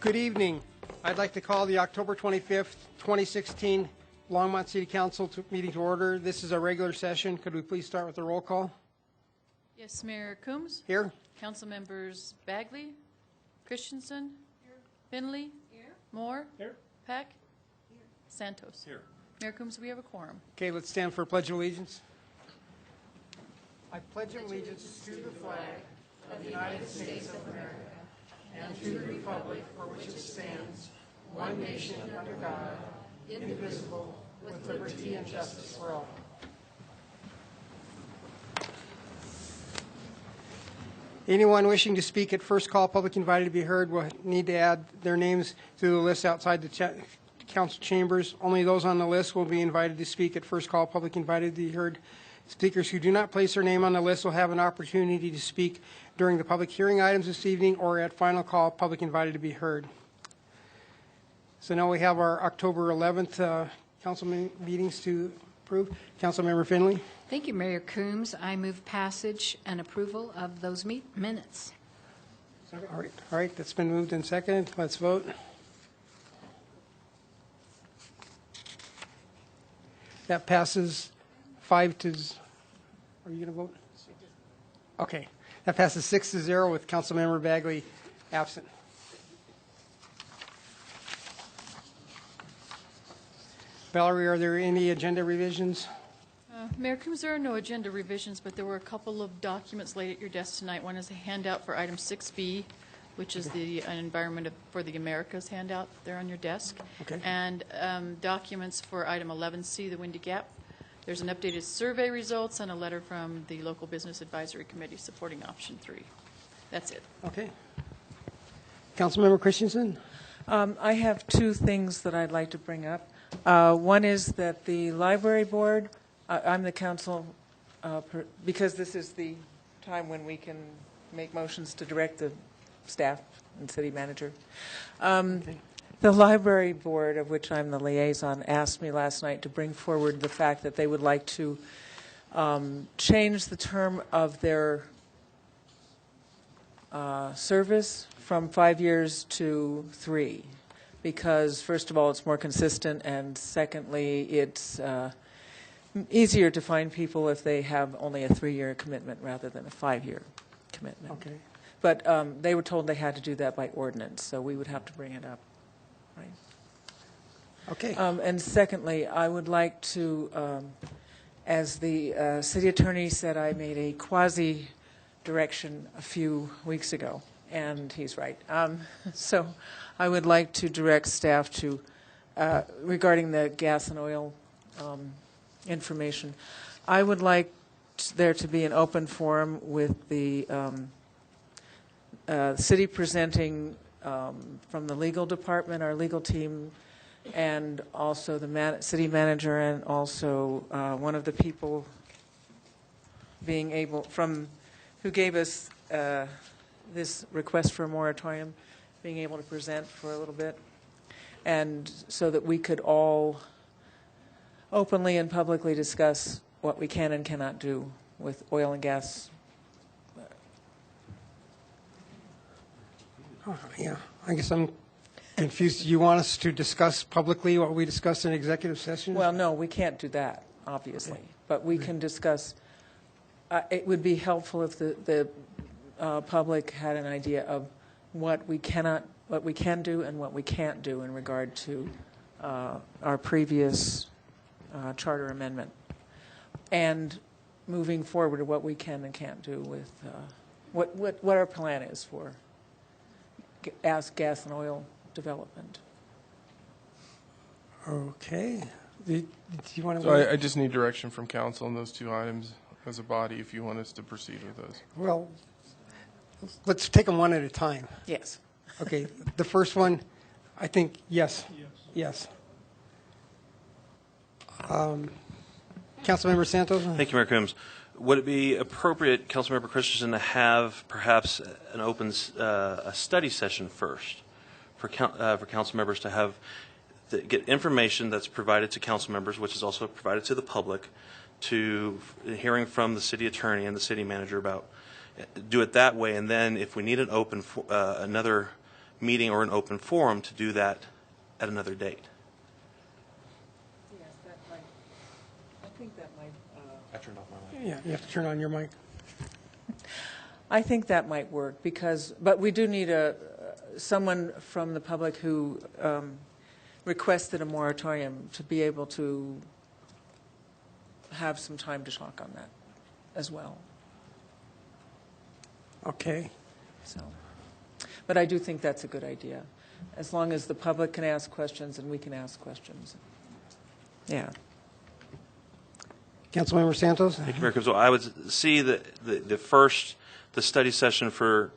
Good evening. I'd like to call the October 25th, 2016 Longmont City Council meeting to order. This is a regular session. Could we please start with the roll call? Yes, Mayor Coombs. Here. Council members Bagley, Christensen, here. Finley, here. Moore, here. Peck, here. Santos. Here. Mayor Coombs, we have a quorum. Okay, let's stand for a pledge of allegiance. I pledge allegiance to the flag of the United States of America and to the republic for which it stands, one nation under God, indivisible, with liberty and justice for all. Anyone wishing to speak at first call, public invited to be heard, will need to add their names to the list outside the council chambers. Only those on the list will be invited to speak at first call, public invited to be heard. Speakers who do not place their name on the list will have an opportunity to speak during the public hearing items this evening or at final call, public invited to be heard. So now we have our October 11th council meetings to approve. Councilmember Finley. Thank you, Mayor Coombs. I move passage and approval of those minutes. All right, that's been moved and seconded. Let's vote. That passes 5 to. Are you going to vote? Okay, that passes 6-0 with Councilmember Bagley absent. Valerie, are there any agenda revisions? Mayor Coombs, there are no agenda revisions, but there were a couple of documents laid at your desk tonight. One is a handout for item 6B, which is the Environment for the Americas handout there on your desk. Okay. And documents for item 11C, the Windy Gap. There's an updated survey results and a letter from the Local Business Advisory Committee supporting option 3. That's it. Okay. Councilmember Christensen? I have two things that I'd like to bring up. One is that the library board, I'm the council, because this is the time when we can make motions to direct the staff and city manager. Okay. The library board, of which I'm the liaison, asked me last night to bring forward the fact that they would like to change the term of their service from 5 years to 3. Because, first of all, it's more consistent, and secondly, it's easier to find people if they have only a 3-year commitment rather than a 5-year commitment. Okay. But they were told they had to do that by ordinance, so we would have to bring it up. Right. Okay. And secondly, I would like to, as the city attorney said, I made a quasi-direction a few weeks ago, and he's right. So I would like to direct staff to, regarding the gas and oil information, I would like there to be an open forum with the city presenting from the legal department, our legal team, and also the city manager, and also one of the people being able, who gave us this request for a moratorium, being able to present for a little bit, and so that we could all openly and publicly discuss what we can and cannot do with oil and gas. Oh, yeah, I guess I'm confused. You want us to discuss publicly what we discussed in executive session? Well, no, we can't do that, obviously, okay. But we can discuss. It would be helpful if the public had an idea of what we can do and what we can't do in regard to our previous charter amendment, and moving forward, what we can and can't do with what our plan is for gas and oil development. Okay. Do you want to? So I just need direction from council on those two items as a body if you want us to proceed with those. Well, let's take them one at a time. Yes. Okay. The first one, I think, yes. Yes. Councilmember Santos? Thank you, Mayor Coombs. Would it be appropriate, Councilmember Christensen, to have perhaps an open a study session first for council members to have get information that's provided to council members, which is also provided to the public, to hearing from the city attorney and the city manager about do it that way, and then if we need an open another meeting or an open forum to do that at another date. Yes, that might, I think that might, I turned off my mic. Yeah, you have to turn on your mic. I think that might work because, but we do need someone from the public who requested a moratorium to be able to have some time to talk on that as well. Okay. So, but I do think that's a good idea, as long as the public can ask questions and we can ask questions. Yeah. Councilmember Santos? Thank you, Mayor Coombs. Well, I would see the study session for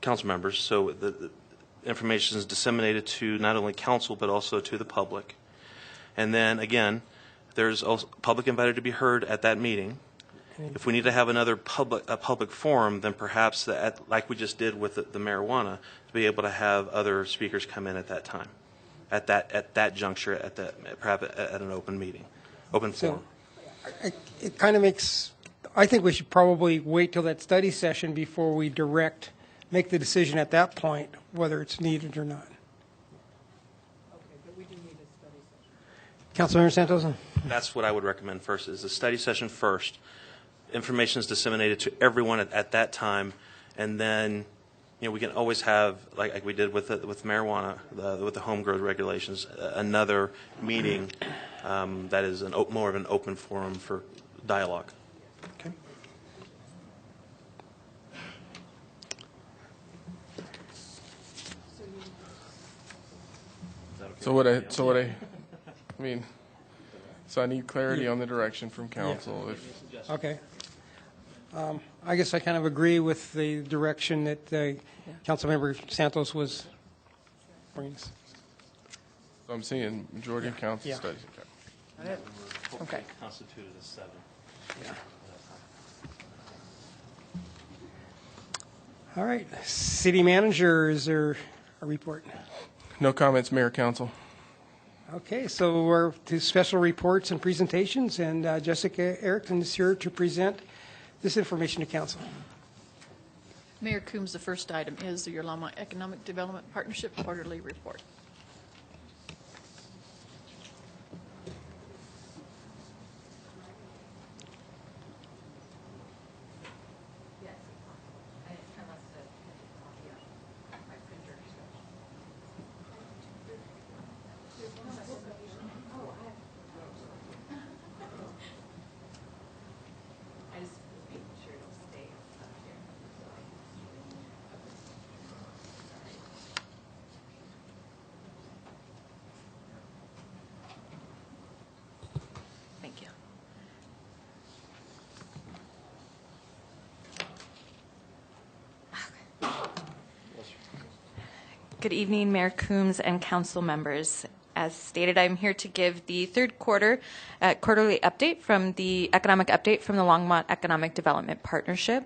council members, so the information is disseminated to not only council but also to the public. And then, again, there's also public invited to be heard at that meeting. If we need to have another public forum, then perhaps, like we just did with the marijuana, to be able to have other speakers come in at that time, at that juncture, perhaps at an open meeting, open forum. It kind of makes, I think we should probably wait till that study session before we make the decision at that point, whether it's needed or not. Okay, but we do need a study session. Councilmember Santos? That's what I would recommend first, is the study session first. Information is disseminated to everyone at that time, and then we can always have, like we did with marijuana, with the home grow regulations, another meeting that is more of an open forum for dialogue. Okay. So I need clarity on the direction from council. Okay. I guess I kind of agree with the direction that Councilmember Santos was bringing us. So I'm seeing majority of council Yeah. studies. Okay. Okay. Constituted as 7. All right. City manager, is there a report? No comments, Mayor, Council. Okay, so we're to special reports and presentations, and Jessica Erickson is here to present this information to council. Mayor Coombs, the first item is your Longmont Economic Development Partnership quarterly report. Thank you. Good evening, Mayor Coombs and council members. As stated, I'm here to give the third quarter quarterly update from the economic update from the Longmont Economic Development Partnership.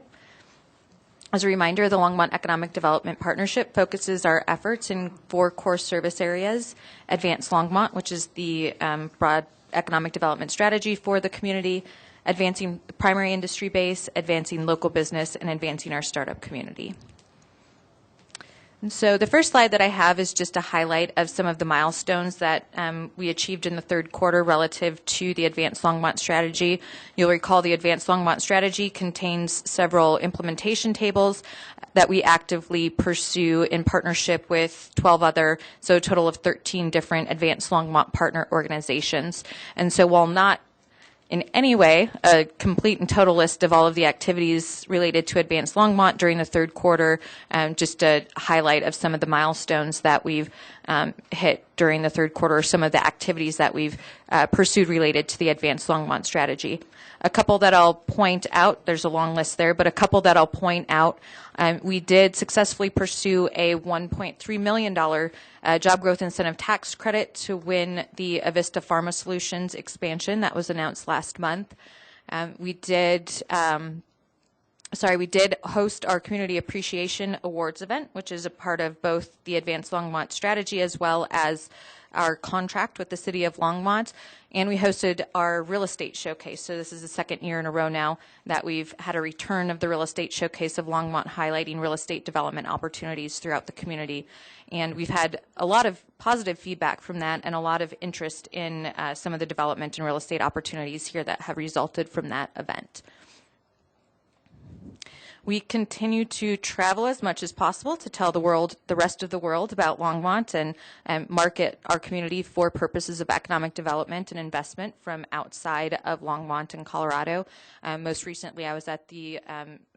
As a reminder, the Longmont Economic Development Partnership focuses our efforts in 4 core service areas: Advance Longmont, which is the broad economic development strategy for the community; advancing the primary industry base; advancing local business; and advancing our startup community. And so the first slide that I have is just a highlight of some of the milestones that we achieved in the third quarter relative to the Advanced Longmont strategy. You'll recall the Advanced Longmont strategy contains several implementation tables that we actively pursue in partnership with 12 other, so a total of 13 different Advanced Longmont partner organizations. And so while not in any way a complete and total list of all of the activities related to Advanced Longmont during the third quarter, just a highlight of some of the milestones that we've hit during the third quarter, or some of the activities that we've pursued related to the Advanced Longmont strategy. A couple that I'll point out, there's a long list there, but a couple that I'll point out, we did successfully pursue a $1.3 million job growth incentive tax credit to win the Avista Pharma Solutions expansion that was announced last month. We did host our Community Appreciation Awards event, which is a part of both the Advanced Longmont strategy as well as our contract with the City of Longmont, and we hosted our real estate showcase. So this is the second year in a row now that we've had a return of the real estate showcase of Longmont, highlighting real estate development opportunities throughout the community. And we've had a lot of positive feedback from that and a lot of interest in some of the development and real estate opportunities here that have resulted from that event. We continue to travel as much as possible to tell the rest of the world about Longmont and market our community for purposes of economic development and investment from outside of Longmont and Colorado. Most recently, I was at the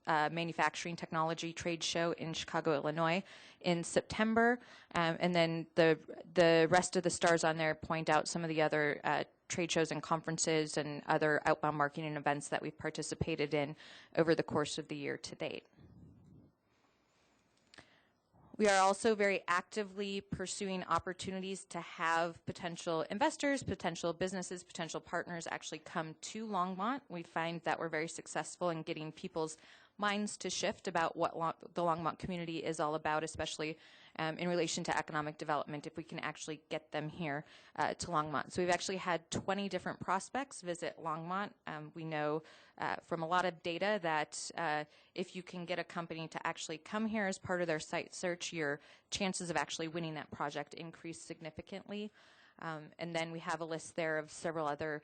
Manufacturing Technology Trade Show in Chicago, Illinois in September. And then the rest of the stars on there point out some of the other trade shows and conferences and other outbound marketing events that we've participated in over the course of the year to date. We are also very actively pursuing opportunities to have potential investors, potential businesses, potential partners actually come to Longmont. We find that we're very successful in getting people's minds to shift about what the Longmont community is all about, especially in relation to economic development, if we can actually get them here to Longmont. So we've actually had 20 different prospects visit Longmont. We know from a lot of data that if you can get a company to actually come here as part of their site search, your chances of actually winning that project increase significantly. And then we have a list there of several other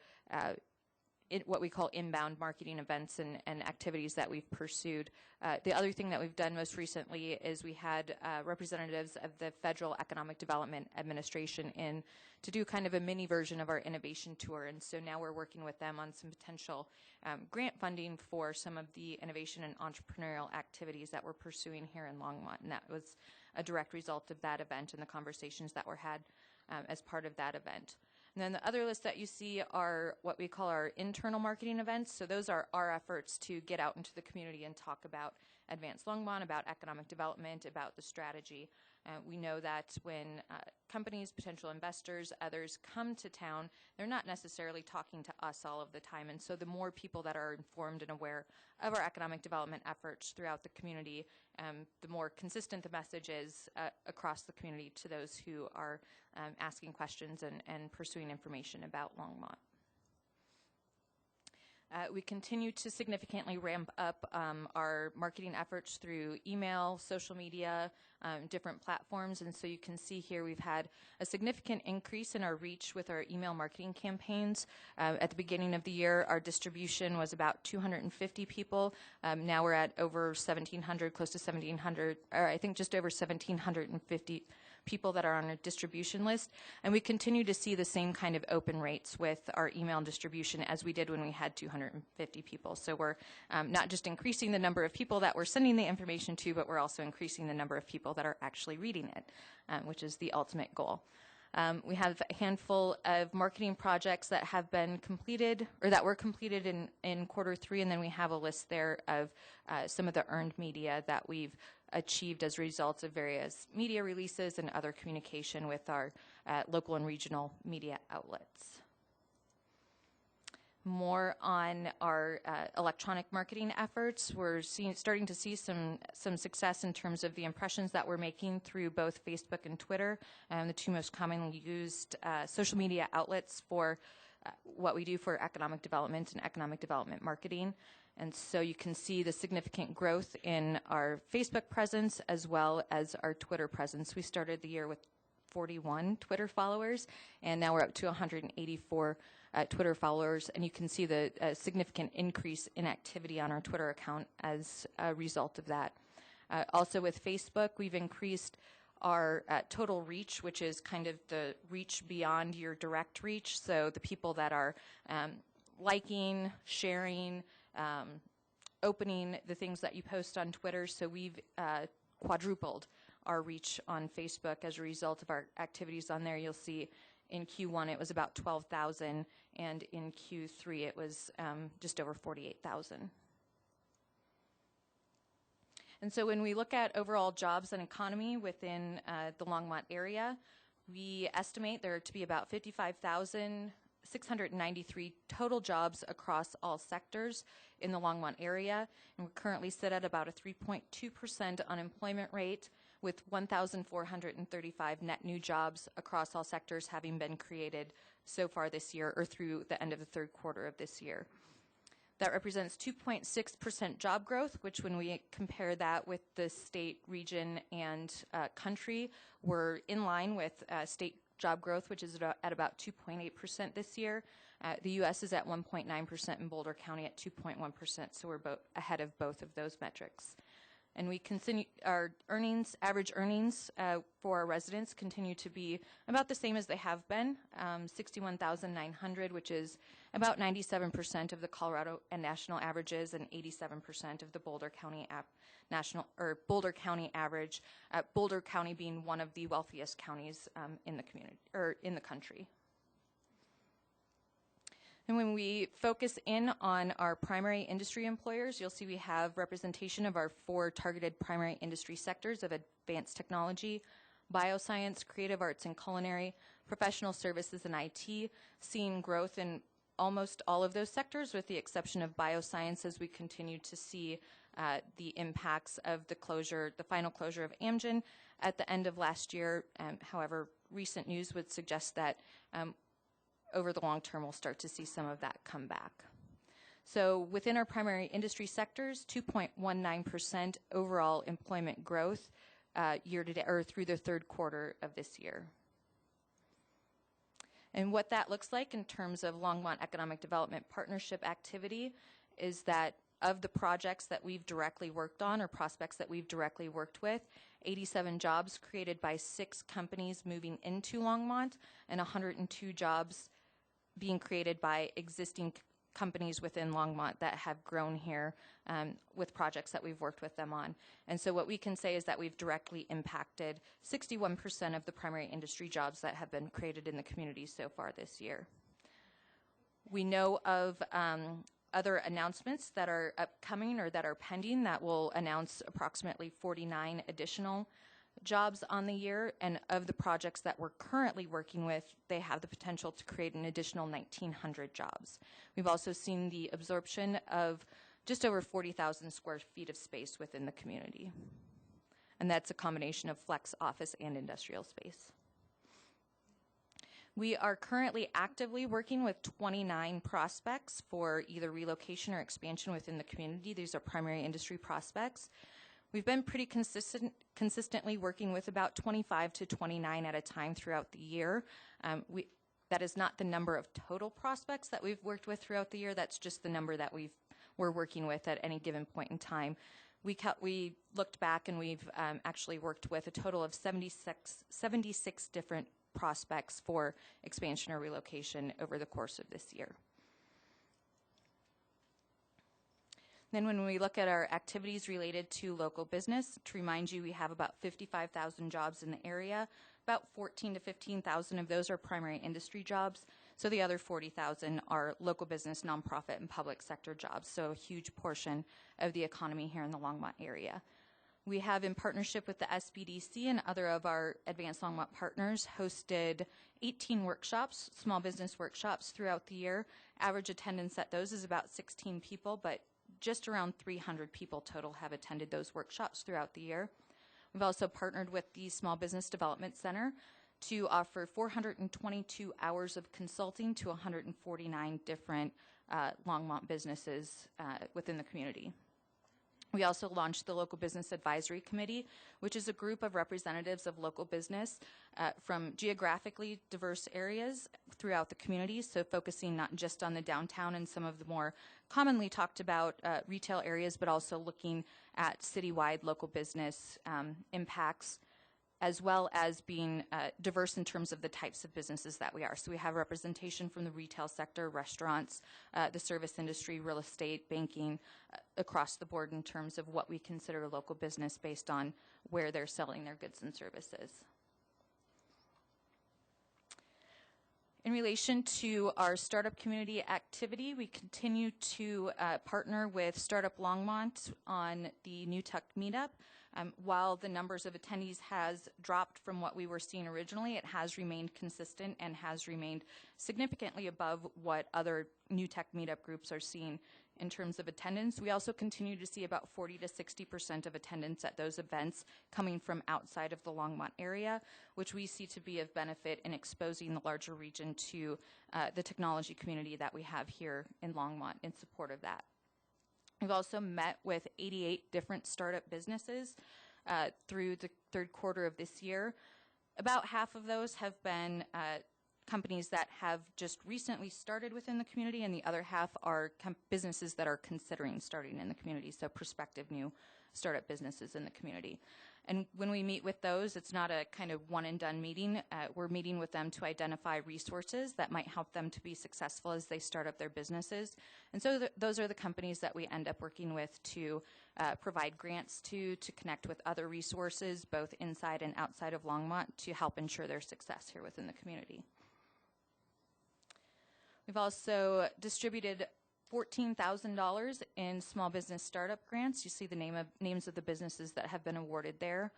what we call inbound marketing events and activities that we've pursued. The other thing that we've done most recently is we had representatives of the Federal Economic Development Administration in to do kind of a mini version of our innovation tour. And so now we're working with them on some potential grant funding for some of the innovation and entrepreneurial activities that we're pursuing here in Longmont. And that was a direct result of that event and the conversations that were had as part of that event. And then the other list that you see are what we call our internal marketing events. So those are our efforts to get out into the community and talk about Advanced Longmont, about economic development, about the strategy. We know that when companies, potential investors, others come to town, they're not necessarily talking to us all of the time. And so the more people that are informed and aware of our economic development efforts throughout the community, the more consistent the message is across the community to those who are asking questions and pursuing information about Longmont. We continue to significantly ramp up our marketing efforts through email, social media, different platforms. And so you can see here we've had a significant increase in our reach with our email marketing campaigns. At the beginning of the year, our distribution was about 250 people. Now we're at over 1,700, close to 1,700, or I think just over 1,750 people that are on our distribution list. And we continue to see the same kind of open rates with our email distribution as we did when we had 250 people. So we're not just increasing the number of people that we're sending the information to, but we're also increasing the number of people that are actually reading it, which is the ultimate goal. We have a handful of marketing projects that have been completed, or that were completed in Q3, and then we have a list there of some of the earned media that we've achieved as a result of various media releases and other communication with our local and regional media outlets. More on our electronic marketing efforts. We're starting to see some success in terms of the impressions that we're making through both Facebook and Twitter, the two most commonly used social media outlets for what we do for economic development and economic development marketing. And so you can see the significant growth in our Facebook presence as well as our Twitter presence. We started the year with 41 Twitter followers, and now we're up to 184 Twitter followers. And you can see the significant increase in activity on our Twitter account as a result of that. Also with Facebook, we've increased our total reach, which is kind of the reach beyond your direct reach. So the people that are liking, sharing, opening the things that you post on Twitter. So we've quadrupled our reach on Facebook as a result of our activities on there. You'll see in Q1 it was about 12,000, and in Q3 it was just over 48,000. And so when we look at overall jobs and economy within the Longmont area, we estimate there to be about 55,693 total jobs across all sectors in the Longmont area. And we currently sit at about a 3.2% unemployment rate. with 1,435 net new jobs across all sectors having been created so far this year or through the end of the third quarter of this year. That represents 2.6% job growth, which when we compare that with the state, region, and country, we're in line with state job growth, which is at about 2.8% this year. The U.S. is at 1.9% and Boulder County at 2.1%, so we're ahead of both of those metrics. And we continue, our earnings, average earnings for our residents continue to be about the same as they have been, $61,900, which is about 97% of the Colorado and national averages and 87% of the Boulder County Boulder County average. Boulder County being one of the wealthiest counties in the community or in the country. And when we focus in on our primary industry employers, you'll see we have representation of our 4 targeted primary industry sectors of advanced technology, bioscience, creative arts and culinary, professional services and IT, seeing growth in almost all of those sectors with the exception of bioscience as we continue to see the impacts of the final closure of Amgen at the end of last year. However, recent news would suggest that over the long term, we'll start to see some of that come back. So within our primary industry sectors, 2.19% overall employment growth year to date or through the third quarter of this year. And what that looks like in terms of Longmont Economic Development Partnership activity is that of the projects that we've directly worked on or prospects that we've directly worked with, 87 jobs created by 6 companies moving into Longmont and 102 jobs being created by existing companies within Longmont that have grown here with projects that we've worked with them on. And so what we can say is that we've directly impacted 61% of the primary industry jobs that have been created in the community so far this year. We know of other announcements that are upcoming or that are pending that will announce approximately 49 additional jobs on the year, and of the projects that we're currently working with, they have the potential to create an additional 1,900 jobs. We've also seen the absorption of just over 40,000 square feet of space within the community, and that's a combination of flex office and industrial space. We are currently actively working with 29 prospects for either relocation or expansion within the community. These are primary industry prospects. We've been pretty consistently working with about 25 to 29 at a time throughout the year. That is not the number of total prospects that we've worked with throughout the year. That's just the number that we're working with at any given point in time. We looked back and we've actually worked with a total of 76 different prospects for expansion or relocation over the course of this year. Then when we look at our activities related to local business, to remind you, we have about 55,000 jobs in the area. About 14 to 15,000 of those are primary industry jobs. So the other 40,000 are local business, nonprofit, and public sector jobs. So a huge portion of the economy here in the Longmont area. We have, in partnership with the SBDC and other of our Advanced Longmont partners, hosted 18 workshops, small business workshops throughout the year. Average attendance at those is about 16 people, but just around 300 people total have attended those workshops throughout the year. We've also partnered with the Small Business Development Center to offer 422 hours of consulting to 149 different Longmont businesses within the community. We also launched the Local Business Advisory Committee, which is a group of representatives of local business from geographically diverse areas throughout the community, so focusing not just on the downtown and some of the more commonly talked about retail areas, but also looking at citywide local business impacts, as well as being diverse in terms of the types of businesses that we are. So we have representation from the retail sector, restaurants, the service industry, real estate, banking, across the board in terms of what we consider local business based on where they're selling their goods and services. In relation to our startup community activity, we continue to partner with Startup Longmont on the New Tuck Meetup. While the numbers of attendees has dropped from what we were seeing originally, it has remained consistent and has remained significantly above what other New Tech Meetup groups are seeing in terms of attendance. We also continue to see about 40 to 60% of attendance at those events coming from outside of the Longmont area, which we see to be of benefit in exposing the larger region to the technology community that we have here in Longmont in support of that. We've also met with 88 different startup businesses through the third quarter of this year. About half of those have been companies that have just recently started within the community, and the other half are businesses that are considering starting in the community, so prospective new startup businesses in the community. And when we meet with those, it's not a kind of one-and-done meeting. We're meeting with them to identify resources that might help them to be successful as they start up their businesses. And so those are the companies that we end up working with to provide grants to connect with other resources, both inside and outside of Longmont, to help ensure their success here within the community. We've also distributed $14,000 in small business startup grants. You see the names of the businesses that have been awarded there.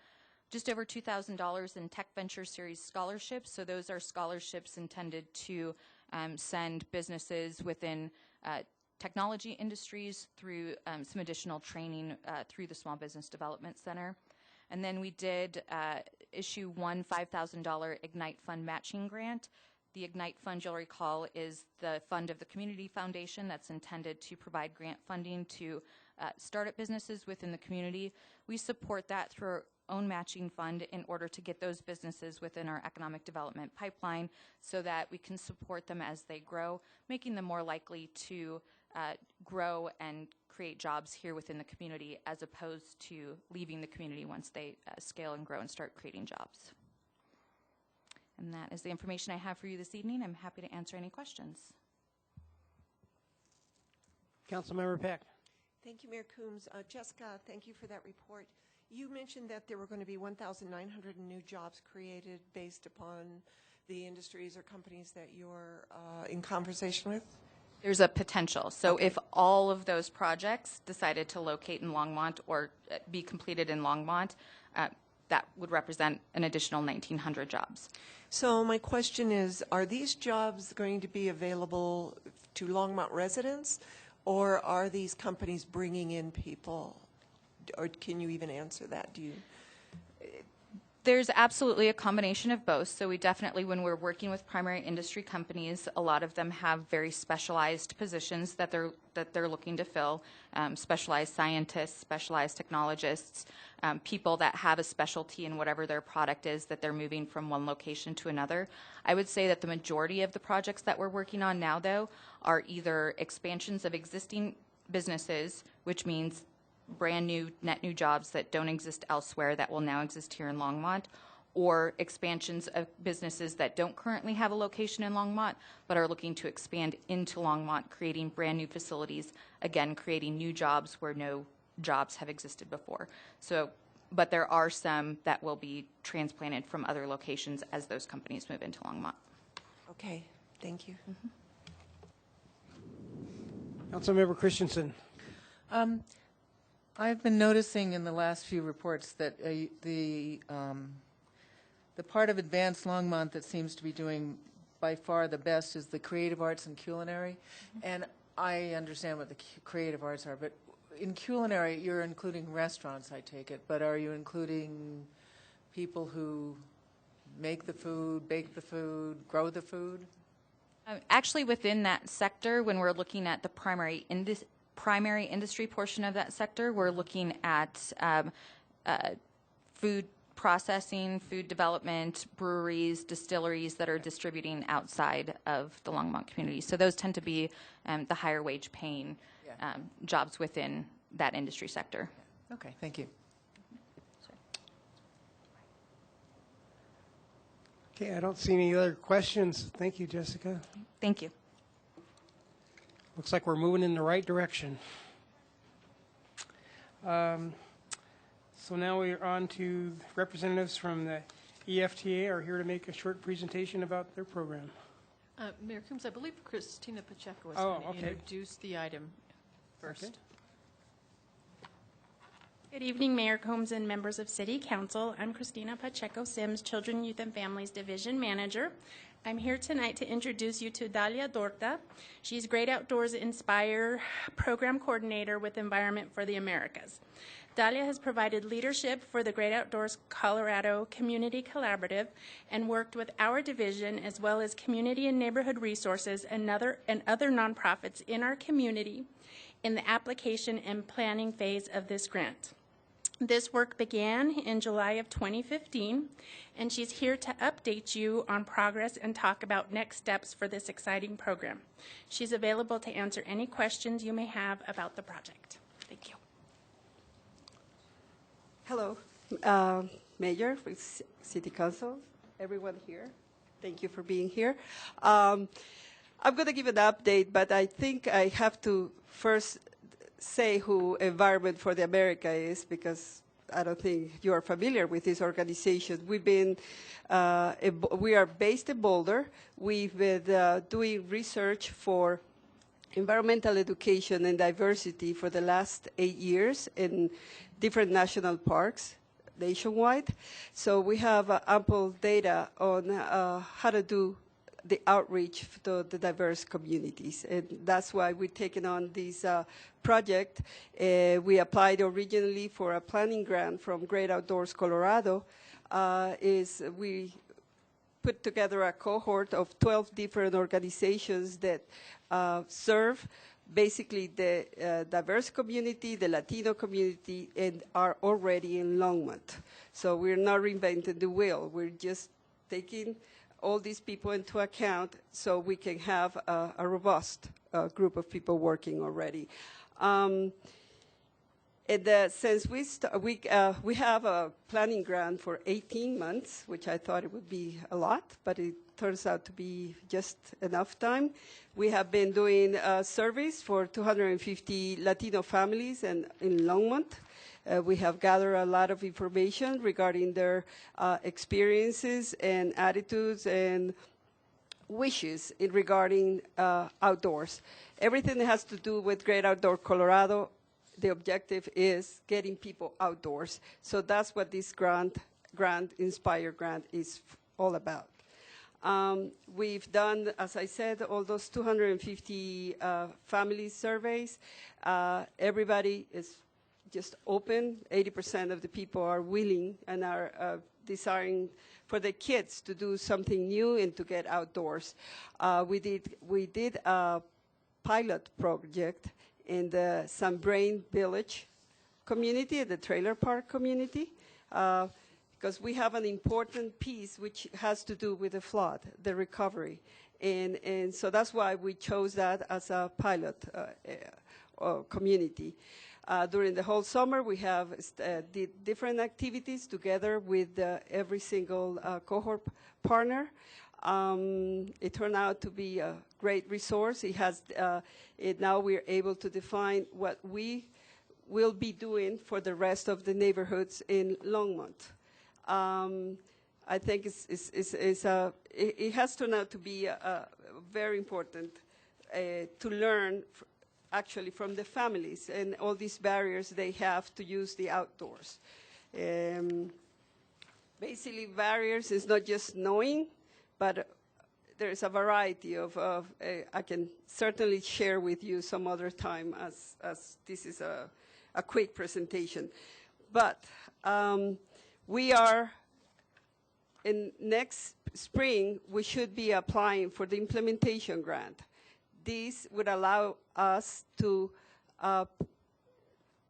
Just over $2,000 in Tech Venture Series scholarships. So those are scholarships intended to send businesses within technology industries through some additional training through the Small Business Development Center. And then we did issue one $5,000 Ignite Fund matching grant. The Ignite Fund, you'll recall, is the fund of the Community Foundation that's intended to provide grant funding to startup businesses within the community. We support that through our own matching fund in order to get those businesses within our economic development pipeline so that we can support them as they grow, making them more likely to grow and create jobs here within the community as opposed to leaving the community once they scale and grow and start creating jobs. And that is the information I have for you this evening. I'm happy to answer any questions. Councilmember Peck. Thank you, Mayor Coombs. Jessica, thank you for that report. You mentioned that there were going to be 1,900 new jobs created based upon the industries or companies that you're in conversation with? There's a potential. So if all of those projects decided to locate in Longmont or be completed in Longmont, that would represent an additional 1,900 jobs. So my question is, are these jobs going to be available to Longmont residents, or are these companies bringing in people? Or can you even answer that? Do you? There's absolutely a combination of both. So we definitely, when we're working with primary industry companies, a lot of them have very specialized positions that they're looking to fill. Specialized scientists, specialized technologists, people that have a specialty in whatever their product is that they're moving from one location to another. I would say that the majority of the projects that we're working on now, though, are either expansions of existing businesses, which means brand new, net new jobs that don't exist elsewhere that will now exist here in Longmont, or expansions of businesses that don't currently have a location in Longmont but are looking to expand into Longmont, creating brand new facilities, again, creating new jobs where no jobs have existed before. So, but there are some that will be transplanted from other locations as those companies move into Longmont. Okay, thank you. Councilmember Christensen. I've been noticing in the last few reports that the part of Advanced Longmont that seems to be doing by far the best is the creative arts and culinary. And I understand what the creative arts are, but in culinary, you're including restaurants, I take it, but are you including people who make the food, bake the food, grow the food? Actually, within that sector, when we're looking at the primary industry portion of that sector, we're looking at food processing, food development, breweries, distilleries that are distributing outside of the Longmont community. So those tend to be the higher wage paying jobs within that industry sector. Okay, thank you. Okay, I don't see any other questions. Thank you, Jessica. Thank you. Looks like we're moving in the right direction. So now we're on to representatives from the EFTA are here to make a short presentation about their program. Mayor Coombs, I believe Christina Pacheco was Oh, going to okay. introduce the item first. Okay. Good evening, Mayor Combs and members of City Council. I'm Christina Pacheco Sims, Children, Youth, and Families Division Manager. I'm here tonight to introduce you to Dalia Dorta. She's Great Outdoors Inspire Program Coordinator with Environment for the Americas. Dalia has provided leadership for the Great Outdoors Colorado Community Collaborative and worked with our division as well as community and neighborhood resources and other nonprofits in our community in the application and planning phase of this grant. This work began in July of 2015, and she's here to update you on progress and talk about next steps for this exciting program. She's available to answer any questions you may have about the project. Thank you. Hello, Mayor, City Council, everyone here. Thank you for being here. I'm going to give an update, but I think I have to first say who Environment for the America is, because I don't think you are familiar with this organization. We are based in Boulder. We've been doing research for environmental education and diversity for the last 8 years in different national parks nationwide. So we have ample data on how to do the outreach to the diverse communities. And that's why we're taking on this project. We applied originally for a planning grant from Great Outdoors Colorado. We put together a cohort of 12 different organizations that serve basically the diverse community, the Latino community, and are already in Longmont. So we're not reinventing the wheel. We're just taking all these people into account so we can have a robust group of people working already. Since we have a planning grant for 18 months, which I thought it would be a lot, but it turns out to be just enough time. We have been doing surveys for 250 Latino families in Longmont. We have gathered a lot of information regarding their experiences and attitudes and wishes regarding outdoors. Everything that has to do with Great Outdoor Colorado, the objective is getting people outdoors. So that's what this Inspire grant is all about. We've done, as I said, all those 250 family surveys. Everybody is just open. 80% of the people are willing and are desiring for the kids to do something new and to get outdoors. We did a pilot project in the San Brain Village community, the trailer park community, because we have an important piece which has to do with the flood, the recovery. And so that's why we chose that as a pilot community. During the whole summer, we have did different activities together with every single cohort partner. It turned out to be a great resource. Now we're able to define what we will be doing for the rest of the neighborhoods in Longmont. I think it has turned out to be very important to learn actually from the families and all these barriers they have to use the outdoors. Basically, barriers is not just knowing, but there's a variety of I can certainly share with you some other time as this is a quick presentation. But we are, in next spring, we should be applying for the implementation grant. This would allow us to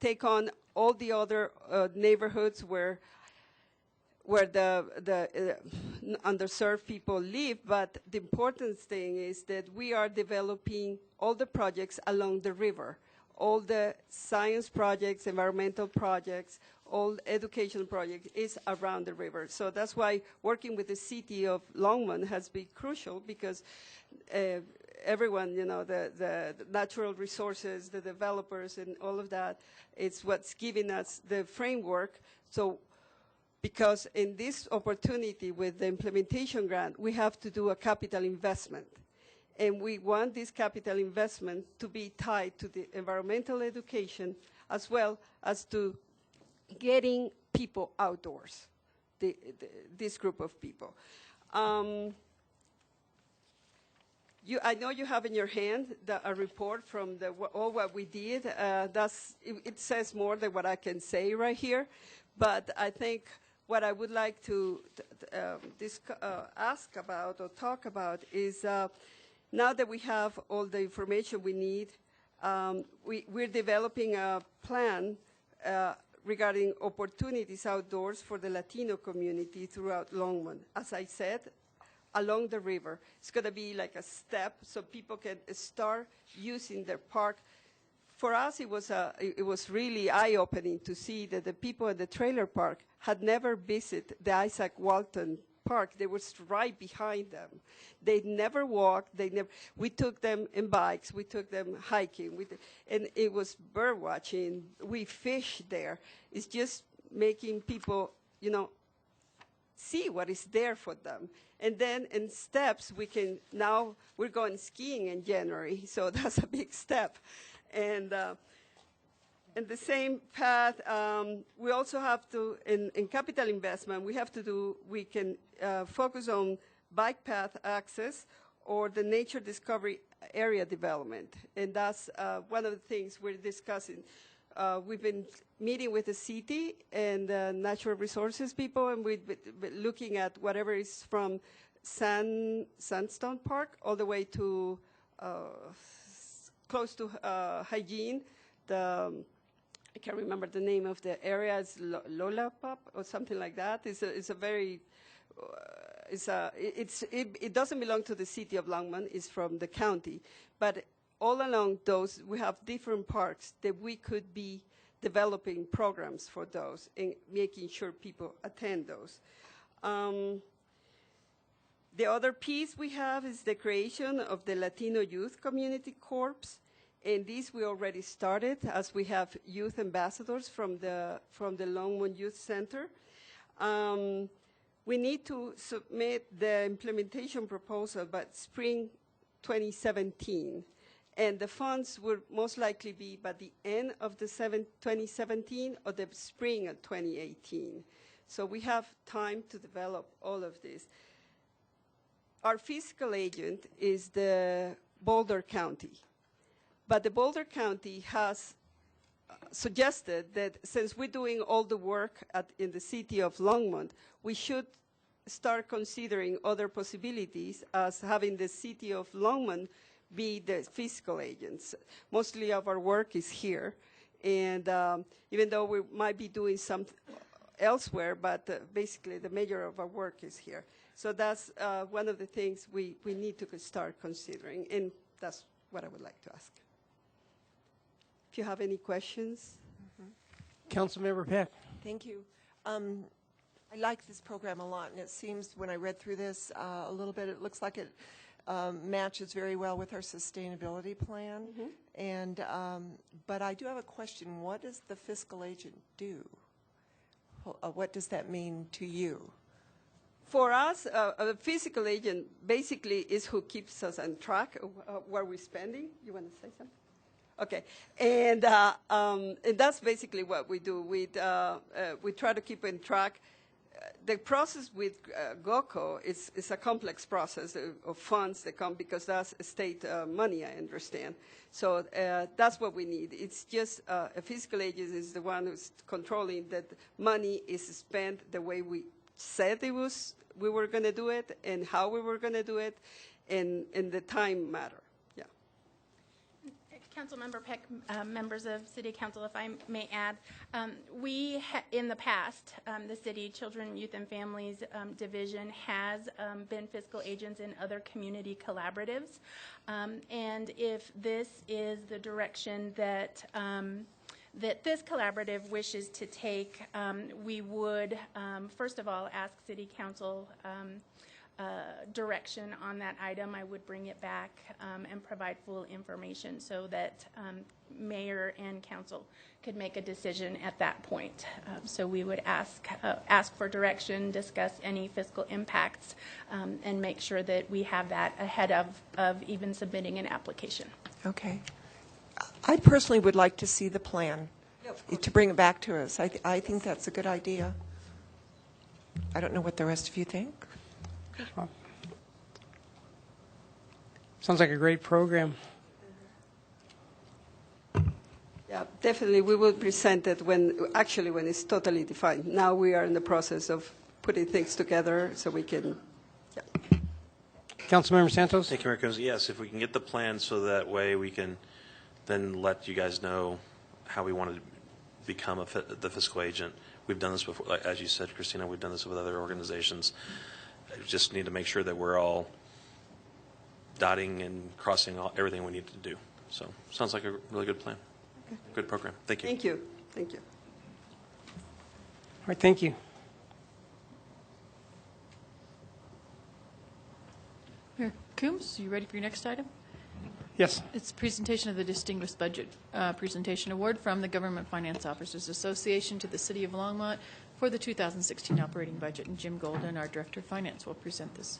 take on all the other neighborhoods where the underserved people live, but the important thing is that we are developing all the projects along the river, all the science projects, environmental projects, all education projects is around the river. So that's why working with the city of Longmont has been crucial, because everyone, the natural resources, the developers, and all of that, it's what's giving us the framework. So, because in this opportunity with the implementation grant, we have to do a capital investment. And we want this capital investment to be tied to the environmental education as well as to getting people outdoors, this group of people. I know you have in your hand a report from all what we did. It says more than what I can say right here, but I think what I would like to ask about or talk about is now that we have all the information we need, we're developing a plan regarding opportunities outdoors for the Latino community throughout Longmont. As I said, along the river. It's going to be like a step so people can start using their park. For us, it was really eye-opening to see that the people at the trailer park had never visited the Isaac Walton Park. They were right behind them. They never walked. We took them in bikes. We took them hiking. And it was bird watching. We fished there. It's just making people, see what is there for them. And then in steps, we're going skiing in January, so that's a big step. And in the same path, we also have to, in capital investment, we can focus on bike path access or the nature discovery area development. And that's one of the things we're discussing. We've been meeting with the city and natural resources people, and we've been looking at whatever is from Sandstone Park all the way to close to Hygiene. I can't remember the name of the area. It's Lollapop or something like that. It doesn't belong to the city of Longmont. It's from the county, but all along those, we have different parks that we could be developing programs for those and making sure people attend those. The other piece we have is the creation of the Latino Youth Community Corps. And this we already started, as we have youth ambassadors from the Longmont Youth Center. We need to submit the implementation proposal by spring 2017. And the funds will most likely be by the end of the 2017 or the spring of 2018. So we have time to develop all of this. Our fiscal agent is the Boulder County. But the Boulder County has suggested that since we're doing all the work in the city of Longmont, we should start considering other possibilities as having the city of Longmont be the fiscal agents. Mostly of our work is here. And even though we might be doing some elsewhere, but basically the major of our work is here. So that's one of the things we need to start considering. And that's what I would like to ask. If you have any questions. Councilmember Peck. Thank you. I like this program a lot, and it seems when I read through this a little bit, it looks like it matches very well with our sustainability plan. And but I do have a question. What does the fiscal agent do? What does that mean to you? For us, a fiscal agent basically is who keeps us on track of where we're spending. You want to say something? Okay, and that's basically what we do. We try to keep in track. The process with GOCO is a complex process of funds that come because that's state money, I understand. So that's what we need. It's just a fiscal agent is the one who's controlling that money is spent the way we said we were going to do it and how we were going to do it and the time matter. Councilmember Peck, members of City Council, if I may add, in the past, the City Children, Youth, and Families Division has been fiscal agents in other community collaboratives. And if this is the direction that this collaborative wishes to take, we would, first of all, ask City Council direction on that item. I would bring it back and provide full information so that mayor and council could make a decision at that point. So we would ask for direction, discuss any fiscal impacts, and make sure that we have that ahead of even submitting an application. Okay. I personally would like to see the plan to bring it back to us. I think that's a good idea. I don't know what the rest of you think. Sounds like a great program. Yeah, definitely. We will present it when it's totally defined. Now we are in the process of putting things together so we can. Yeah. Councilmember Santos? Thank you, Mayor Coons. Yes, if we can get the plan so that way we can then let you guys know how we want to become the fiscal agent. We've done this before. Like, as you said, Christina, we've done this with other organizations. I just need to make sure that we're all dotting and crossing everything we need to do. So sounds like a really good plan. Okay. Good program. Thank you. Thank you. Thank you. All right, thank you. Mayor Coombs, you ready for your next item? Yes. It's presentation of the Distinguished Budget Presentation Award from the Government Finance Officers Association to the City of Longmont for the 2016 operating budget. And Jim Golden, our Director of Finance, will present this.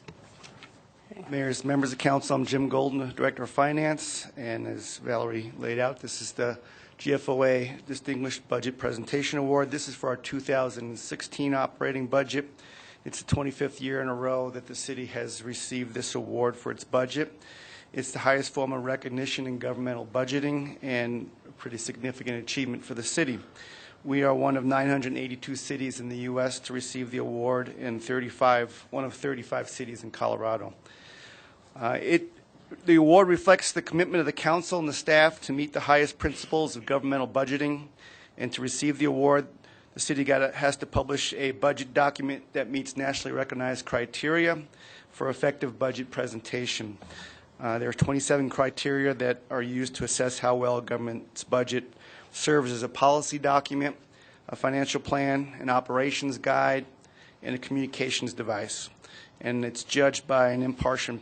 Mayors, members of council, I'm Jim Golden, Director of Finance, and as Valerie laid out, this is the GFOA Distinguished Budget Presentation Award. This is for our 2016 operating budget. It's the 25th year in a row that the city has received this award for its budget. It's the highest form of recognition in governmental budgeting and a pretty significant achievement for the city. We are one of 982 cities in the U.S. to receive the award and one of 35 cities in Colorado. The award reflects the commitment of the council and the staff to meet the highest principles of governmental budgeting, and to receive the award, the city has to publish a budget document that meets nationally recognized criteria for effective budget presentation. There are 27 criteria that are used to assess how well a government's budget serves as a policy document, a financial plan, an operations guide, and a communications device. And it's judged by an impartial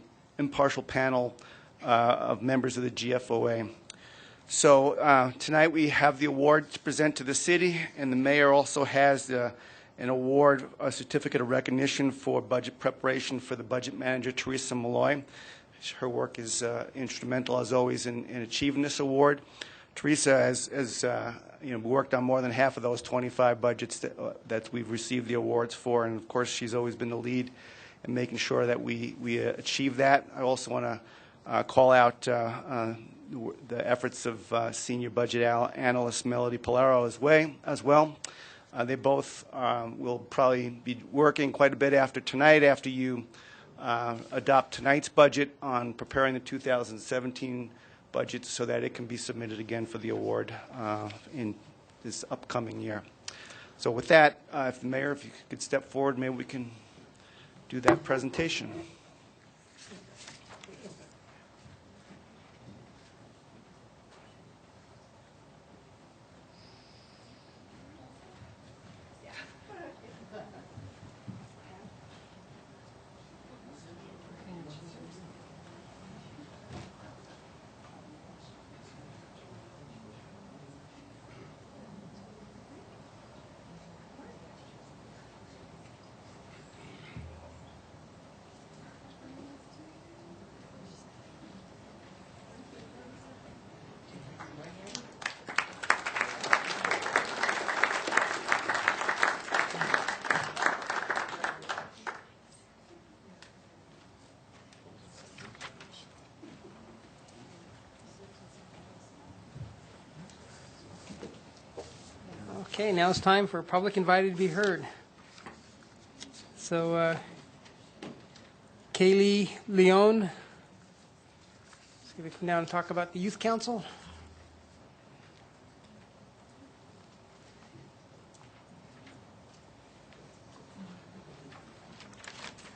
panel of members of the GFOA. So tonight we have the award to present to the city, and the mayor also has an award, a certificate of recognition for budget preparation for the budget manager, Teresa Malloy. Her work is instrumental, as always, in achieving this award. Teresa has worked on more than half of those 25 budgets that we've received the awards for, and of course she's always been the lead in making sure that we achieve that. I also want to call out the efforts of senior budget analyst Melody Polaro as well. They both will probably be working quite a bit after tonight, after you adopt tonight's budget, on preparing the 2017 budget so that it can be submitted again for the award in this upcoming year. So with that, if the mayor, if you could step forward, maybe we can do that presentation. Okay, now it's time for public invited to be heard. So, Kaylee Leon, let's see if we come down and talk about the Youth Council.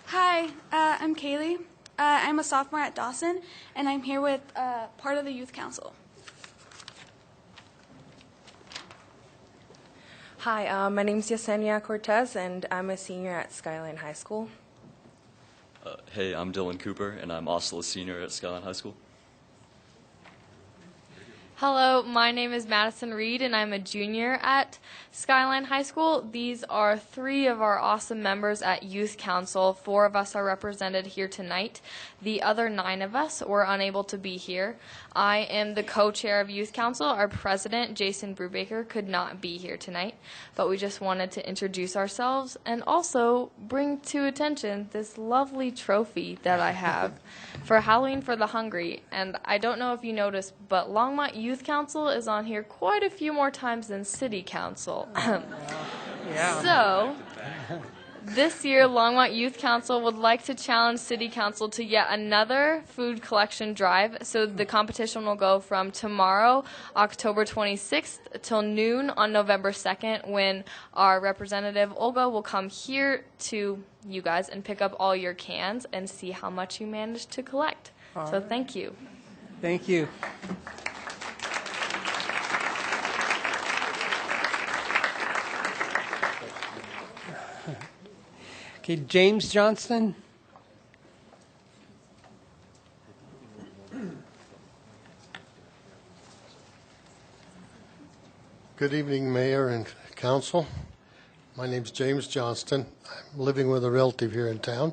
Hi, I'm Kaylee. I'm a sophomore at Dawson, and I'm here with part of the Youth Council. Hi, my name's Yesenia Cortez, and I'm a senior at Skyline High School. Hey, I'm Dylan Cooper, and I'm also a senior at Skyline High School. Hello, my name is Madison Reed, and I'm a junior at Skyline High School. These are 3 of our awesome members at Youth Council. 4 of us are represented here tonight. The other 9 of us were unable to be here. I am the co-chair of Youth Council. Our president, Jason Brubaker, could not be here tonight, but we just wanted to introduce ourselves and also bring to attention this lovely trophy that I have for Halloween for the Hungry. And I don't know if you noticed, but Longmont Youth Council is on here quite a few more times than City Council. So, this year, Longmont Youth Council would like to challenge City Council to yet another food collection drive. So the competition will go from tomorrow, October 26th, till noon on November 2nd, when our representative, Olga, will come here to you guys and pick up all your cans and see how much you managed to collect. So thank you. Thank you. Okay, James Johnston. Good evening, Mayor and Council. My name's James Johnston. I'm living with a relative here in town,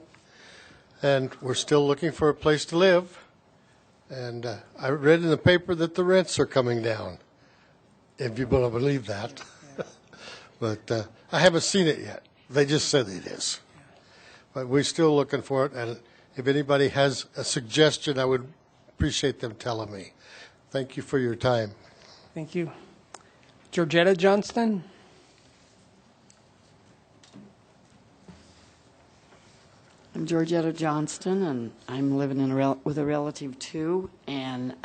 and we're still looking for a place to live. And I read in the paper that the rents are coming down, if you want to believe that. But I haven't seen it yet. They just said it is. But we're still looking for it, and if anybody has a suggestion, I would appreciate them telling me. Thank you for your time. Thank you. Georgetta Johnston. I'm Georgetta Johnston, and I'm living with a relative too. And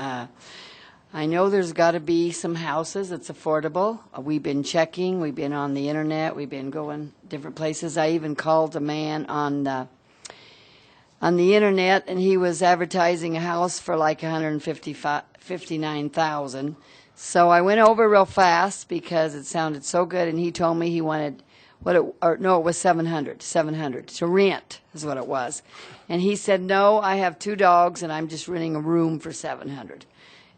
I know there's got to be some houses that's affordable. We've been checking. We've been on the internet. We've been going different places. I even called a man on the internet, and he was advertising a house for like $159,000. So I went over real fast because it sounded so good, and he told me he wanted it was 700 to rent is what it was. And he said, no, I have 2 dogs, and I'm just renting a room for 700.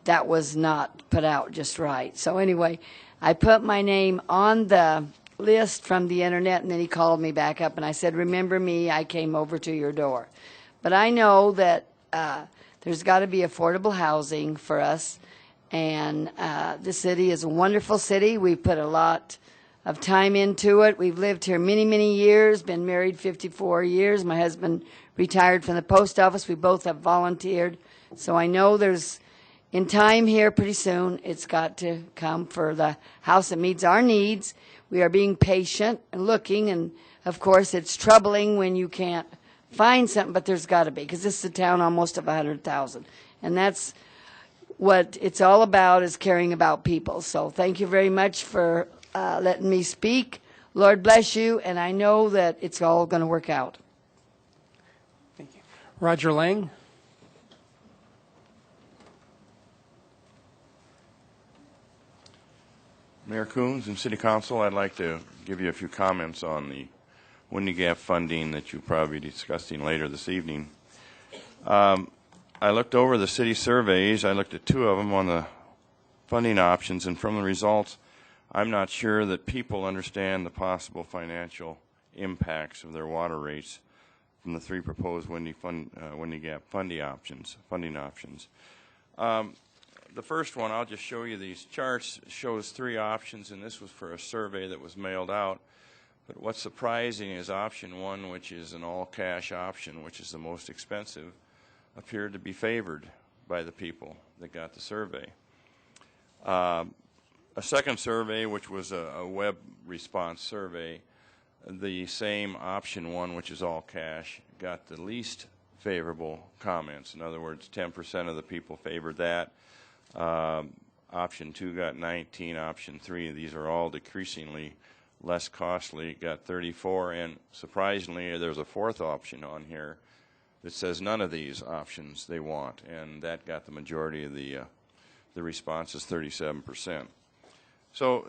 That was not put out just right. So anyway, I put my name on the list from the internet, and then he called me back up, and I said, remember me, I came over to your door. But I know that there's got to be affordable housing for us, and the city is a wonderful city. We put a lot of time into it. We've lived here many, many years, been married 54 years. My husband retired from the post office. We both have volunteered. So I know there's, in time here pretty soon, it's got to come for the house that meets our needs. We are being patient and looking, and of course it's troubling when you can't find something, but there's got to be, because this is a town almost of 100,000. And that's what it's all about, is caring about people. So thank you very much for letting me speak. Lord bless you, and I know that it's all going to work out. Thank you. Roger Lang. Mayor Coombs and City Council, I'd like to give you a few comments on the Windy Gap funding that you'll probably be discussing later this evening. I looked over the city surveys. I looked at 2 of them on the funding options, and from the results, I'm not sure that people understand the possible financial impacts of their water rates from the 3 proposed Windy Gap funding options. The first one, I'll just show you these charts, shows 3 options, and this was for a survey that was mailed out. But what's surprising is option 1, which is an all-cash option, which is the most expensive, appeared to be favored by the people that got the survey. A second survey, which was a web response survey, the same option 1, which is all cash, got the least favorable comments. In other words, 10% of the people favored that. Option 2 got 19, option 3, these are all decreasingly less costly, got 34, and surprisingly there's a 4th option on here that says none of these options they want, and that got the majority of the responses, 37%. So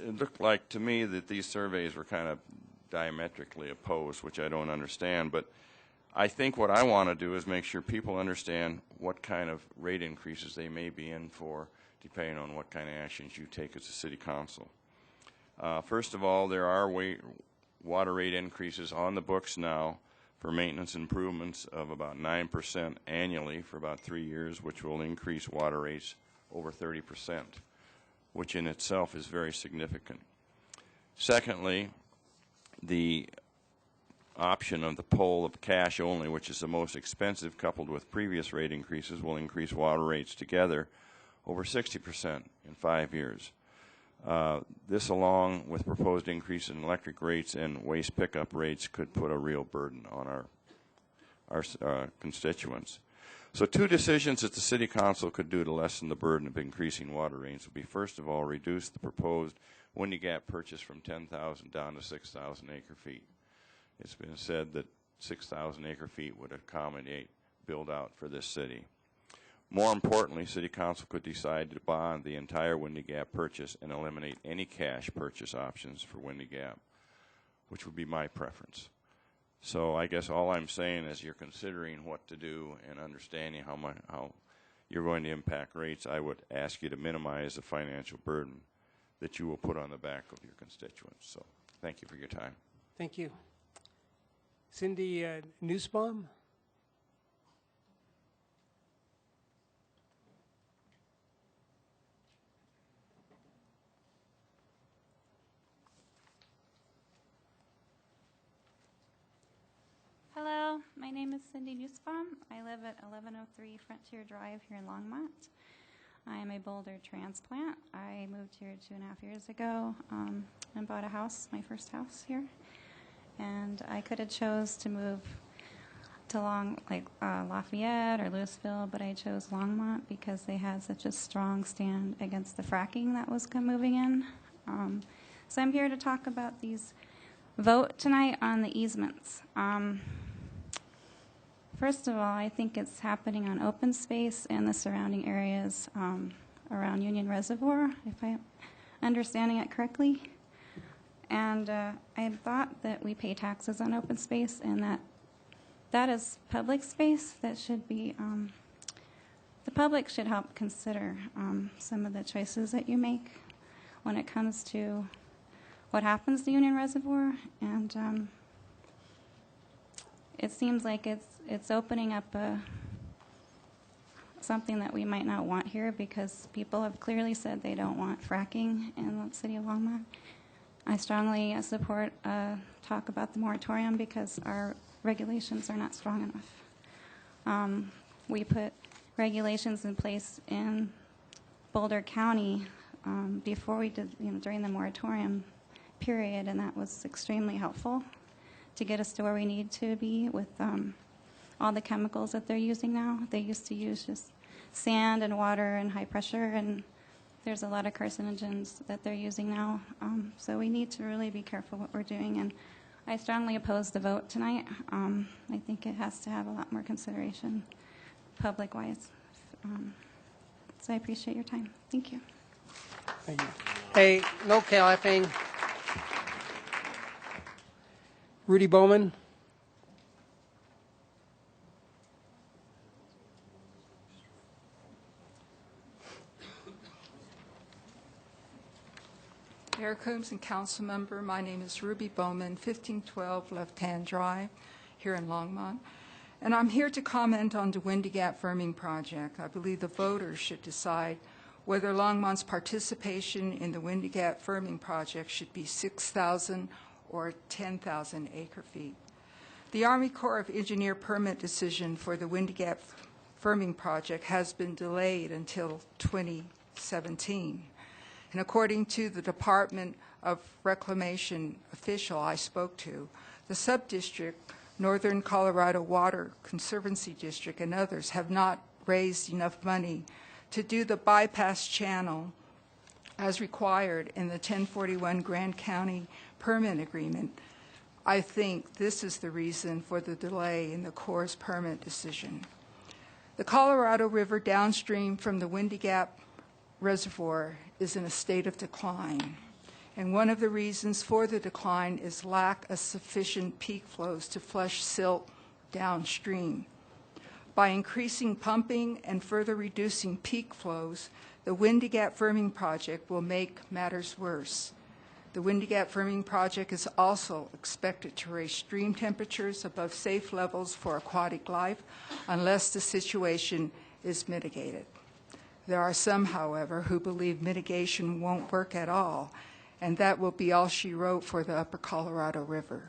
it looked like to me that these surveys were kind of diametrically opposed, which I don't understand, but I think what I want to do is make sure people understand what kind of rate increases they may be in for depending on what kind of actions you take as a city council. First of all, there are water rate increases on the books now for maintenance improvements of about 9% annually for about 3 years, which will increase water rates over 30%, which in itself is very significant. Secondly, the option of the poll of cash only, which is the most expensive, coupled with previous rate increases, will increase water rates together over 60% in 5 years. This, along with proposed increase in electric rates and waste pickup rates, could put a real burden on our constituents. So 2 decisions that the City Council could do to lessen the burden of increasing water rates would be, first of all, reduce the proposed Windy Gap purchase from 10,000 down to 6,000 acre-feet. It's been said that 6,000 acre-feet would accommodate build-out for this city. More importantly, City Council could decide to bond the entire Windy Gap purchase and eliminate any cash purchase options for Windy Gap, which would be my preference. So I guess all I'm saying is you're considering what to do and understanding how you're going to impact rates. I would ask you to minimize the financial burden that you will put on the back of your constituents. So thank you for your time. Thank you. Cindy Nussbaum. Hello, my name is Cindy Nussbaum. I live at 1103 Frontier Drive here in Longmont. I am a Boulder transplant. I moved here 2.5 years ago and bought a house, my first house here. And I could have chose to move to Lafayette or Louisville, but I chose Longmont because they had such a strong stand against the fracking that was moving in. So I'm here to talk about these vote tonight on the easements. First of all, I think it's happening on open space and the surrounding areas around Union Reservoir, if I'm understanding it correctly. And I thought that we pay taxes on open space and that is public space that should be, the public should help consider some of the choices that you make when it comes to what happens to Union Reservoir. And it seems like it's opening up something that we might not want here because people have clearly said they don't want fracking in the city of Longmont. I strongly support talk about the moratorium because our regulations are not strong enough. We put regulations in place in Boulder County before we did, during the moratorium period, and that was extremely helpful to get us to where we need to be with all the chemicals that they're using now. They used to use just sand and water and high pressure, and there's a lot of carcinogens that they're using now. So we need to really be careful what we're doing, and I strongly oppose the vote tonight. I think it has to have a lot more consideration public-wise. So I appreciate your time. Thank you. Thank you. Hey, no clapping. Rudy Bowman. Mayor Coombs and council member, my name is Ruby Bowman, 1512 Left Hand Drive here in Longmont. And I'm here to comment on the Windy Gap firming project. I believe the voters should decide whether Longmont's participation in the Windy Gap firming project should be 6,000 or 10,000 acre-feet. The Army Corps of Engineer permit decision for the Windy Gap firming project has been delayed until 2017. And according to the Department of Reclamation official I spoke to, the sub-district, Northern Colorado Water Conservancy District, and others have not raised enough money to do the bypass channel as required in the 1041 Grand County permit agreement. I think this is the reason for the delay in the Corps' permit decision. The Colorado River downstream from the Windy Gap Reservoir is in a state of decline. And one of the reasons for the decline is lack of sufficient peak flows to flush silt downstream. By increasing pumping and further reducing peak flows, the Windy Gap firming project will make matters worse. The Windy Gap firming project is also expected to raise stream temperatures above safe levels for aquatic life unless the situation is mitigated. There are some, however, who believe mitigation won't work at all, and that will be all she wrote for the upper Colorado River.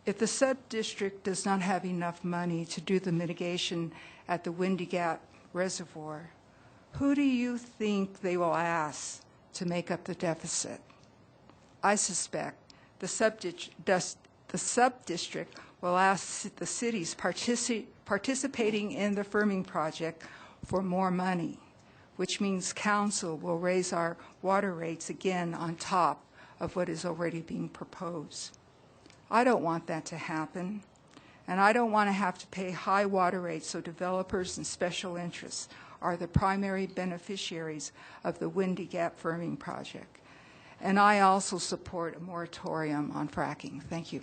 If the sub-district does not have enough money to do the mitigation at the Windy Gap Reservoir, who do you think they will ask to make up the deficit? I suspect the sub-district will ask the cities participating in the firming project for more money, which means council will raise our water rates again on top of what is already being proposed. I don't want that to happen, and I don't want to have to pay high water rates so developers and special interests are the primary beneficiaries of the Windy Gap firming project. And I also support a moratorium on fracking. Thank you.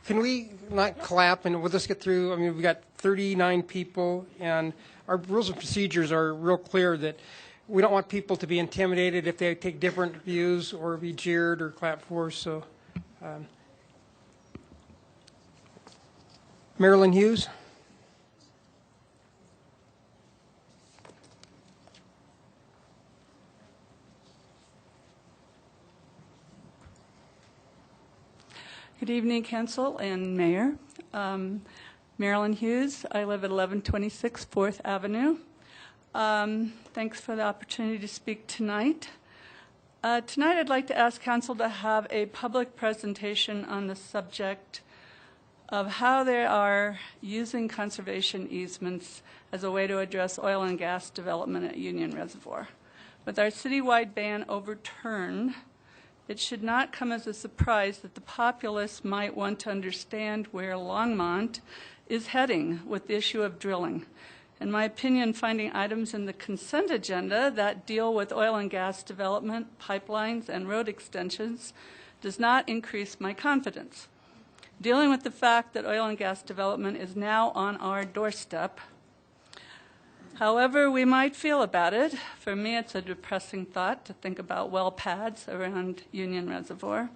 Can we not clap and we'll just get through? I mean, we've got 39 people, and our rules and procedures are real clear that we don't want people to be intimidated if they take different views or be jeered or clapped for. So, Marilyn Hughes. Good evening, Council and Mayor. Marilyn Hughes. I live at 1126 4th Avenue. Thanks for the opportunity to speak tonight. Tonight I'd like to ask Council to have a public presentation on the subject of how they are using conservation easements as a way to address oil and gas development at Union Reservoir. With our citywide ban overturned, it should not come as a surprise that the populace might want to understand where Longmont is heading with the issue of drilling. In my opinion, finding items in the consent agenda that deal with oil and gas development, pipelines, and road extensions does not increase my confidence. Dealing with the fact that oil and gas development is now on our doorstep, however we might feel about it, for me it's a depressing thought to think about well pads around Union Reservoir.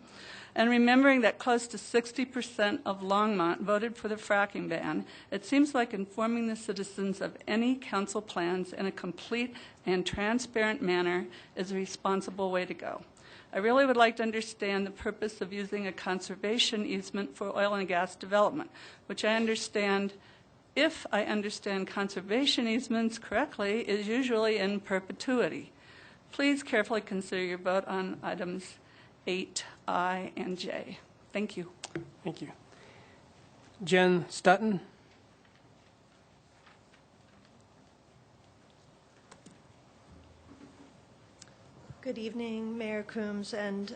And remembering that close to 60% of Longmont voted for the fracking ban, it seems like informing the citizens of any council plans in a complete and transparent manner is a responsible way to go. I really would like to understand the purpose of using a conservation easement for oil and gas development, which I understand, if I understand conservation easements correctly, is usually in perpetuity. Please carefully consider your vote on items 8, I, and J. Thank you. Thank you. Jen Stutton. Good evening, Mayor Coombs and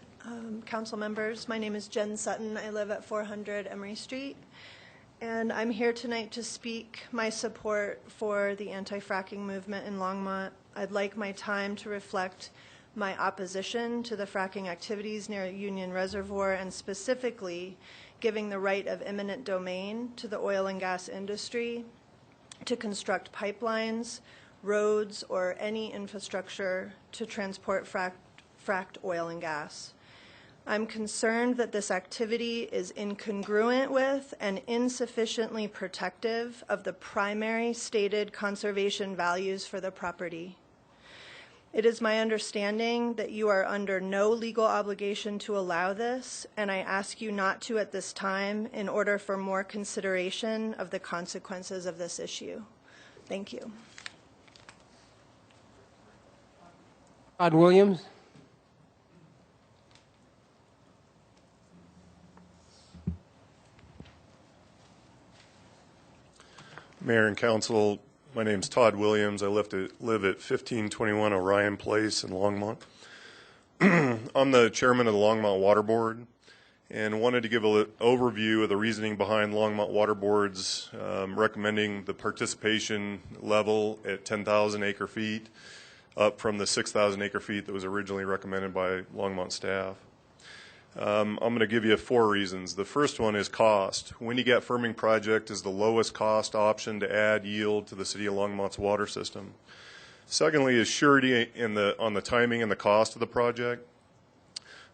council members. My name is Jen Sutton. I live at 400 Emory Street, and I'm here tonight to speak my support for the anti-fracking movement in Longmont. I'd like my time to reflect my opposition to the fracking activities near Union Reservoir, and specifically giving the right of eminent domain to the oil and gas industry to construct pipelines, roads, or any infrastructure to transport fracked oil and gas. I'm concerned that this activity is incongruent with and insufficiently protective of the primary stated conservation values for the property. It is my understanding that you are under no legal obligation to allow this, and I ask you not to at this time in order for more consideration of the consequences of this issue. Thank you. Todd Williams. Mayor and Council, my name's Todd Williams. I live at 1521 Orion Place in Longmont. I'm the chairman of the Longmont Water Board and wanted to give an overview of the reasoning behind Longmont Water Board's recommending the participation level at 10,000 acre feet up from the 6,000 acre feet that was originally recommended by Longmont staff. I'm going to give you 4 reasons. The first one is cost. Windy Gap Firming Project is the lowest cost option to add yield to the City of Longmont's water system. Secondly is surety on the timing and the cost of the project.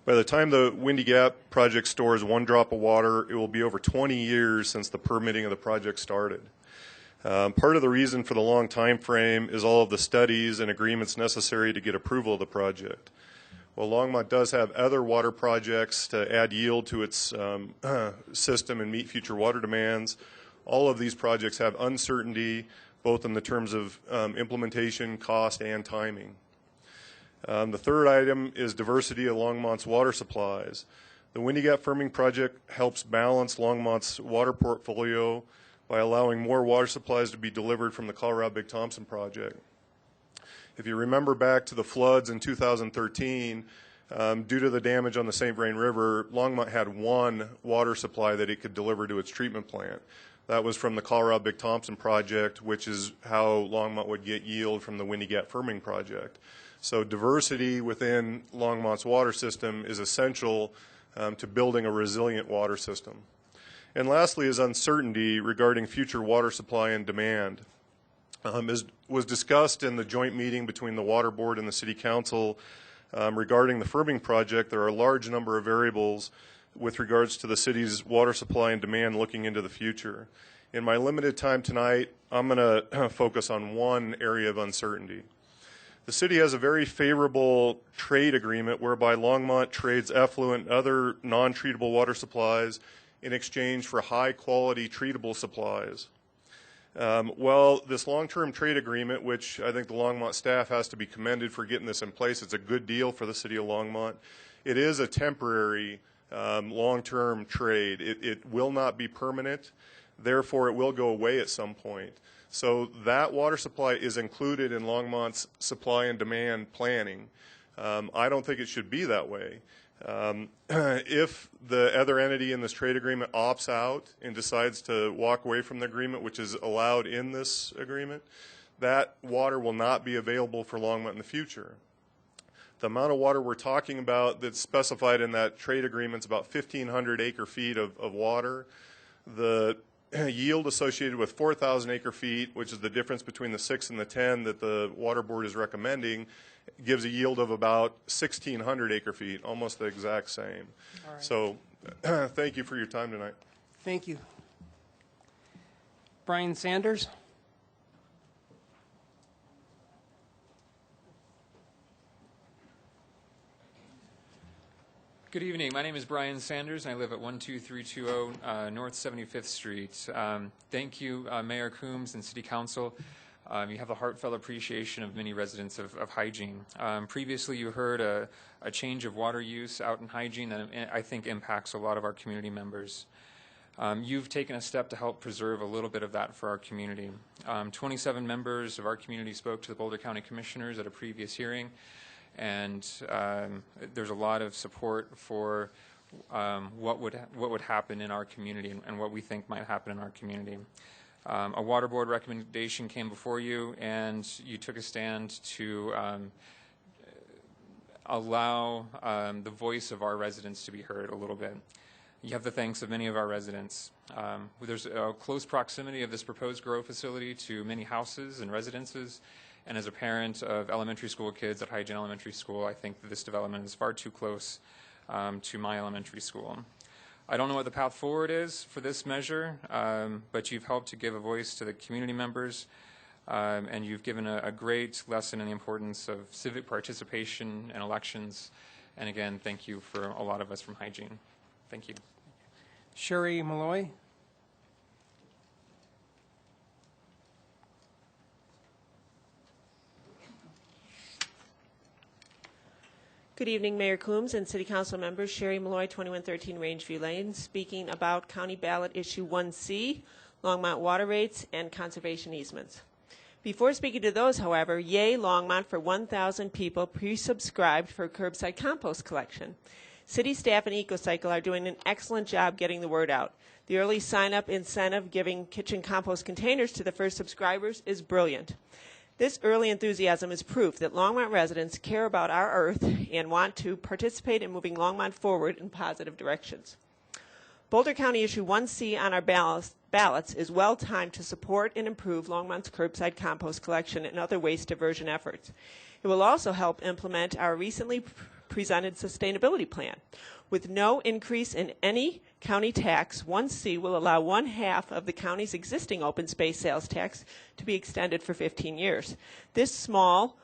By the time the Windy Gap project stores 1 drop of water, it will be over 20 years since the permitting of the project started. Part of the reason for the long time frame is all of the studies and agreements necessary to get approval of the project. While Longmont does have other water projects to add yield to its system and meet future water demands, all of these projects have uncertainty both in the terms of implementation, cost, and timing. The third item is diversity of Longmont's water supplies. The Windy Gap Firming Project helps balance Longmont's water portfolio by allowing more water supplies to be delivered from the Colorado Big Thompson project. If you remember back to the floods in 2013, due to the damage on the St. Vrain River, Longmont had 1 water supply that it could deliver to its treatment plant. That was from the Colorado Big Thompson project, which is how Longmont would get yield from the Windy Gap Firming project. So diversity within Longmont's water system is essential to building a resilient water system. And lastly is uncertainty regarding future water supply and demand. As was discussed in the joint meeting between the Water Board and the City Council regarding the firming project, there are a large number of variables with regards to the city's water supply and demand looking into the future. In my limited time tonight, I'm going to focus on one area of uncertainty. The city has a very favorable trade agreement whereby Longmont trades effluent and other non-treatable water supplies in exchange for high-quality treatable supplies. Well, this long-term trade agreement, which I think the Longmont staff has to be commended for getting this in place, it's a good deal for the city of Longmont. It is a temporary long-term trade. It will not be permanent. Therefore, it will go away at some point. So that water supply is included in Longmont's supply and demand planning. I don't think it should be that way. If the other entity in this trade agreement opts out and decides to walk away from the agreement, which is allowed in this agreement, that water will not be available for Longmont in the future. The amount of water we're talking about that's specified in that trade agreement is about 1,500 acre feet of water. The yield associated with 4,000 acre feet, which is the difference between the 6 and the 10 that the Water Board is recommending, gives a yield of about 1,600 acre feet, almost the exact same. All right. So thank you for your time tonight. Thank you. Brian Sanders. Good evening. My name is Brian Sanders, and I live at 12320 North 75th Street. Thank you, Mayor Coombs and City Council. You have a heartfelt appreciation of many residents of hygiene. Previously, you heard a change of water use out in hygiene that I think impacts a lot of our community members. You've taken a step to help preserve a little bit of that for our community. 27 members of our community spoke to the Boulder County Commissioners at a previous hearing, and there's a lot of support for what would happen in our community and what we think might happen in our community. A Water Board recommendation came before you, and you took a stand to allow the voice of our residents to be heard a little bit. You have the thanks of many of our residents. There's a close proximity of this proposed grow facility to many houses and residences, and as a parent of elementary school kids at Hygiene Elementary School, I think that this development is far too close to my elementary school. I don't know what the path forward is for this measure, but you've helped to give a voice to the community members, and you've given a great lesson in the importance of civic participation and elections. And again, thank you for a lot of us from hygiene. Thank you. Sherry Malloy. Good evening, Mayor Coombs and City Council members. Sherry Malloy, 2113 Rangeview Lane, speaking about County Ballot Issue 1C, Longmont water rates and conservation easements. Before speaking to those, however, yay Longmont for 1,000 people pre-subscribed for curbside compost collection. City staff and EcoCycle are doing an excellent job getting the word out. The early sign-up incentive giving kitchen compost containers to the first subscribers is brilliant. This early enthusiasm is proof that Longmont residents care about our earth and want to participate in moving Longmont forward in positive directions. Boulder County Issue 1C on our ballots is well timed to support and improve Longmont's curbside compost collection and other waste diversion efforts. It will also help implement our recently presented sustainability plan. With no increase in any county tax, 1C will allow 1/2 of the county's existing open space sales tax to be extended for 15 years. This small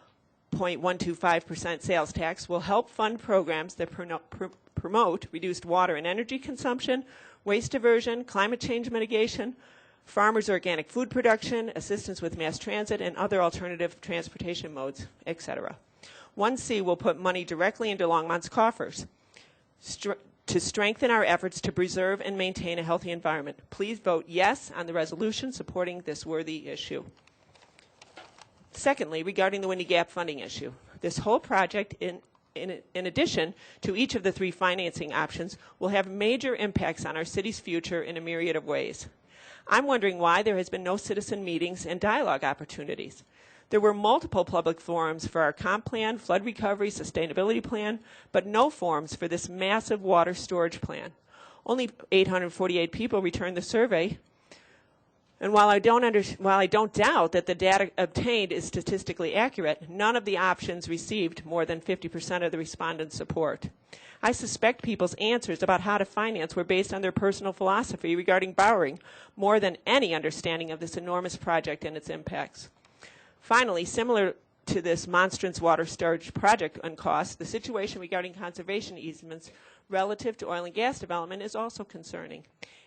0.125% sales tax will help fund programs that promote reduced water and energy consumption, waste diversion, climate change mitigation, farmers' organic food production, assistance with mass transit and other alternative transportation modes, etc. 1C will put money directly into Longmont's coffers to strengthen our efforts to preserve and maintain a healthy environment. Please vote yes on the resolution supporting this worthy issue. Secondly, regarding the Windy Gap funding issue, this whole project, in addition to each of the 3 financing options, will have major impacts on our city's future in a myriad of ways. I'm wondering why there has been no citizen meetings and dialogue opportunities. There were multiple public forums for our comp plan, flood recovery, sustainability plan, but no forums for this massive water storage plan. Only 848 people returned the survey. And while I don't doubt that the data obtained is statistically accurate, none of the options received more than 50% of the respondents' support. I suspect people's answers about how to finance were based on their personal philosophy regarding borrowing more than any understanding of this enormous project and its impacts. Finally, similar to this monstrous water storage project and costs, the situation regarding conservation easements relative to oil and gas development is also concerning.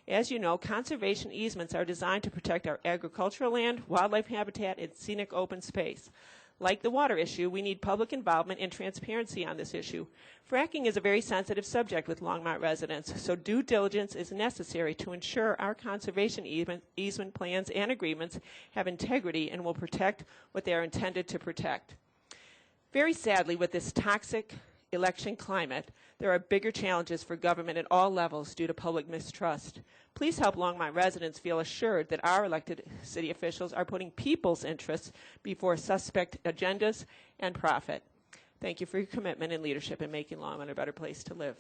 As you know, conservation easements are designed to protect our agricultural land, wildlife habitat, and scenic open space. Like the water issue, we need public involvement and transparency on this issue. Fracking is a very sensitive subject with Longmont residents, so due diligence is necessary to ensure our conservation easement plans and agreements have integrity and will protect what they are intended to protect. Very sadly, with this toxic election climate, there are bigger challenges for government at all levels due to public mistrust. Please help Longmont residents feel assured that our elected city officials are putting people's interests before suspect agendas and profit. Thank you for your commitment and leadership in making Longmont a better place to live.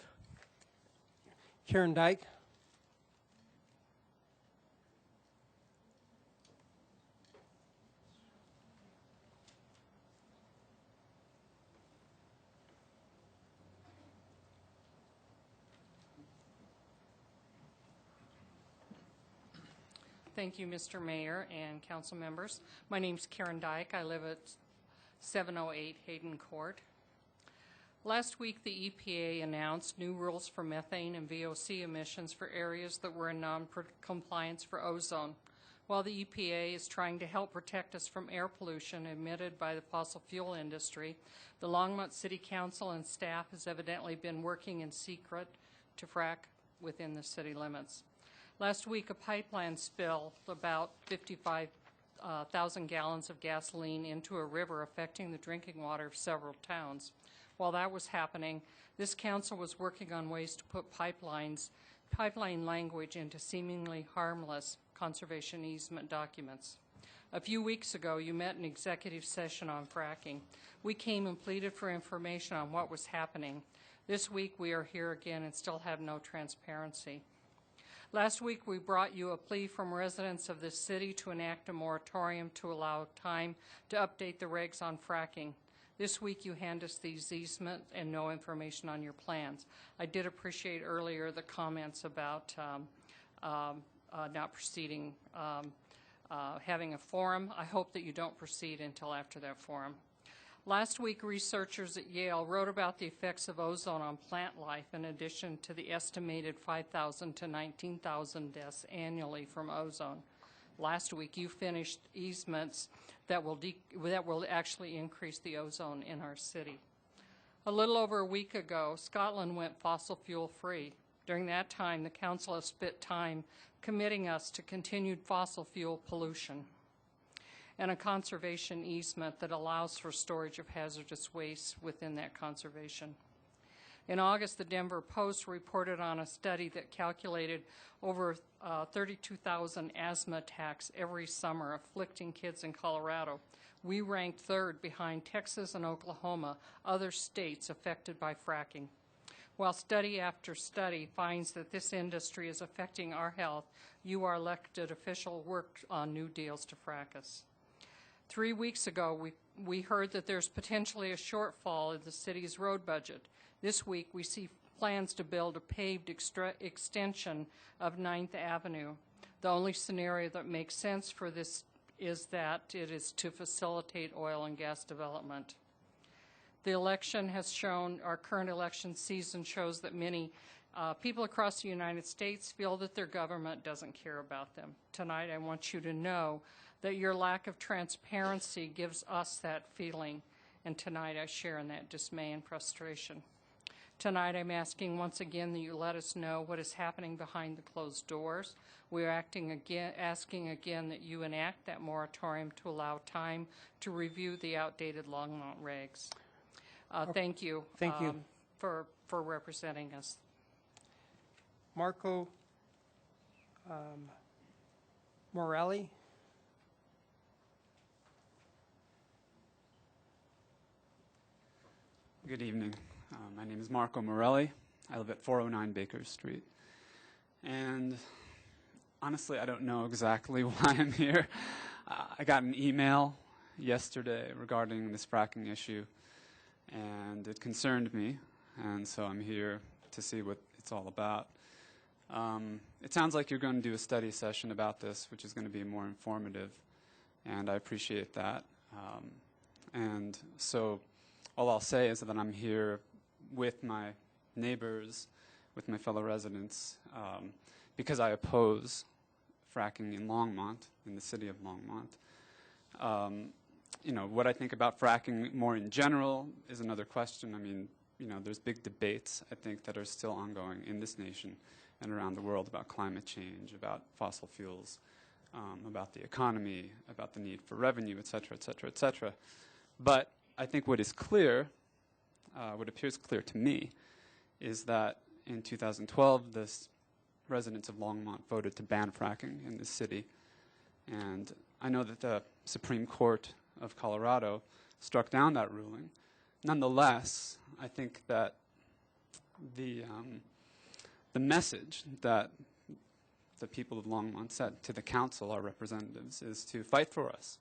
Karen Dyke. Thank you, Mr. Mayor and council members. My name's Karen Dyke. I live at 708 Hayden Court. Last week, the EPA announced new rules for methane and VOC emissions for areas that were in non-compliance for ozone. While the EPA is trying to help protect us from air pollution emitted by the fossil fuel industry, the Longmont City Council and staff has evidently been working in secret to frack within the city limits. Last week, a pipeline spilled about 55,000 gallons of gasoline into a river, affecting the drinking water of several towns. While that was happening, this council was working on ways to put pipeline language into seemingly harmless conservation easement documents. A few weeks ago, you met an executive session on fracking. We came and pleaded for information on what was happening. This week, we are here again and still have no transparency. Last week, we brought you a plea from residents of this city to enact a moratorium to allow time to update the regs on fracking. This week, you hand us these easements and no information on your plans. I did appreciate earlier the comments about not proceeding, having a forum. I hope that you don't proceed until after that forum. Last week, researchers at Yale wrote about the effects of ozone on plant life in addition to the estimated 5,000 to 19,000 deaths annually from ozone. Last week, you finished easements that will actually increase the ozone in our city. A little over a week ago, Scotland went fossil fuel free. During that time, the council has spent time committing us to continued fossil fuel pollution and a conservation easement that allows for storage of hazardous waste within that conservation. In August, the Denver Post reported on a study that calculated over 32,000 asthma attacks every summer afflicting kids in Colorado. We ranked third behind Texas and Oklahoma, other states affected by fracking. While study after study finds that this industry is affecting our health, you, our elected official, worked on new deals to frack us. 3 weeks ago, we heard that there's potentially a shortfall in the city's road budget. This week, we see plans to build a paved extension of 9th Avenue. The only scenario that makes sense for this is that it is to facilitate oil and gas development. The election has shown, our current election season shows that many people across the United States feel that their government doesn't care about them. Tonight, I want you to know that your lack of transparency gives us that feeling, and tonight I share in that dismay and frustration. Tonight, I'm asking once again that you let us know what is happening behind the closed doors. We're asking again that you enact that moratorium to allow time to review the outdated Longmont regs. Thank you. Thank you. For representing us. Marco Morelli. Good evening. My name is Marco Morelli. I live at 409 Baker Street. And honestly, I don't know exactly why I'm here. I got an email yesterday regarding this fracking issue, and it concerned me, and so I'm here to see what it's all about. It sounds like you're going to do a study session about this, which is going to be more informative, and I appreciate that. And so all I'll say is that I'm here with my neighbors, with my fellow residents, because I oppose fracking in Longmont, in the city of Longmont. You know, what I think about fracking more in general is another question. I mean, you know, there's big debates, I think, that are still ongoing in this nation and around the world about climate change, about fossil fuels, about the economy, about the need for revenue, et cetera, et cetera, et cetera. But I think what is clear, what appears clear to me, is that in 2012, the residents of Longmont voted to ban fracking in this city. And I know that the Supreme Court of Colorado struck down that ruling. Nonetheless, I think that the message that the people of Longmont sent to the council, our representatives, is to fight for us,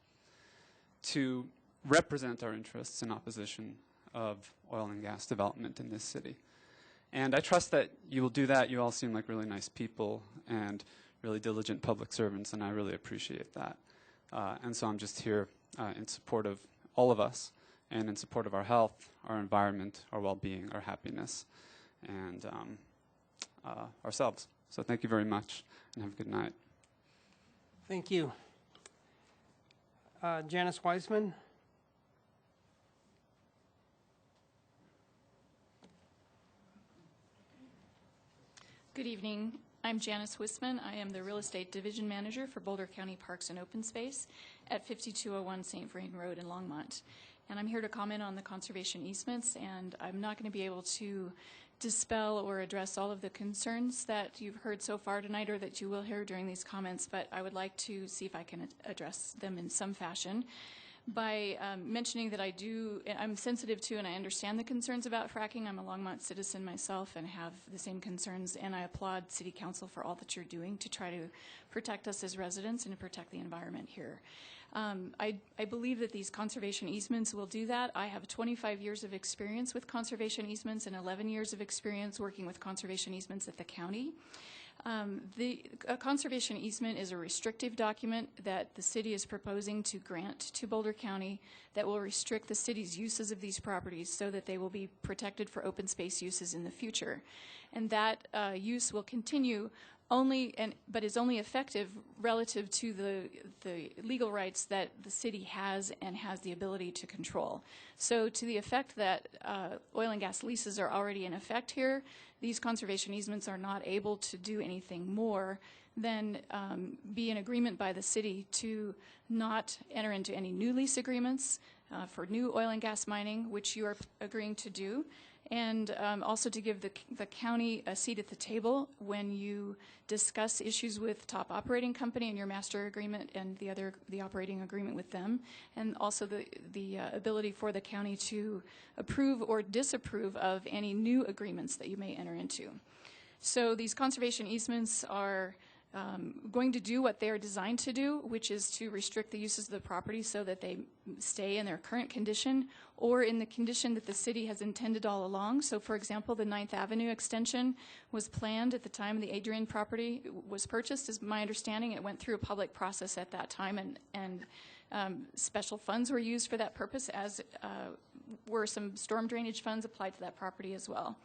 to represent our interests in opposition of oil and gas development in this city. And I trust that you will do that. You all seem like really nice people and really diligent public servants, and I really appreciate that. And so I'm just here in support of all of us and in support of our health, our environment, our well-being, our happiness, and ourselves. So thank you very much, and have a good night. Thank you. Janice Wiseman. Good evening. I'm Janice Wisman. I am the Real Estate Division Manager for Boulder County Parks and Open Space at 5201 St. Vrain Road in Longmont. And I'm here to comment on the conservation easements, and I'm not going to be able to dispel or address all of the concerns that you've heard so far tonight or that you will hear during these comments, but I would like to see if I can address them in some fashion by mentioning that I'm sensitive to and I understand the concerns about fracking. I'm a Longmont citizen myself and have the same concerns, and I applaud City Council for all that you're doing to try to protect us as residents and to protect the environment here. I believe that these conservation easements will do that. I have 25 years of experience with conservation easements and 11 years of experience working with conservation easements at the county. A conservation easement is a restrictive document that the city is proposing to grant to Boulder County that will restrict the city's uses of these properties so that they will be protected for open space uses in the future. And that use will continue but is only effective relative to the legal rights that the city has and has the ability to control. So to the effect that oil and gas leases are already in effect here, these conservation easements are not able to do anything more than be an agreement by the city to not enter into any new lease agreements for new oil and gas mining, which you are agreeing to do, and also to give the county a seat at the table when you discuss issues with top operating company and your master agreement and the operating agreement with them, and also the ability for the county to approve or disapprove of any new agreements that you may enter into. So these conservation easements are going to do what they are designed to do, which is to restrict the uses of the property so that they stay in their current condition or in the condition that the city has intended all along. So, for example, the 9th Avenue extension was planned at the time the Adrian property was purchased. Is my understanding, it went through a public process at that time, and special funds were used for that purpose, as were some storm drainage funds applied to that property as well.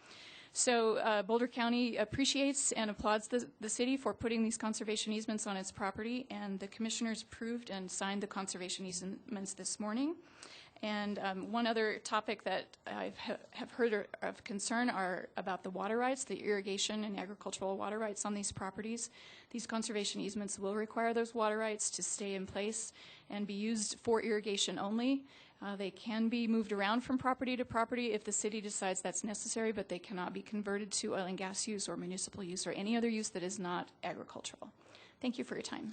So Boulder County appreciates and applauds the city for putting these conservation easements on its property, and the commissioners approved and signed the conservation easements this morning. And one other topic that I have heard of concern are about the water rights, the irrigation and agricultural water rights on these properties. These conservation easements will require those water rights to stay in place and be used for irrigation only. They can be moved around from property to property if the city decides that's necessary, but they cannot be converted to oil and gas use or municipal use or any other use that is not agricultural. Thank you for your time.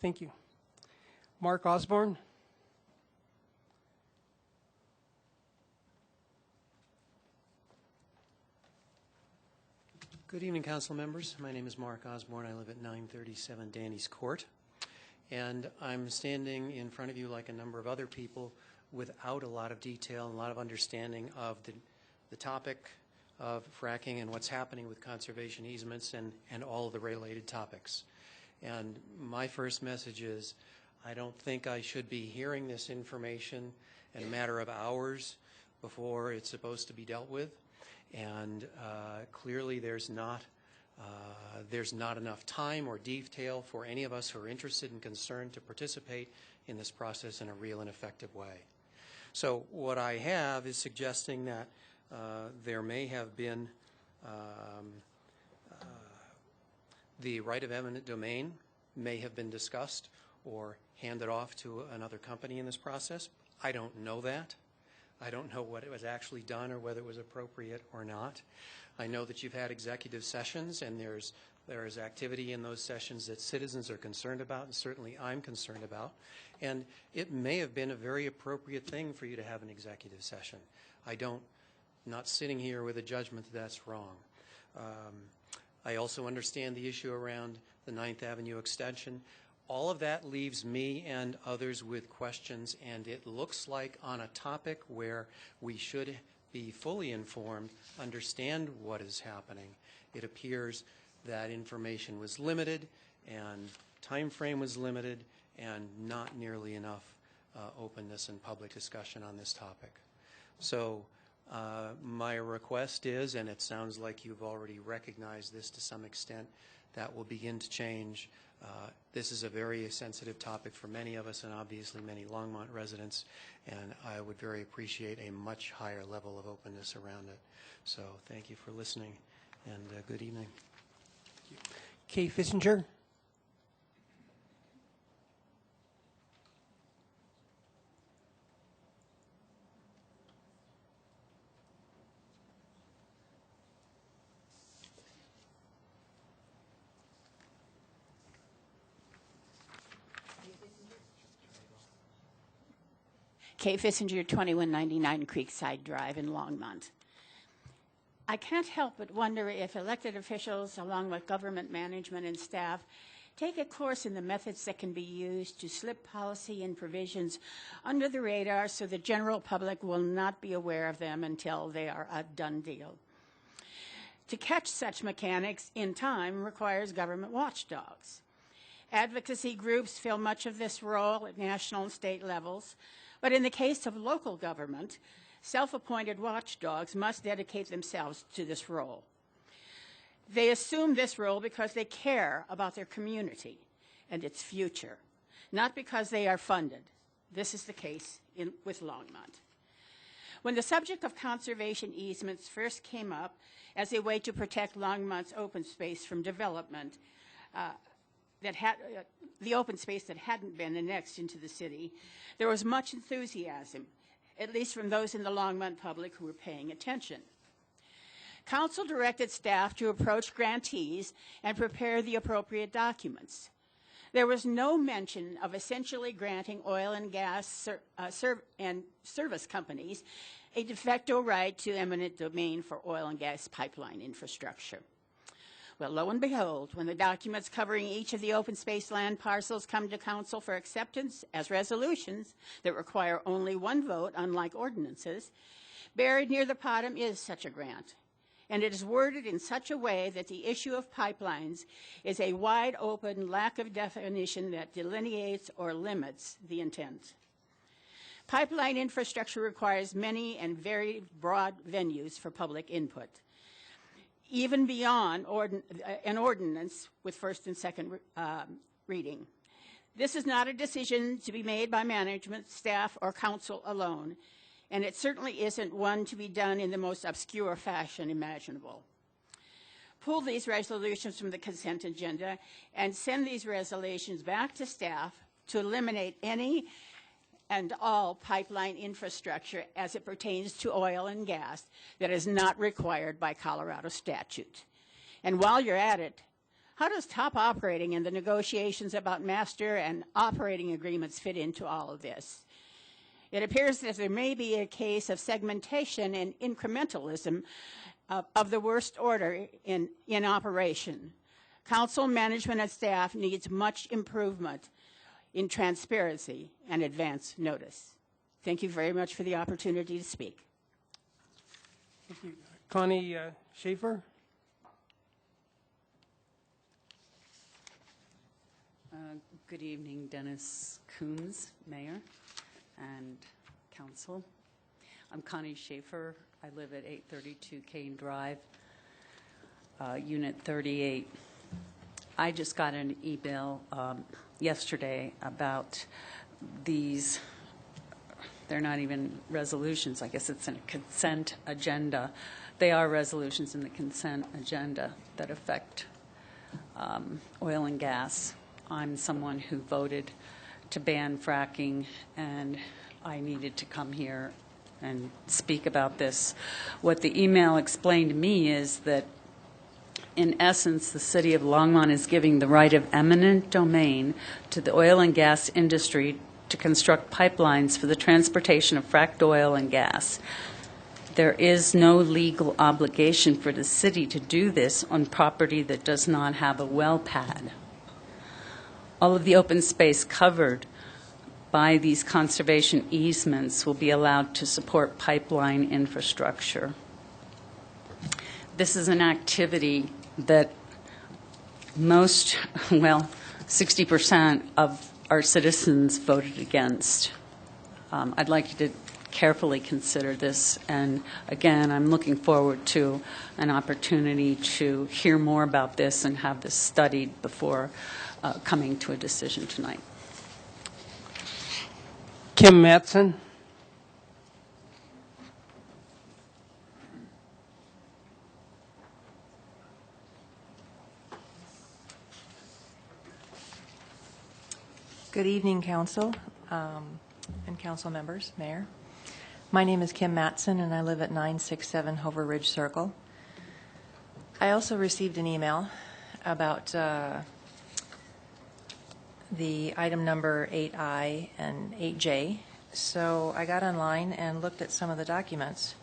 Thank you. Mark Osborne. Good evening, council members. My name is Mark Osborne. I live at 937 Danny's Court. And I'm standing in front of you like a number of other people without a lot of detail and a lot of understanding of the topic of fracking and what's happening with conservation easements and all of the related topics. And my first message is, I don't think I should be hearing this information in a matter of hours before it's supposed to be dealt with. And clearly there's not enough time or detail for any of us who are interested and concerned to participate in this process in a real and effective way. So what I have is suggesting that there may have been the right of eminent domain may have been discussed or handed off to another company in this process. I don't know that. I don't know what it was actually done or whether it was appropriate or not. I know that you've had executive sessions, and there is activity in those sessions that citizens are concerned about, and certainly I'm concerned about. And it may have been a very appropriate thing for you to have an executive session. I'm not sitting here with a judgment that that's wrong. I also understand the issue around the 9th Avenue extension. All of that leaves me and others with questions, and it looks like on a topic where we should be fully informed, understand what is happening, it appears that information was limited and time frame was limited and not nearly enough openness and public discussion on this topic. So my request is, and it sounds like you've already recognized this to some extent, that will begin to change. This is a very sensitive topic for many of us and obviously many Longmont residents, and I would very appreciate a much higher level of openness around it. So thank you for listening, and good evening. Kay Fissinger. Kay Fissinger, 2199 Creekside Drive in Longmont. I can't help but wonder if elected officials, along with government management and staff, take a course in the methods that can be used to slip policy and provisions under the radar so the general public will not be aware of them until they are a done deal. To catch such mechanics in time requires government watchdogs. Advocacy groups fill much of this role at national and state levels, but in the case of local government, self-appointed watchdogs must dedicate themselves to this role. They assume this role because they care about their community and its future, not because they are funded. This is the case with Longmont. When the subject of conservation easements first came up as a way to protect Longmont's open space from development, the open space that hadn't been annexed into the city, there was much enthusiasm, at least from those in the Longmont public who were paying attention. Council directed staff to approach grantees and prepare the appropriate documents. There was no mention of essentially granting oil and gas and service companies a de facto right to eminent domain for oil and gas pipeline infrastructure. Well, lo and behold, when the documents covering each of the open space land parcels come to council for acceptance as resolutions that require only one vote, unlike ordinances, buried near the bottom is such a grant. And it is worded in such a way that the issue of pipelines is a wide open lack of definition that delineates or limits the intent. Pipeline infrastructure requires many and very broad venues for public input, even beyond an ordinance with first and second reading. This is not a decision to be made by management, staff, or council alone, and it certainly isn't one to be done in the most obscure fashion imaginable. Pull these resolutions from the consent agenda and send these resolutions back to staff to eliminate any and all pipeline infrastructure as it pertains to oil and gas that is not required by Colorado statute. And while you're at it, how does top operating and the negotiations about master and operating agreements fit into all of this? It appears that there may be a case of segmentation and incrementalism of the worst order in operation. Council, management, and staff needs much improvement in transparency and advance notice. Thank you very much for the opportunity to speak. Thank you. Connie Schaefer. Good evening, Dennis Coombs, Mayor and Council. I'm Connie Schaefer. I live at 832 Kane Drive, Unit 38. I just got an email yesterday about these, they're not even resolutions, I guess it's in a consent agenda. They are resolutions in the consent agenda that affect oil and gas. I'm someone who voted to ban fracking, and I needed to come here and speak about this. What the email explained to me is that, in essence, the city of Longmont is giving the right of eminent domain to the oil and gas industry to construct pipelines for the transportation of fracked oil and gas. There is no legal obligation for the city to do this on property that does not have a well pad. All of the open space covered by these conservation easements will be allowed to support pipeline infrastructure. This is an activity that most, well, 60% of our citizens voted against. I'd like you to carefully consider this, and again, I'm looking forward to an opportunity to hear more about this and have this studied before coming to a decision tonight. Kim Matson. Good evening, Council and Council members, Mayor. My name is Kim Matson, and I live at 967 Hover Ridge Circle. I also received an email about the item number 8I and 8J. So I got online and looked at some of the documents.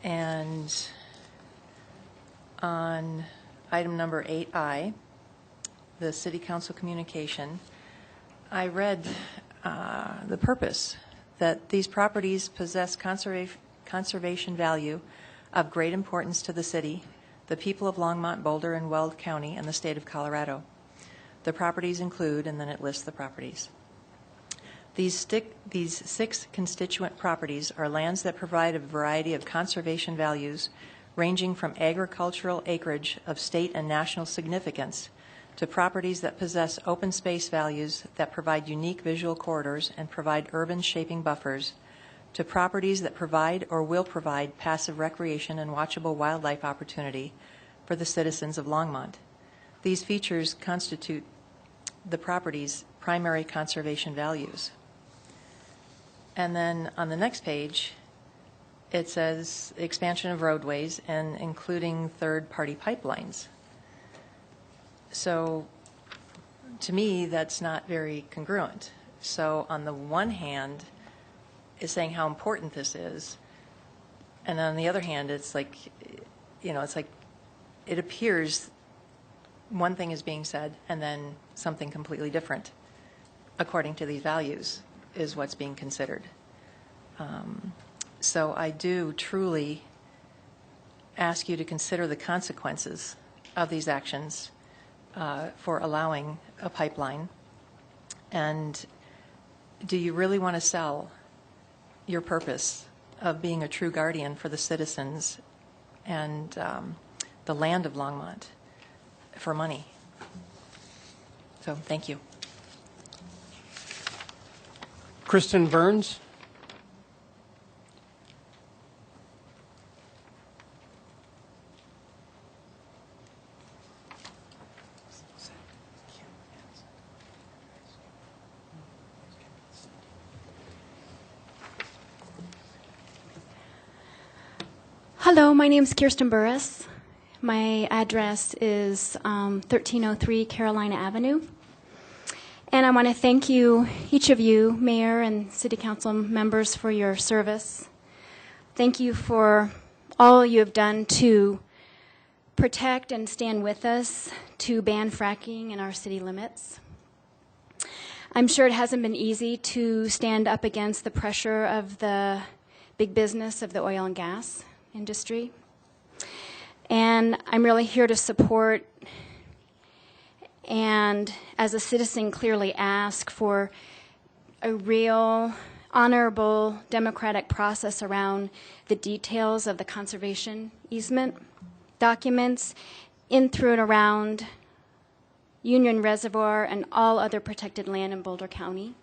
And on item number 8I, the City Council communication, I read the purpose, that these properties possess conservation value of great importance to the city, the people of Longmont, Boulder, and Weld County, and the state of Colorado. The properties include, and then it lists the properties. These 6 constituent properties are lands that provide a variety of conservation values, ranging from agricultural acreage of state and national significance to properties that possess open space values that provide unique visual corridors and provide urban shaping buffers, to properties that provide or will provide passive recreation and watchable wildlife opportunity for the citizens of Longmont. These features constitute the property's primary conservation values. And then on the next page, it says expansion of roadways and including third-party pipelines. So to me, that's not very congruent. So on the one hand, it's saying how important this is, and on the other hand, it's like, it's like it appears one thing is being said and then something completely different, according to these values, is what's being considered. So I do truly ask you to consider the consequences of these actions for allowing a pipeline. And do you really want to sell your purpose of being a true guardian for the citizens and the land of Longmont for money? So thank you. Kristen Burns. Hello, my name is Kirsten Burris. My address is 1303 Carolina Avenue. And I want to thank you, each of you, Mayor and City Council members, for your service. Thank you for all you have done to protect and stand with us to ban fracking in our city limits. I'm sure it hasn't been easy to stand up against the pressure of the big business of the oil and gas industry. And I'm really here to support and, as a citizen, clearly ask for a real, honorable, democratic process around the details of the conservation easement documents in, through, and around Union Reservoir and all other protected land in Boulder County.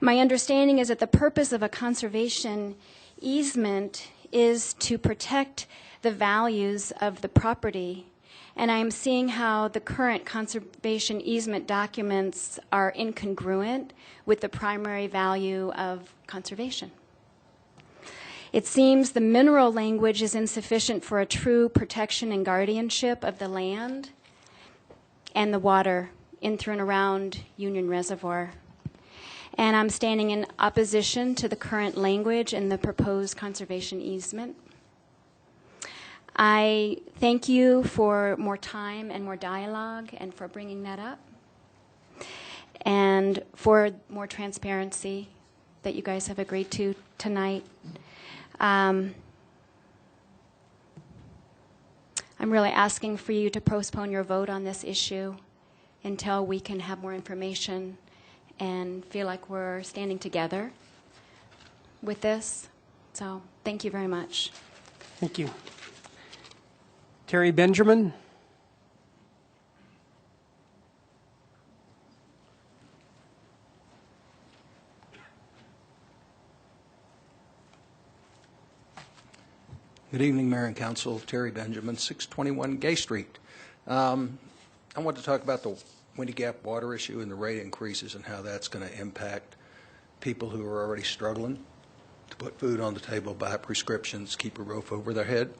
My understanding is that the purpose of a conservation easement is to protect the values of the property, and I am seeing how the current conservation easement documents are incongruent with the primary value of conservation. It seems the mineral language is insufficient for a true protection and guardianship of the land and the water in, through, and around Union Reservoir. And I'm standing in opposition to the current language in the proposed conservation easement. I thank you for more time and more dialogue and for bringing that up, and for more transparency that you guys have agreed to tonight. I'm really asking for you to postpone your vote on this issue until we can have more information and feel like we're standing together with this. So thank you very much. Thank you. Terry Benjamin. Good evening, Mayor and Council. Terry Benjamin, 621 Gay Street. I want to talk about the Windy Gap water issue and the rate increases and how that's going to impact people who are already struggling to put food on the table, buy prescriptions, keep a roof over their head.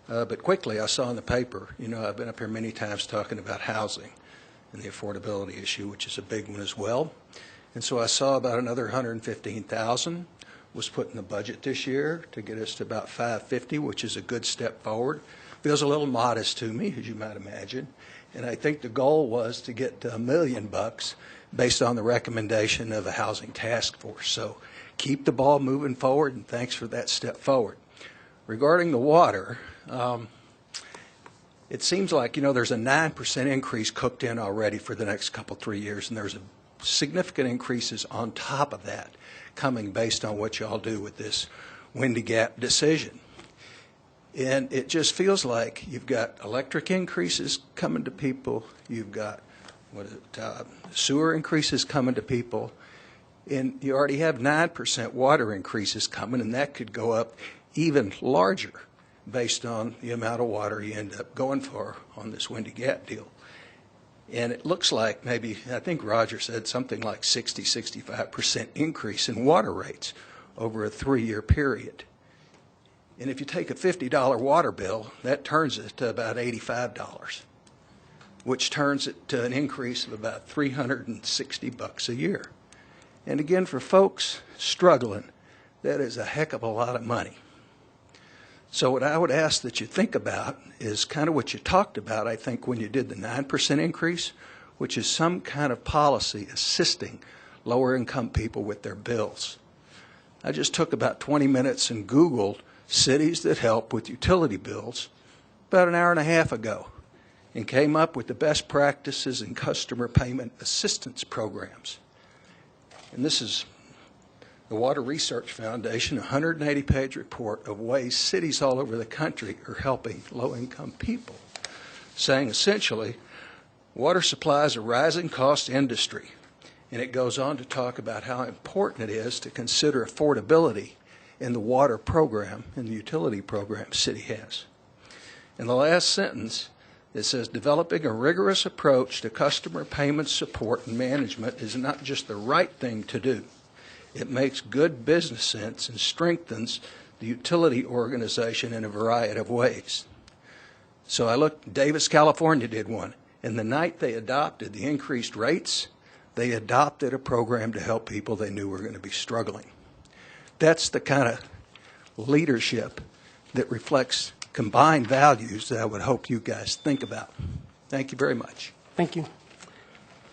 But quickly, I saw in the paper, I've been up here many times talking about housing and the affordability issue, which is a big one as well. And so I saw about another $115,000 was put in the budget this year to get us to about $550,000, which is a good step forward. Feels a little modest to me, as you might imagine. And I think the goal was to get to $1 million based on the recommendation of a housing task force. So keep the ball moving forward, and thanks for that step forward. Regarding the water, it seems like, there's a 9% increase cooked in already for the next 3 years, and there's a significant increases on top of that coming based on what y'all do with this Windy Gap decision. And it just feels like you've got electric increases coming to people, you've got sewer increases coming to people, and you already have 9% water increases coming, and that could go up even larger based on the amount of water you end up going for on this Windy Gap deal. And it looks like maybe, I think Roger said something like 65% increase in water rates over a 3-year period. And if you take a $50 water bill, that turns it to about $85, which turns it to an increase of about $360 a year. And again, for folks struggling, that is a heck of a lot of money. So what I would ask that you think about is kind of what you talked about, I think, when you did the 9% increase, which is some kind of policy assisting lower-income people with their bills. I just took about 20 minutes and Googled cities that help with utility bills about an hour and a half ago and came up with the best practices in customer payment assistance programs. And this is the Water Research Foundation, a 180-page report of ways cities all over the country are helping low-income people, saying essentially, water supply is a rising cost industry. And it goes on to talk about how important it is to consider affordability in the water program and the utility program city has. In the last sentence, it says, developing a rigorous approach to customer payment support and management is not just the right thing to do. It makes good business sense and strengthens the utility organization in a variety of ways. So I looked, Davis, California did one. And the night they adopted the increased rates, they adopted a program to help people they knew were going to be struggling. That's the kind of leadership that reflects combined values that I would hope you guys think about. Thank you very much. Thank you.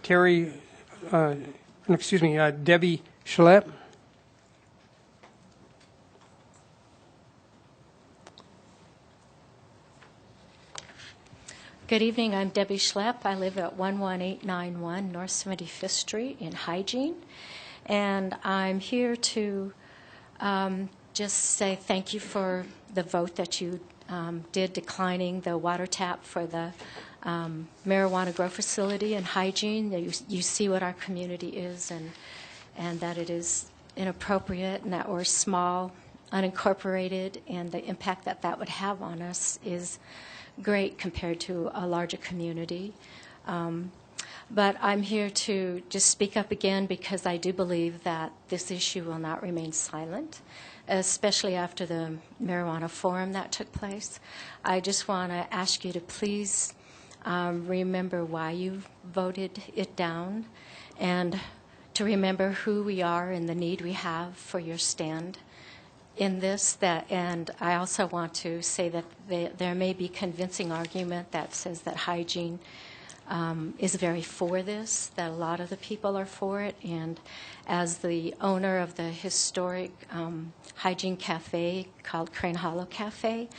Debbie Schlepp. Good evening. I'm Debbie Schlepp. I live at 11891 North 75th Street in Hygiene. And I'm here to just say thank you for the vote that you did declining the water tap for the marijuana grow facility in Hygiene. You see what our community is and that it is inappropriate and that we're small, unincorporated, and the impact that that would have on us is great compared to a larger community. But I'm here to just speak up again because I do believe that this issue will not remain silent, especially after the marijuana forum that took place. I just want to ask you to please remember why you voted it down and to remember who we are and the need we have for your stand in this. And I also want to say that there may be convincing argument that says that Hygiene is very for this, that a lot of the people are for it. And as the owner of the historic Hygiene Cafe called Crane Hollow Cafe,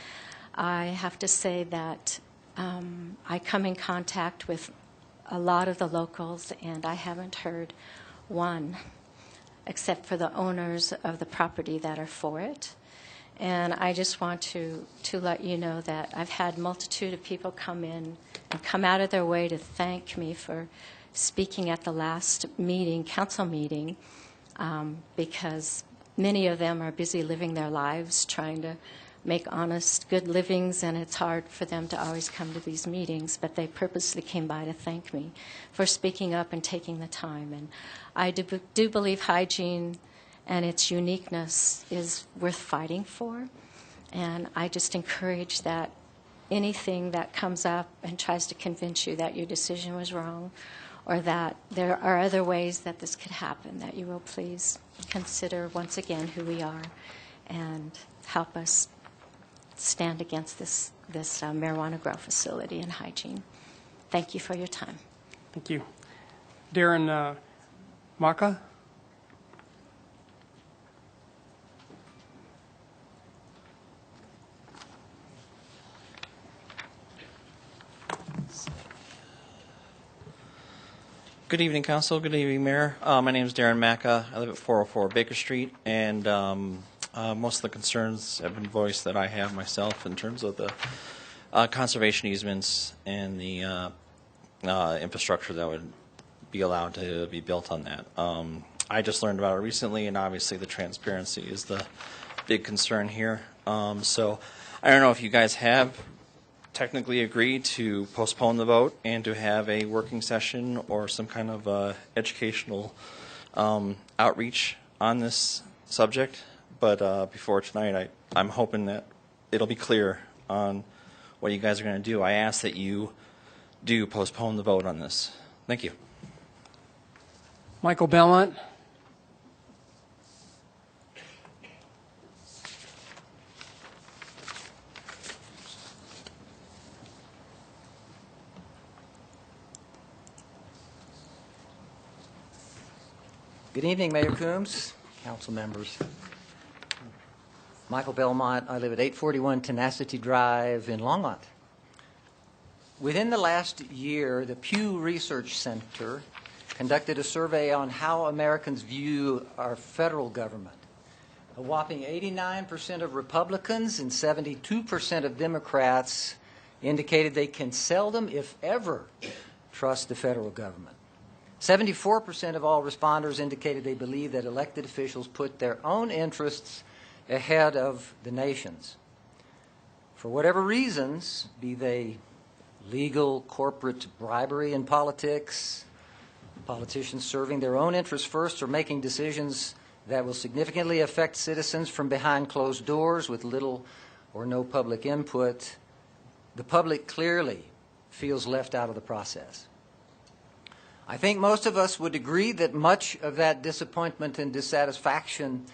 I have to say that I come in contact with a lot of the locals, and I haven't heard one except for the owners of the property that are for it. And I just want to let you know that I've had multitude of people come in and come out of their way to thank me for speaking at the last meeting, council meeting, because many of them are busy living their lives, trying to make honest, good livings, and it's hard for them to always come to these meetings, but they purposely came by to thank me for speaking up and taking the time. And I do believe Hygiene and its uniqueness is worth fighting for. And I just encourage that anything that comes up and tries to convince you that your decision was wrong or that there are other ways that this could happen, that you will please consider once again who we are and help us stand against this marijuana grow facility in Hygiene. Thank you for your time. Thank you. Darren Maka. Good evening, Council. Good evening, Mayor. My name is Darren Macca. I live at 404 Baker Street, and most of the concerns have been voiced that I have myself in terms of the conservation easements and the infrastructure that would be allowed to be built on that. I just learned about it recently, and obviously the transparency is the big concern here. So I don't know if you guys have technically agreed to postpone the vote and to have a working session or some kind of educational outreach on this subject. But before tonight, I'm hoping that it'll be clear on what you guys are going to do. I ask that you do postpone the vote on this. Thank you. Michael Belmont. Good evening, Mayor Coombs, council members. Michael Belmont. I live at 841 Tenacity Drive in Longmont. Within the last year, the Pew Research Center conducted a survey on how Americans view our federal government. A whopping 89% of Republicans and 72% of Democrats indicated they can seldom, if ever, trust the federal government. 74% of all responders indicated they believe that elected officials put their own interests ahead of the nation's. For whatever reasons, be they legal, corporate bribery in politics, politicians serving their own interests first, or making decisions that will significantly affect citizens from behind closed doors with little or no public input, the public clearly feels left out of the process. I think most of us would agree that much of that disappointment and dissatisfaction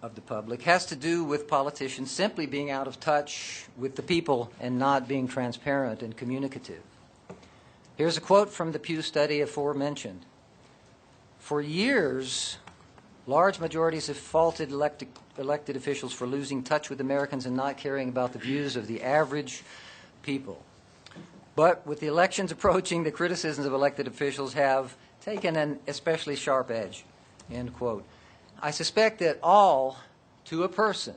of the public has to do with politicians simply being out of touch with the people and not being transparent and communicative. Here's a quote from the Pew study aforementioned. For years, large majorities have faulted elected officials for losing touch with Americans and not caring about the views of the average people. But with the elections approaching, the criticisms of elected officials have taken an especially sharp edge, end quote. I suspect that all, to a person,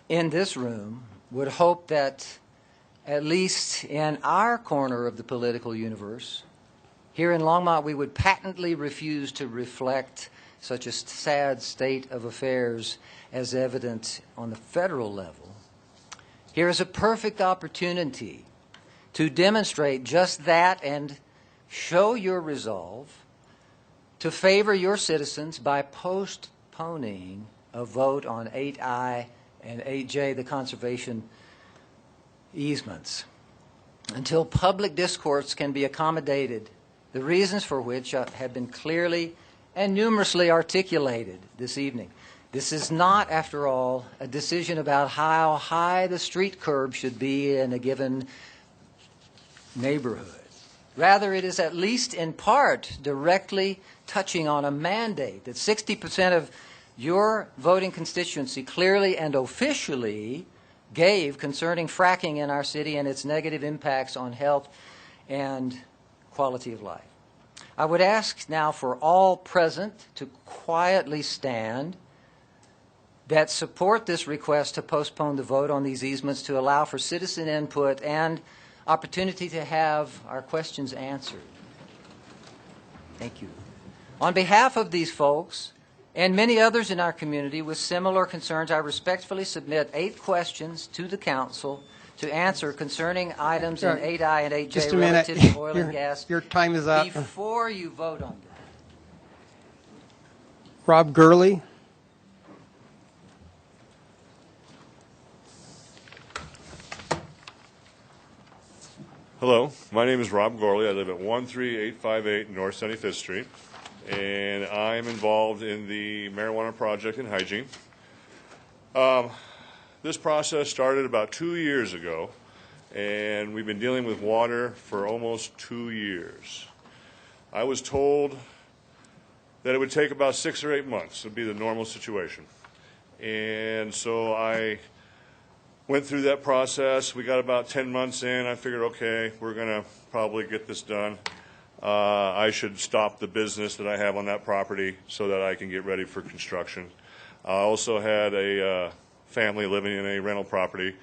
in this room would hope that at least in our corner of the political universe, here in Longmont, we would patently refuse to reflect such a sad state of affairs as evident on the federal level. Here is a perfect opportunity to demonstrate just that and show your resolve to favor your citizens by postponing a vote on 8I and 8J, the conservation easements, until public discourse can be accommodated, the reasons for which have been clearly and numerously articulated this evening. This is not, after all, a decision about how high the street curb should be in a given neighborhood. Rather, it is at least in part directly touching on a mandate that 60% of your voting constituency clearly and officially gave concerning fracking in our city and its negative impacts on health and quality of life. I would ask now for all present to quietly stand that support this request to postpone the vote on these easements to allow for citizen input and opportunity to have our questions answered. Thank you. On behalf of these folks and many others in our community with similar concerns, I respectfully submit 8 questions to the council to answer concerning items in 8I and 8J Just a minute. relative to oil and gas. Your time is up. Before you vote on them. Rob Gurley. Hello, my name is Rob Gorley. I live at 13858 North 75th Street, and I am involved in the marijuana project in hygiene. This process started about 2 years ago, and we've been dealing with water for almost 2 years. I was told that it would take about 6 or 8 months. It would be the normal situation. And so I went through that process. We got about 10 months in. I figured, okay, we're going to probably get this done. I should stop the business that I have on that property so that I can get ready for construction. I also had a family living in a rental property,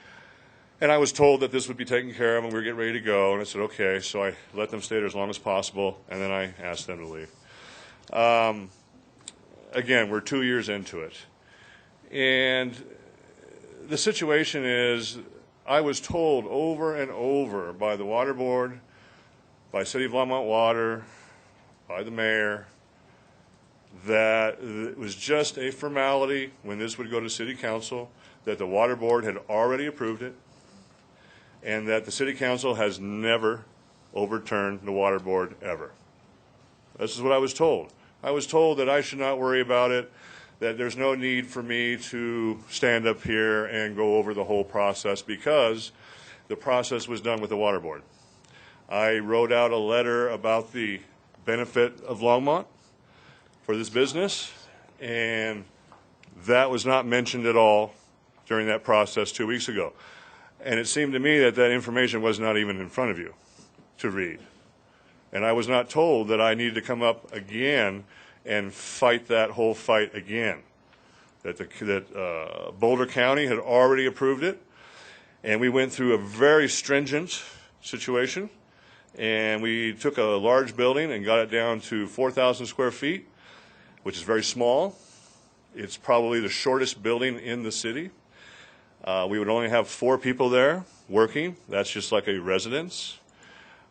and I was told that this would be taken care of and we were getting ready to go. And I said, okay. So I let them stay there as long as possible, and then I asked them to leave. Again, we're 2 years into it. And the situation is, I was told over and over by the Water Board, by City of Longmont Water, by the mayor, that it was just a formality when this would go to City Council, that the water board had already approved it and that the city council has never overturned the water board ever. This is what I was told. I was told that I should not worry about it, that there's no need for me to stand up here and go over the whole process because the process was done with the water board. I wrote out a letter about the benefit of Longmont for this business, and that was not mentioned at all during that process 2 weeks ago. And it seemed to me that that information was not even in front of you to read. And I was not told that I needed to come up again and fight that whole fight again. That Boulder County had already approved it, and we went through a very stringent situation, and we took a large building and got it down to 4,000 square feet, which is very small. It's probably the shortest building in the city. We would only have 4 people there working. That's just like a residence.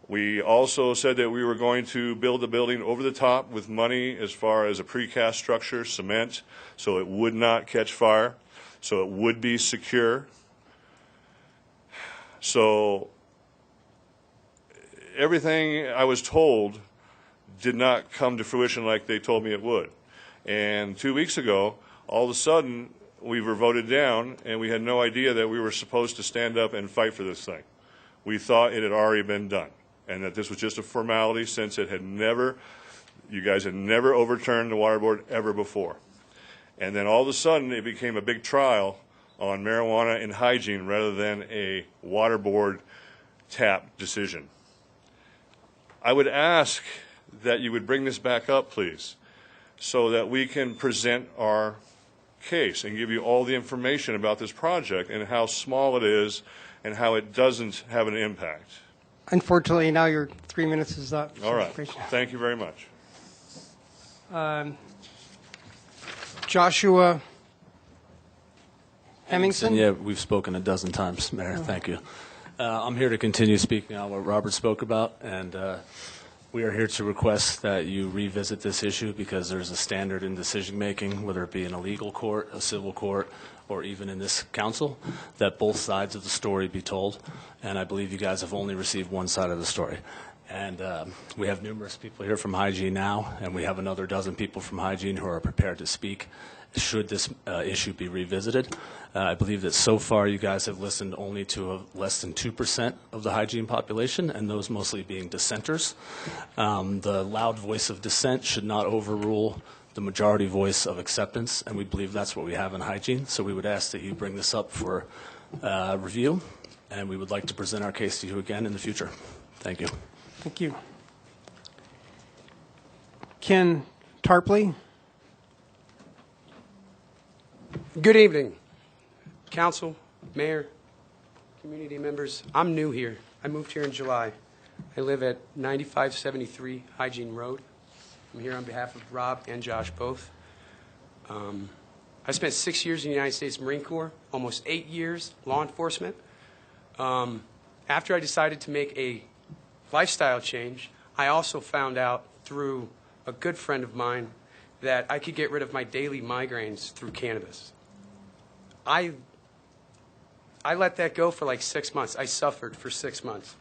We also said that we were going to build the building over the top with money as far as a precast structure, cement, so it would not catch fire, so it would be secure. So everything I was told did not come to fruition like they told me it would. And 2 weeks ago, all of a sudden, we were voted down, and we had no idea that we were supposed to stand up and fight for this thing. We thought it had already been done, and that this was just a formality since it had never, you guys had never overturned the water board ever before. And then all of a sudden, it became a big trial on marijuana and hygiene rather than a water board tap decision. I would ask that you would bring this back up, please, so that we can present our case and give you all the information about this project and how small it is and how it doesn't have an impact. Unfortunately, now your 3 minutes is up. All right. Thank you very much. Joshua Hemmingson? Yeah, we've spoken a dozen times, Mayor. Thank you. I'm here to continue speaking on what Robert spoke about, and we are here to request that you revisit this issue because there's a standard in decision-making, whether it be in a legal court, a civil court, or even in this council, that both sides of the story be told. And I believe you guys have only received one side of the story. And we have numerous people here from Hygiene now, and we have another dozen people from Hygiene who are prepared to speak should this issue be revisited. I believe that so far you guys have listened only to less than 2% of the hygiene population, and those mostly being dissenters. The loud voice of dissent should not overrule the majority voice of acceptance, and we believe that's what we have in hygiene. So we would ask that you bring this up for review, and we would like to present our case to you again in the future. Thank you. Thank you. Ken Tarpley. Good evening, council, mayor, community members. I'm new here. I moved here in July. I live at 9573 Hygiene Road. I'm here on behalf of Rob and Josh both. I spent 6 years in the United States Marine Corps, almost 8 years law enforcement. After I decided to make a lifestyle change, I also found out through a good friend of mine that I could get rid of my daily migraines through cannabis. I let that go for like 6 months. I suffered for 6 months.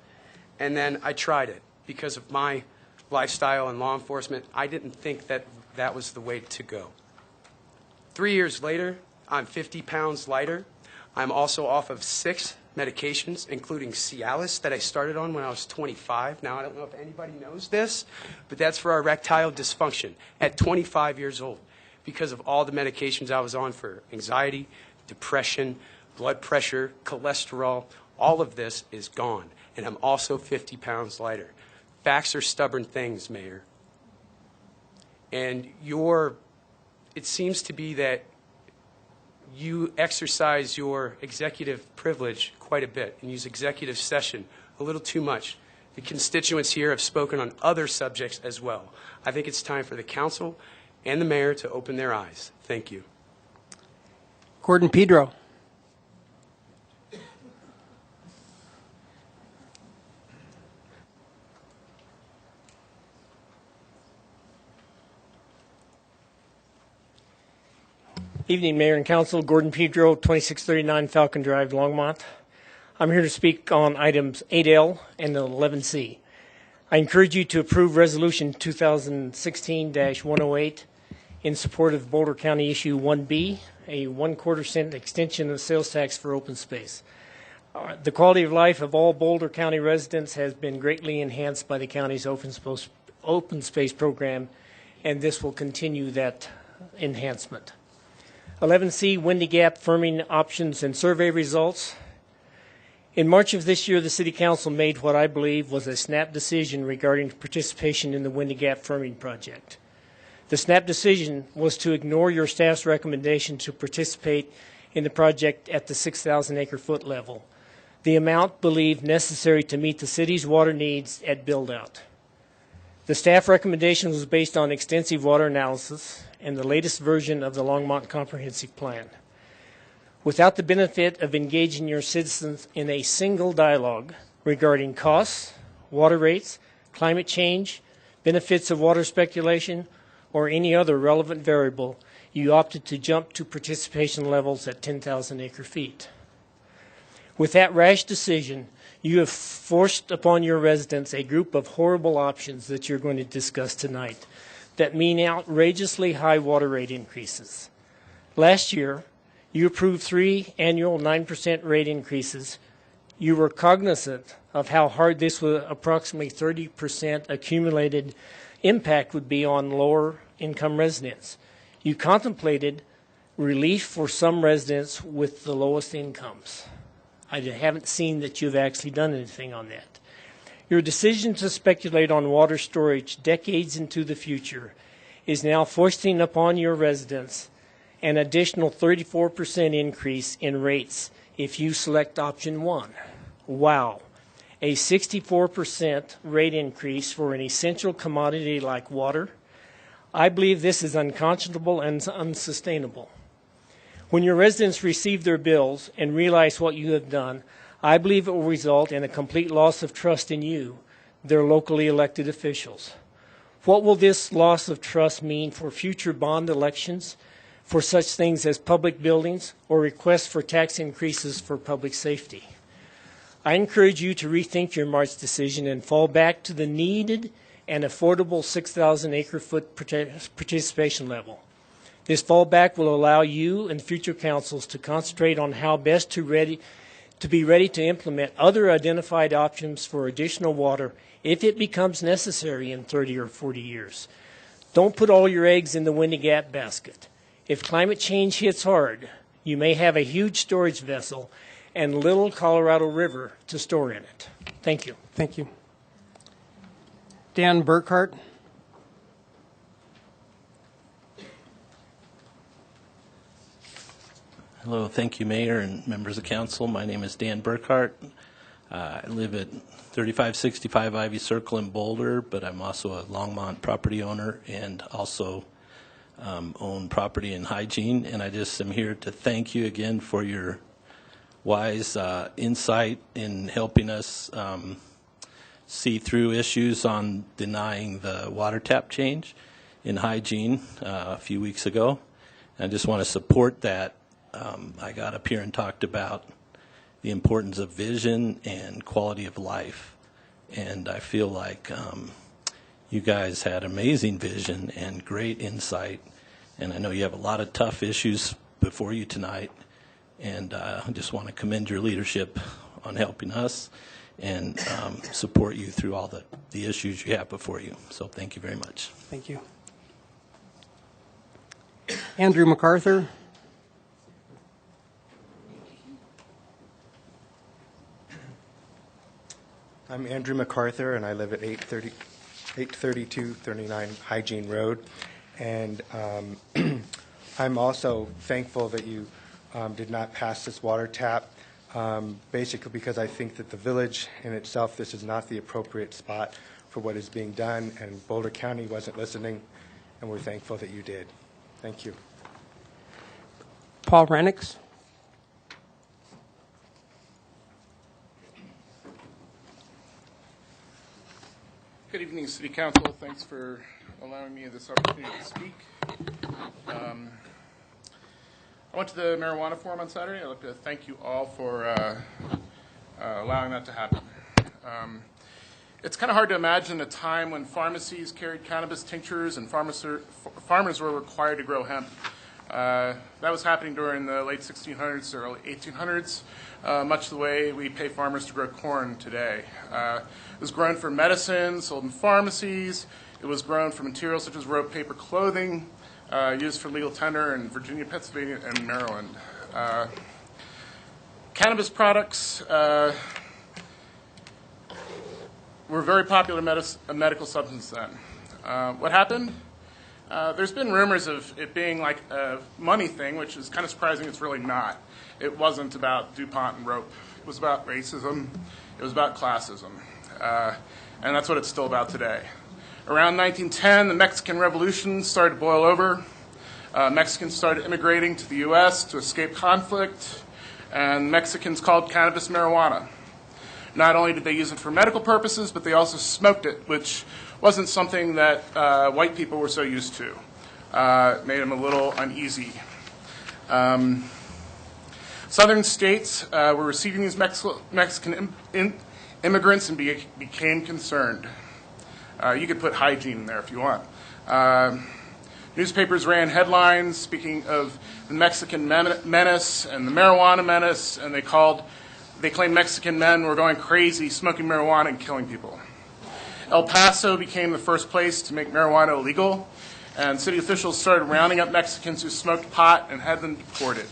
And then I tried it. Because of my lifestyle and law enforcement, I didn't think that that was the way to go. 3 years later, I'm 50 pounds lighter. I'm also off of 6 medications, including Cialis that I started on when I was 25. Now, I don't know if anybody knows this, but that's for erectile dysfunction at 25 years old because of all the medications I was on for anxiety, depression, blood pressure, cholesterol. All of this is gone, and I'm also 50 pounds lighter. Facts are stubborn things, Mayor. And it seems to be that you exercise your executive privilege quite a bit and use executive session a little too much. The constituents here have spoken on other subjects as well. I think it's time for the council and the mayor to open their eyes. Thank you. Gordon Pedro. Evening, Mayor and Council. Gordon Pedro, 2639 Falcon Drive, Longmont. I'm here to speak on items 8L and 11C. I encourage you to approve Resolution 2016-108 in support of Boulder County Issue 1B, a 1/4 cent extension of sales tax for open space. The quality of life of all Boulder County residents has been greatly enhanced by the county's open space program, and this will continue that enhancement. 11C, Windy Gap firming options and survey results. In March of this year, the City Council made what I believe was a snap decision regarding participation in the Windy Gap firming project. The snap decision was to ignore your staff's recommendation to participate in the project at the 6,000 acre-foot level, the amount believed necessary to meet the city's water needs at build-out. The staff recommendation was based on extensive water analysis and the latest version of the Longmont Comprehensive Plan. Without the benefit of engaging your citizens in a single dialogue regarding costs, water rates, climate change, benefits of water speculation, or any other relevant variable, you opted to jump to participation levels at 10,000 acre-feet. With that rash decision, you have forced upon your residents a group of horrible options that you're going to discuss tonight that mean outrageously high water rate increases. Last year, you approved 3 annual 9% rate increases. You were cognizant of how hard this with approximately 30% accumulated impact would be on lower income residents. You contemplated relief for some residents with the lowest incomes. I haven't seen that you've actually done anything on that. Your decision to speculate on water storage decades into the future is now foisting upon your residents an additional 34% increase in rates if you select option 1. Wow. A 64% rate increase for an essential commodity like water? I believe this is unconscionable and unsustainable. When your residents receive their bills and realize what you have done, I believe it will result in a complete loss of trust in you, their locally elected officials. What will this loss of trust mean for future bond elections, for such things as public buildings or requests for tax increases for public safety? I encourage you to rethink your March decision and fall back to the needed and affordable 6,000 acre-foot participation level. This fallback will allow you and future councils to concentrate on how best to be ready to implement other identified options for additional water if it becomes necessary in 30 or 40 years. Don't put all your eggs in the Windy Gap basket. If climate change hits hard, you may have a huge storage vessel and little Colorado River to store in it. Thank you. Thank you. Dan Burkhart. Hello, thank you, Mayor and members of council. My name is Dan Burkhart. I live at 3565 Ivy Circle in Boulder, but I'm also a Longmont property owner and also own property in Hygiene. And I just am here to thank you again for your wise insight in helping us see through issues on denying the water tap change in Hygiene a few weeks ago. And I just want to support that. I got up here and talked about the importance of vision and quality of life. And I feel like you guys had amazing vision and great insight. And I know you have a lot of tough issues before you tonight. And I just want to commend your leadership on helping us and support you through all the issues you have before you. So thank you very much. Thank you. Andrew MacArthur. I'm Andrew MacArthur, and I live at 83239 Hygiene Road. And I'm also thankful that you did not pass this water tap, basically because I think that the village in itself, this is not the appropriate spot for what is being done, and Boulder County wasn't listening, and we're thankful that you did. Thank you. Paul Renix. Good evening, City Council. Thanks for allowing me this opportunity to speak. I went to the marijuana forum on Saturday. I'd like to thank you all for allowing that to happen. It's kind of hard to imagine a time when pharmacies carried cannabis tinctures and farmers were required to grow hemp. That was happening during the late 1600s or early 1800s, much the way we pay farmers to grow corn today. It was grown for medicine, sold in pharmacies. It was grown for materials such as rope, paper, clothing, used for legal tender in Virginia, Pennsylvania, and Maryland. Cannabis products were very popular medical substance then. What happened? There's been rumors of it being like a money thing, which is kind of surprising. It's really not. It wasn't about DuPont and rope. It was about racism. It was about classism. And that's what it's still about today. Around 1910, the Mexican Revolution started to boil over. Mexicans started immigrating to the U.S. to escape conflict, and Mexicans called cannabis marijuana. Not only did they use it for medical purposes, but they also smoked it, which wasn't something that white people were so used to. It made them a little uneasy. Southern states were receiving these Mexican immigrants and became concerned. You could put hygiene in there if you want. Newspapers ran headlines speaking of the Mexican menace and the marijuana menace, and they claimed Mexican men were going crazy, smoking marijuana and killing people. El Paso became the first place to make marijuana illegal, and city officials started rounding up Mexicans who smoked pot and had them deported.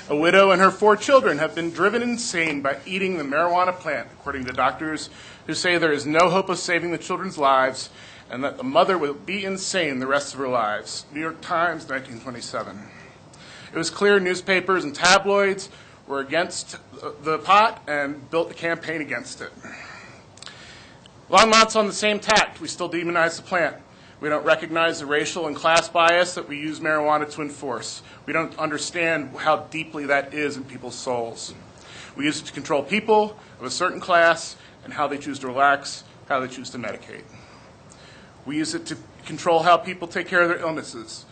A widow and her 4 children have been driven insane by eating the marijuana plant, according to doctors who say there is no hope of saving the children's lives and that the mother will be insane the rest of her lives. New York Times, 1927. It was clear newspapers and tabloids were against the pot and built a campaign against it. Longmont's on the same tack. We still demonize the plant. We don't recognize the racial and class bias that we use marijuana to enforce. We don't understand how deeply that is in people's souls. We use it to control people of a certain class and how they choose to relax, how they choose to medicate. We use it to control how people take care of their illnesses.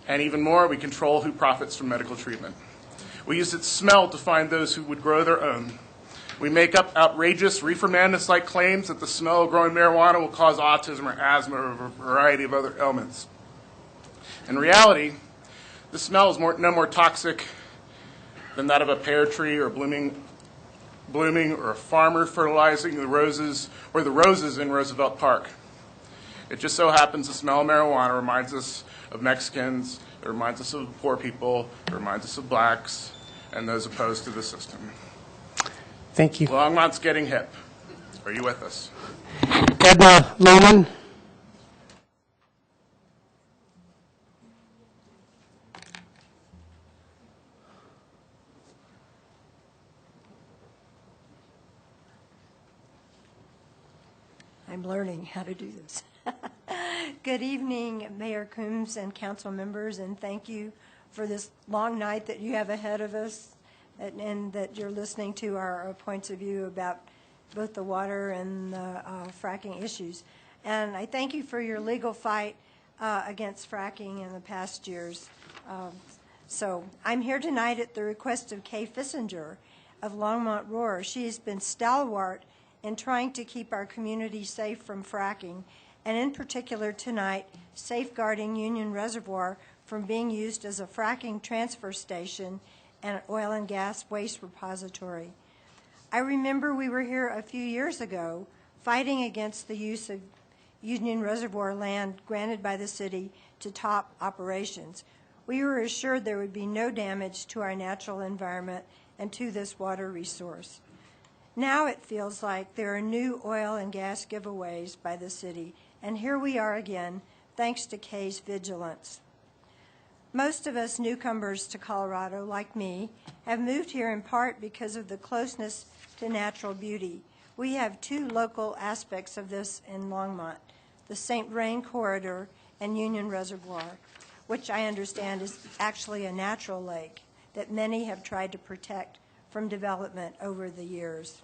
And even more, we control who profits from medical treatment. We use its smell to find those who would grow their own. We make up outrageous reefer madness-like claims that the smell of growing marijuana will cause autism or asthma or a variety of other ailments. In reality, the smell is no more toxic than that of a pear tree or blooming or a farmer fertilizing the roses or the roses in Roosevelt Park. It just so happens the smell of marijuana reminds us of Mexicans, it reminds us of poor people, it reminds us of blacks, and those opposed to the system. Thank you. Longmont's getting hip. Are you with us? Edna Lohman. I'm learning how to do this. Good evening, Mayor Coombs and council members, and thank you for this long night that you have ahead of us and that you're listening to our points of view about both the water and the fracking issues. And I thank you for your legal fight against fracking in the past years. So I'm here tonight at the request of Kay Fissinger of Longmont Roar. She has been stalwart in trying to keep our community safe from fracking, and in particular tonight, safeguarding Union Reservoir from being used as a fracking transfer station and oil and gas waste repository. I remember we were here a few years ago fighting against the use of Union Reservoir land granted by the city to top operations. We were assured there would be no damage to our natural environment and to this water resource. Now it feels like there are new oil and gas giveaways by the city, and here we are again, thanks to Kay's vigilance. Most of us newcomers to Colorado, like me, have moved here in part because of the closeness to natural beauty. We have 2 local aspects of this in Longmont, the St. Vrain Corridor and Union Reservoir, which I understand is actually a natural lake that many have tried to protect from development over the years.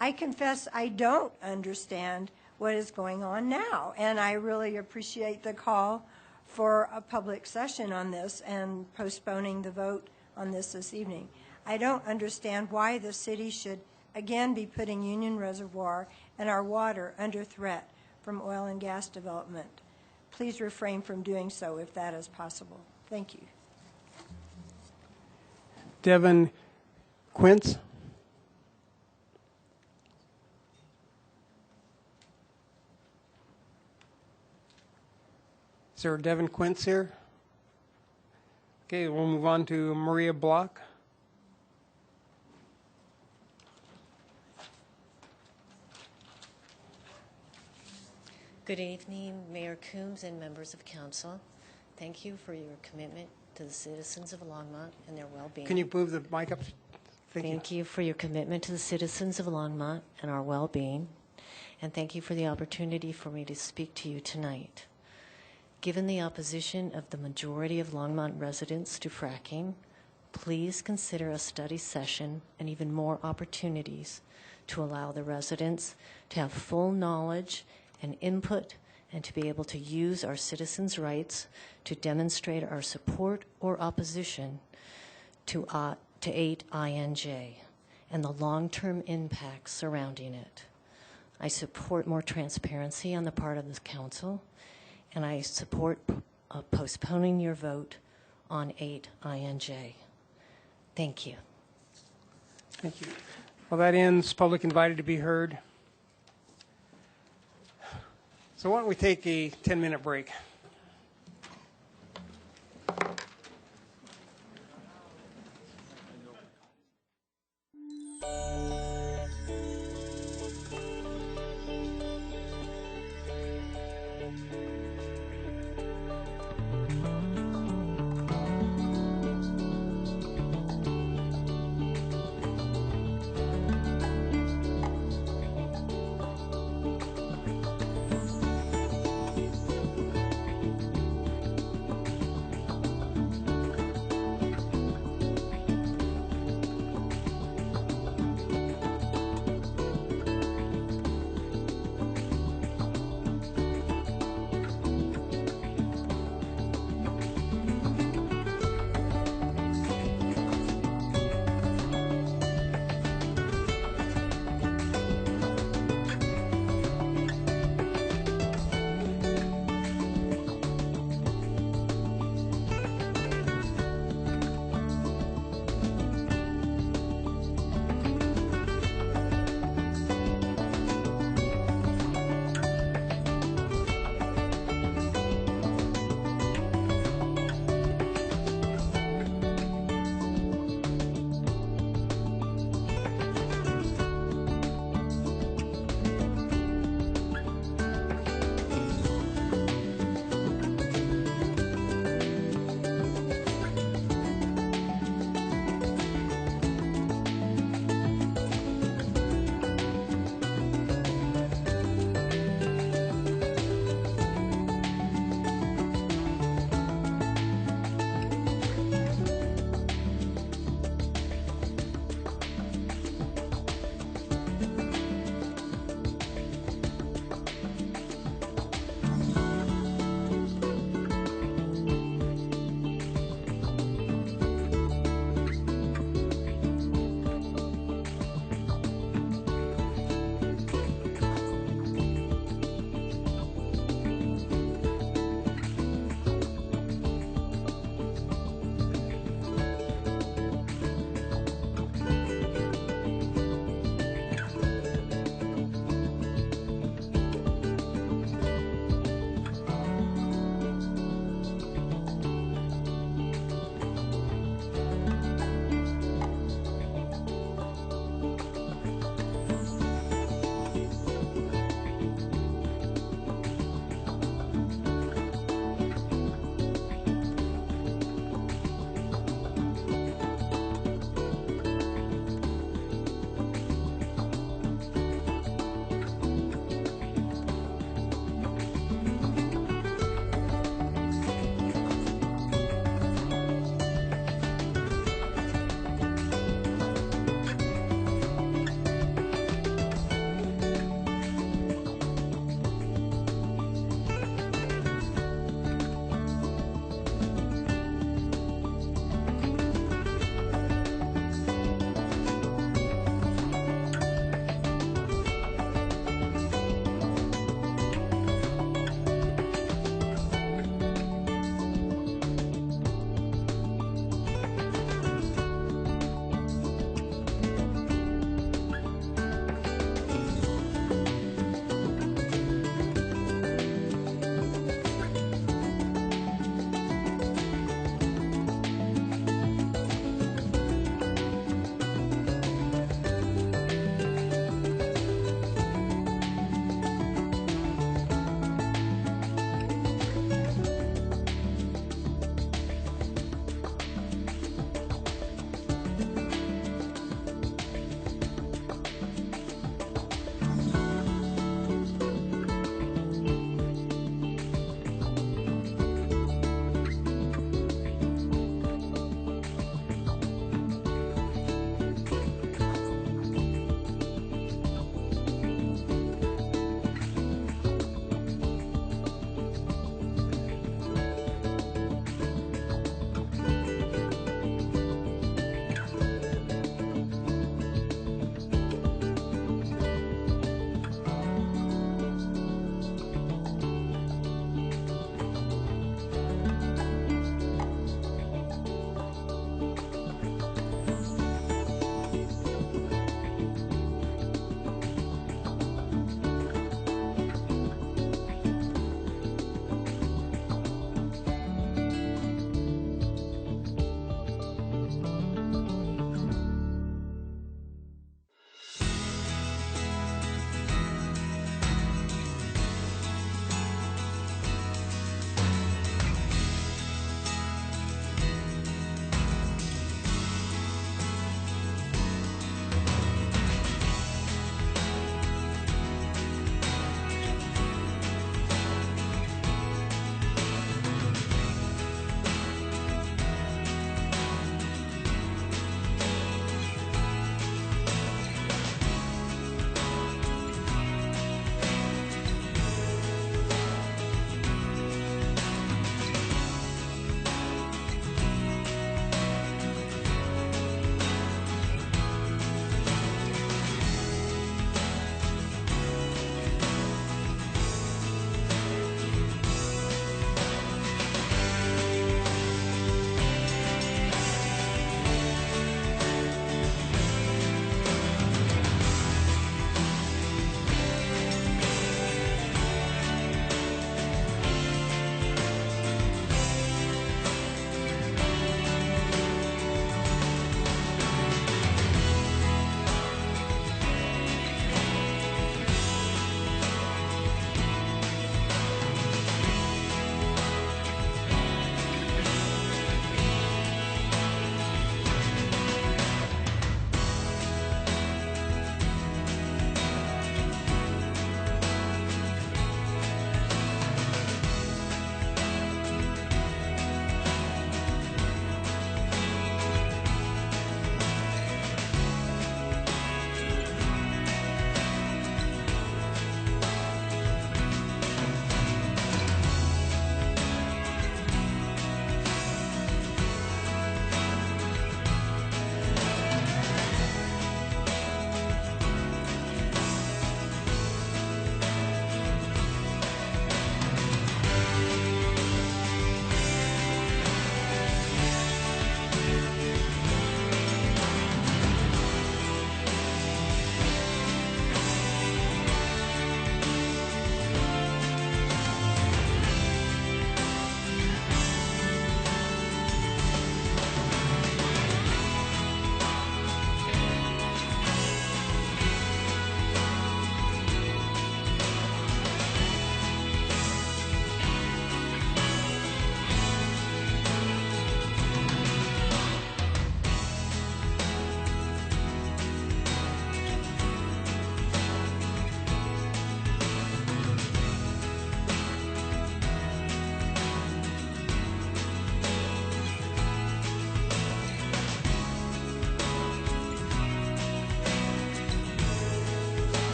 I confess I don't understand what is going on now, and I really appreciate the call for a public session on this and postponing the vote on this evening. I don't understand why the city should again be putting Union Reservoir and our water under threat from oil and gas development. Please refrain from doing so if that is possible. Thank you. Devin Quince. Is there a Devin Quince here? Okay, we'll move on to Maria Block. Good evening, Mayor Coombs and members of council. Thank you for your commitment to the citizens of Longmont and their well-being. Can you move the mic up? Thank you for your commitment to the citizens of Longmont and our well-being. And thank you for the opportunity for me to speak to you tonight. Given the opposition of the majority of Longmont residents to fracking, please consider a study session and even more opportunities to allow the residents to have full knowledge and input and to be able to use our citizens' rights to demonstrate our support or opposition to 8INJ and the long-term impacts surrounding it. I support more transparency on the part of the council, and I support postponing your vote on 8INJ. Thank you. Thank you. Well, that ends public invited to be heard. So why don't we take a 10-minute break?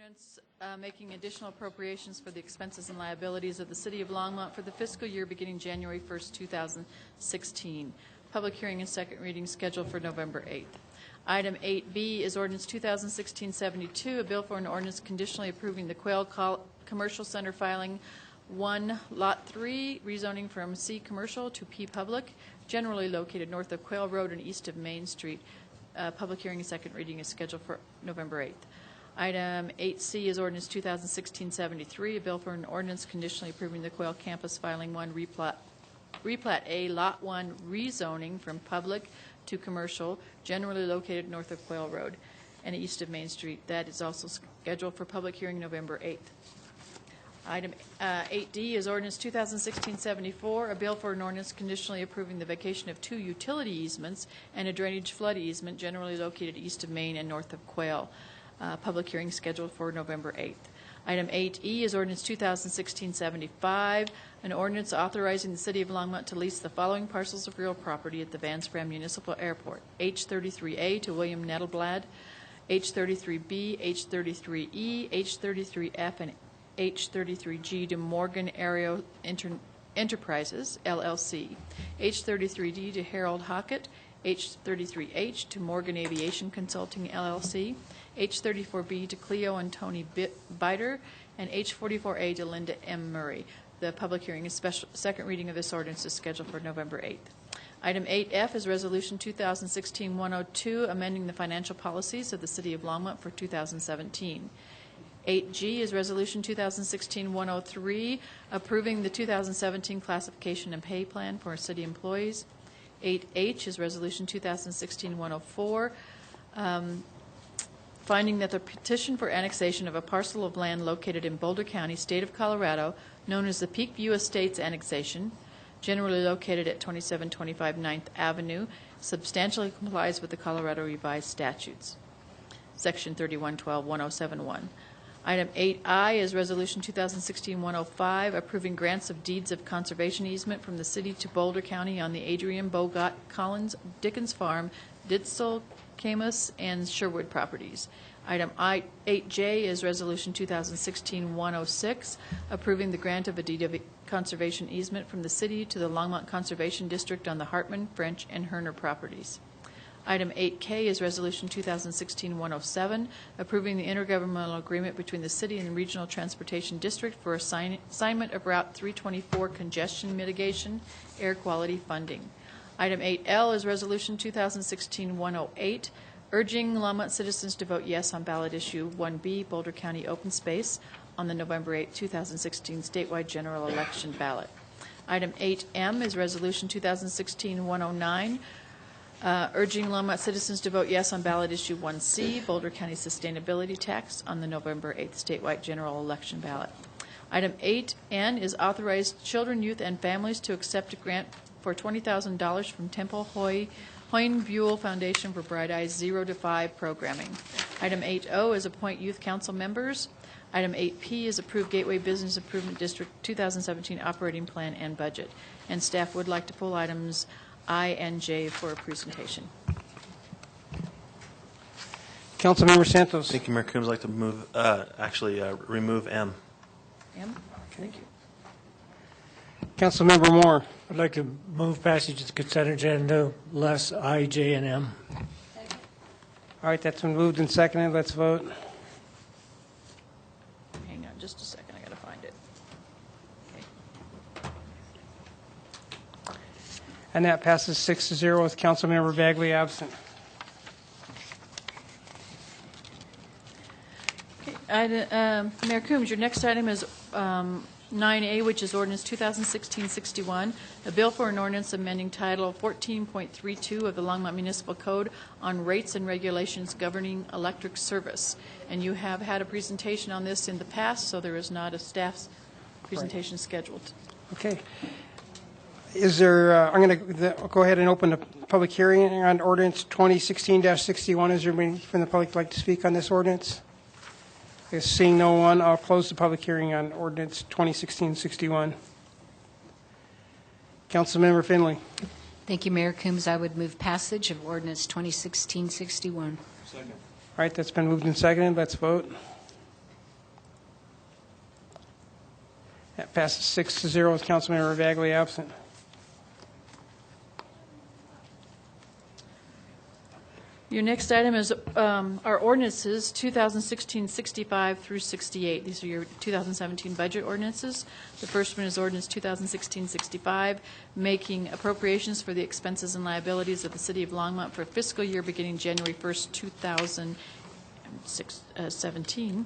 ordinance making additional appropriations for the expenses and liabilities of the City of Longmont for the fiscal year beginning January 1st, 2016. Public hearing and second reading scheduled for November 8th. Item 8B is ordinance 2016-72, a bill for an ordinance conditionally approving the Quail Commercial Center filing 1 Lot 3, rezoning from C Commercial to P Public, generally located north of Quail Road and east of Main Street. Public hearing and second reading is scheduled for November 8th. Item 8C is ordinance 2016-73, a bill for an ordinance conditionally approving the Quail Campus filing 1 replat A Lot 1 rezoning from public to commercial, generally located north of Quail Road and east of Main Street. That is also scheduled for public hearing November 8th. Item 8D is ordinance 2016-74, a bill for an ordinance conditionally approving the vacation of 2 utility easements and a drainage flood easement generally located east of Main and north of Quail. Public hearing scheduled for November 8th. Item 8E is ordinance 2016-75, an ordinance authorizing the City of Longmont to lease the following parcels of real property at the Van Sprem Municipal Airport: H33A to William Nettelblad, H33B, H33E, H33F, and H33G to Morgan Aero Enterprises, LLC, H33D to Harold Hockett, H33H to Morgan Aviation Consulting, LLC, H34B to Cleo and Tony Biter, and H44A to Linda M. Murray. The public hearing is second reading of this ordinance is scheduled for November 8th. Item 8F is Resolution 2016-102, amending the financial policies of the City of Longmont for 2017. 8G is Resolution 2016-103, approving the 2017 classification and pay plan for city employees. 8H is Resolution 2016-104, finding that the petition for annexation of a parcel of land located in Boulder County, State of Colorado, known as the Peakview Estates Annexation, generally located at 2725 9th Avenue, substantially complies with the Colorado Revised Statutes, Section 3112-1071. Item 8I is Resolution 2016-105, approving grants of deeds of conservation easement from the city to Boulder County on the Adrian Bogot Collins Dickens Farm, Ditzel, Camus, and Sherwood properties. Item 8J is Resolution 2016-106, approving the grant of a deed of conservation easement from the city to the Longmont Conservation District on the Hartman, French, and Herner properties. Item 8K is Resolution 2016-107, approving the intergovernmental agreement between the City and the Regional Transportation District for assignment of Route 324 congestion mitigation, air quality funding. Item 8L is Resolution 2016-108, urging Longmont citizens to vote yes on ballot issue 1B, Boulder County Open Space, on the November 8, 2016 statewide general election ballot. Item 8M is Resolution 2016-109, urging Longmont citizens to vote yes on ballot issue 1C, Boulder County Sustainability Tax, on the November 8th statewide general election ballot. Item 8N is authorized children, youth, and families to accept a grant for $20,000 from Temple Hoyne Buell Foundation for Bright Eyes 0 to 5 programming. Item 8O is appoint youth council members. Item 8P is approve Gateway Business Improvement District 2017 operating plan and budget. And staff would like to pull items I and J for a presentation. Councilmember Santos. Thank you, Mayor Coombs. I'd like to move, remove M. M? Thank you. Councilmember Moore. I'd like to move passage of the consent agenda, less I, J, and M. All right, that's been moved and seconded. Let's vote. Hang on just a second. I got to find it. Okay. And that passes 6-0 with Councilmember Bagley absent. Okay. Mayor Coombs, your next item is 9A, which is ordinance 2016-61, a bill for an ordinance amending Title 14.32 of the Longmont Municipal Code on rates and regulations governing electric service. And you have had a presentation on this in the past, so there is not a staff's presentation scheduled. Okay. Is there, I'm going to go ahead and open the public hearing on ordinance 2016-61. Is there anybody from the public like to speak on this ordinance? Seeing no one, I'll close the public hearing on ordinance 2016-61. Councilmember Finley. Thank you, Mayor Coombs. I would move passage of ordinance 2016-61. Second. All right, that's been moved and seconded. Let's vote. Passes 6-0 with Councilmember Bagley absent. Your next item is our ordinances, 2016-65 through 68. These are your 2017 budget ordinances. The first one is ordinance 2016-65, making appropriations for the expenses and liabilities of the City of Longmont for fiscal year beginning January 1st, 2017.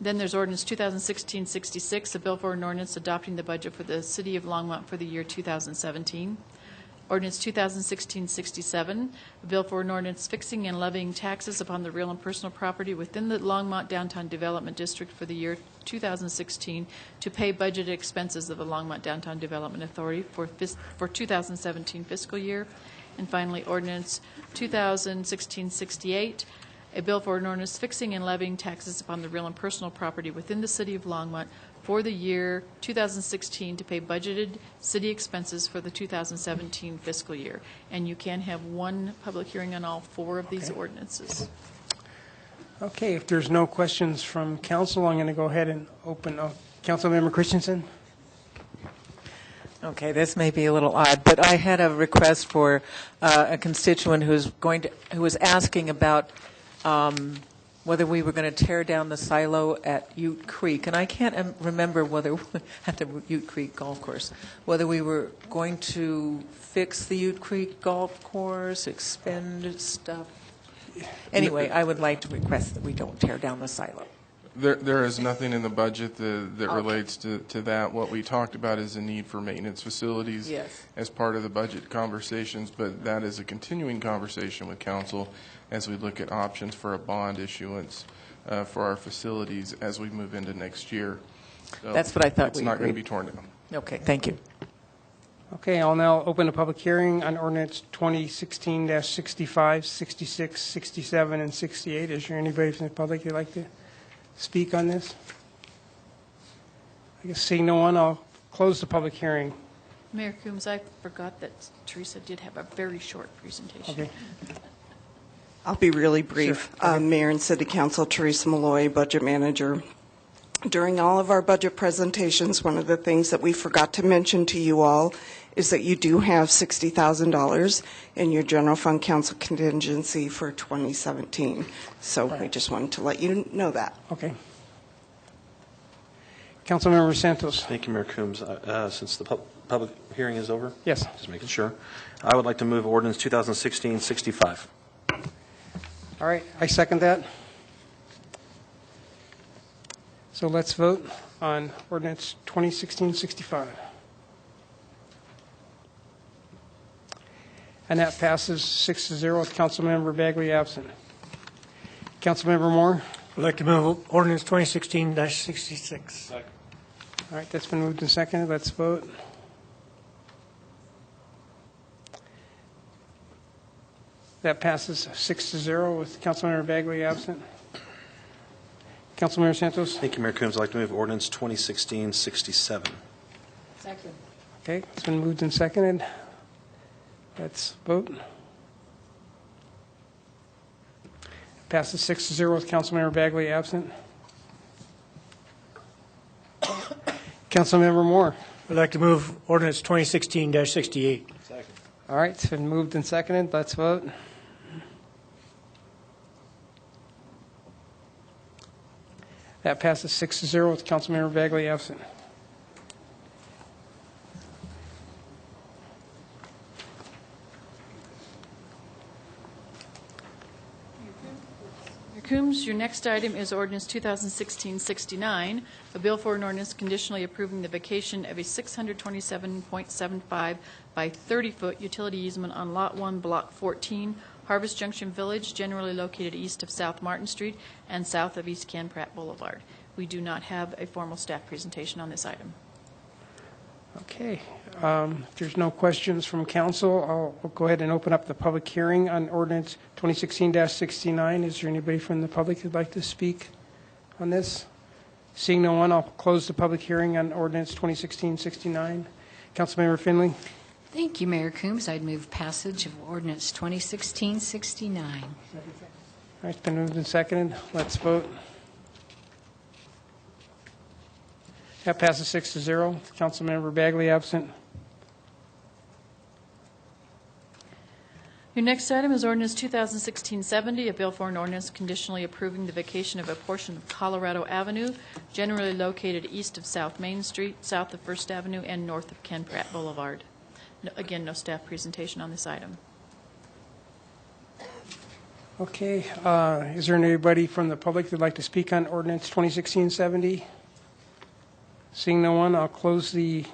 Then there's ordinance 2016-66, a bill for an ordinance adopting the budget for the City of Longmont for the year 2017. Ordinance 2016-67, a bill for an ordinance fixing and levying taxes upon the real and personal property within the Longmont Downtown Development District for the year 2016 to pay budgeted expenses of the Longmont Downtown Development Authority for 2017 fiscal year. And finally, ordinance 2016-68, a bill for an ordinance fixing and levying taxes upon the real and personal property within the City of Longmont for the year 2016 to pay budgeted city expenses for the 2017 fiscal year. And you can have one public hearing on all four of these ordinances. Okay, if there's no questions from council, I'm going to go ahead and open up. Councilmember Christensen? Okay, this may be a little odd, but I had a request for a constituent who was asking about whether we were going to tear down the silo at Ute Creek, and I can't remember whether at the Ute Creek Golf Course, whether we were going to fix the Ute Creek Golf Course, expend stuff. Anyway, I would like to request that we don't tear down the silo. There is nothing in the budget that relates to that. What we talked about is a need for maintenance facilities as part of the budget conversations, but that is a continuing conversation with council as we look at options for a bond issuance for our facilities as we move into next year. So that's what I thought. It's not going to be torn down. Okay, thank you. Okay, I'll now open a public hearing on ordinance 2016-65, 66, 67, and 68. Is there anybody from the public who'd like to speak on this? I guess seeing no one, I'll close the public hearing. Mayor Coombs, I forgot that Teresa did have a very short presentation. Okay. I'll be really brief. Sure. Mayor and City Council, Teresa Malloy, Budget Manager. During all of our budget presentations, one of the things that we forgot to mention to you all is that you do have $60,000 in your general fund council contingency for 2017. So I just wanted to let you know that. Okay. Councilmember Santos. Thank you, Mayor Coombs. Since the public hearing is over? Yes. Just making sure. I would like to move ordinance 2016-65. All right, I second that. So let's vote on ordinance 2016-65. And that passes 6-0 with Councilmember Bagley absent. Councilmember Moore? I'd like to move ordinance 2016-66. All right, that's been moved and seconded. Let's vote. That passes 6-0 with Councilmember Bagley absent. Councilmember Santos? Thank you, Mayor Coombs. I'd like to move ordinance 2016-67. Second. Okay, it's been moved and seconded. Let's vote. Passes 6-0 with Councilmember Bagley absent. Councilmember Moore. I'd like to move ordinance 2016-68. Second. All right, it's been moved and seconded. Let's vote. That passes 6-0 with Councilmember Bagley absent. Coombs, your next item is ordinance 2016-69, a bill for an ordinance conditionally approving the vacation of a 627.75 by 30-foot utility easement on Lot 1, Block 14, Harvest Junction Village, generally located east of South Martin Street and south of East Can Pratt Boulevard. We do not have a formal staff presentation on this item. Okay. If there's no questions from council, I'll go ahead and open up the public hearing on ordinance 2016-69. Is there anybody from the public who'd like to speak on this? Seeing no one, I'll close the public hearing on ordinance 2016-69. Councilmember Finley. Thank you, Mayor Coombs. I'd move passage of ordinance 2016-69. All right, it's been moved and seconded. Let's vote. That passes 6-0. Councilmember Bagley absent. Your next item is ordinance 2016-70, a bill for an ordinance conditionally approving the vacation of a portion of Colorado Avenue, generally located east of South Main Street, south of First Avenue, and north of Ken Pratt Boulevard. Again, no staff presentation on this item. Okay, is there anybody from the public that'd like to speak on ordinance 2016-70? Seeing no one, I'll close the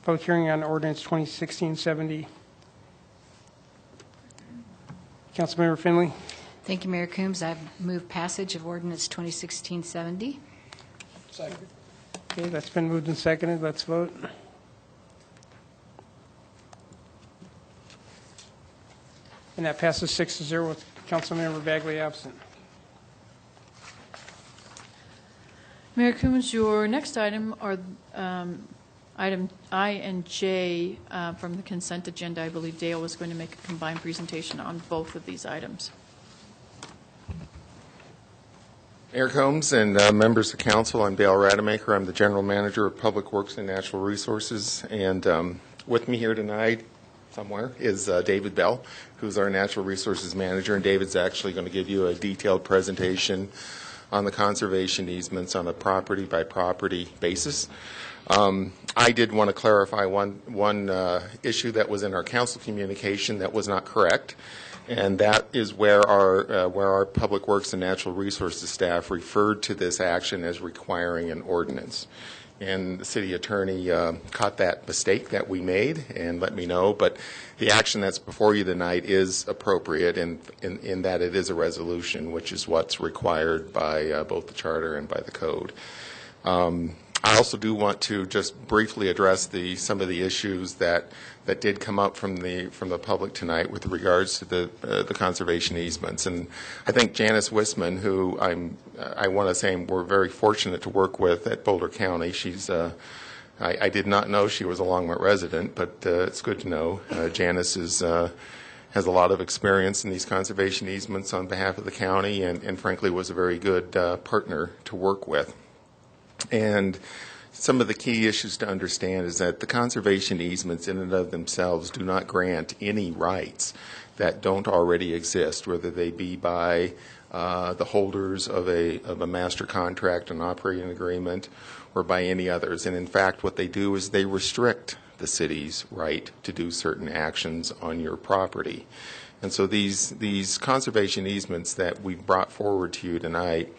public hearing on ordinance 2016-70. Councilmember Finley. Thank you, Mayor Coombs. I move passage of ordinance 2016-70. Second. Okay, that's been moved and seconded. Let's vote. And that passes 6-0 with Councilmember Bagley absent. Mayor Coombs, your next item are item I and J from the consent agenda. I believe Dale was going to make a combined presentation on both of these items. Mayor Combs and members of council, I'm Dale Rademacher. I'm the General Manager of Public Works and Natural Resources. And with me here tonight somewhere is David Bell, who's our Natural Resources Manager. And David's actually going to give you a detailed presentation on the conservation easements on a property-by-property basis. I did want to clarify one issue that was in our council communication that was not correct, and that is where our Public Works and Natural Resources staff referred to this action as requiring an ordinance. And the city attorney caught that mistake that we made and let me know, but the action that's before you tonight is appropriate in that it is a resolution, which is what's required by both the charter and by the code. I also do want to just briefly address some of the issues that did come up from the public tonight with regards to the conservation easements. And I think Janice Wisman, who I want to say we're very fortunate to work with at Boulder County. She's I did not know she was a Longmont resident, but it's good to know. Janice has a lot of experience in these conservation easements on behalf of the county, and frankly was a very good partner to work with. And some of the key issues to understand is that the conservation easements in and of themselves do not grant any rights that don't already exist, whether they be by the holders of a master contract, an operating agreement, or by any others. And in fact, what they do is they restrict the city's right to do certain actions on your property. And so these conservation easements that we've brought forward to you tonight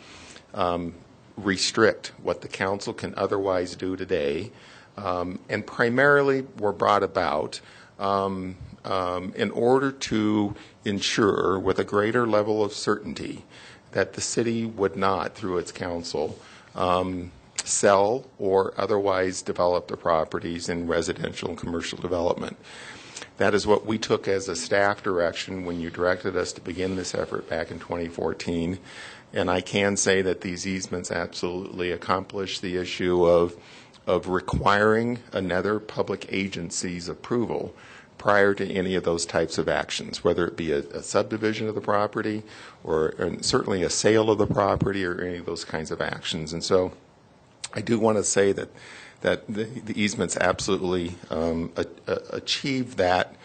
restrict what the council can otherwise do today, and primarily were brought about in order to ensure with a greater level of certainty that the city would not, through its council, sell or otherwise develop the properties in residential and commercial development. That is what we took as a staff direction when you directed us to begin this effort back in 2014. And I can say that these easements absolutely accomplish the issue of requiring another public agency's approval prior to any of those types of actions, whether it be a subdivision of the property or certainly a sale of the property or any of those kinds of actions. And so I do want to say that the easements absolutely achieve that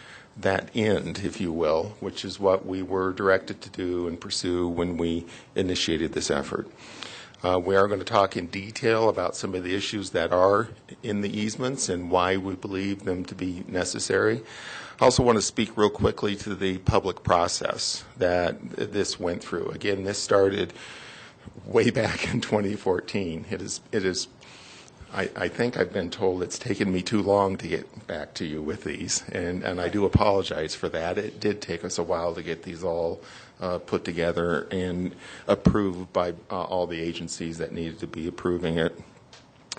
end, if you will, which is what we were directed to do and pursue when we initiated this effort. We are going to talk in detail about some of the issues that are in the easements and why we believe them to be necessary. I also want to speak real quickly to the public process that this went through. Again, this started way back in 2014. It is I think I've been told it's taken me too long to get back to you with these, and I do apologize for that. It did take us a while to get these all put together and approved by all the agencies that needed to be approving it.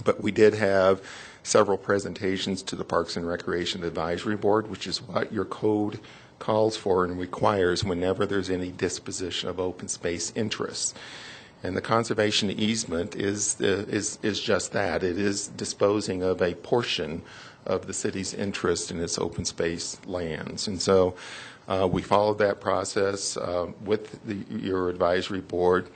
But we did have several presentations to the Parks and Recreation Advisory Board, which is what your code calls for and requires whenever there's any disposition of open space interests. And the conservation easement is just that. It is disposing of a portion of the city's interest in its open space lands. And so we followed that process with your advisory board.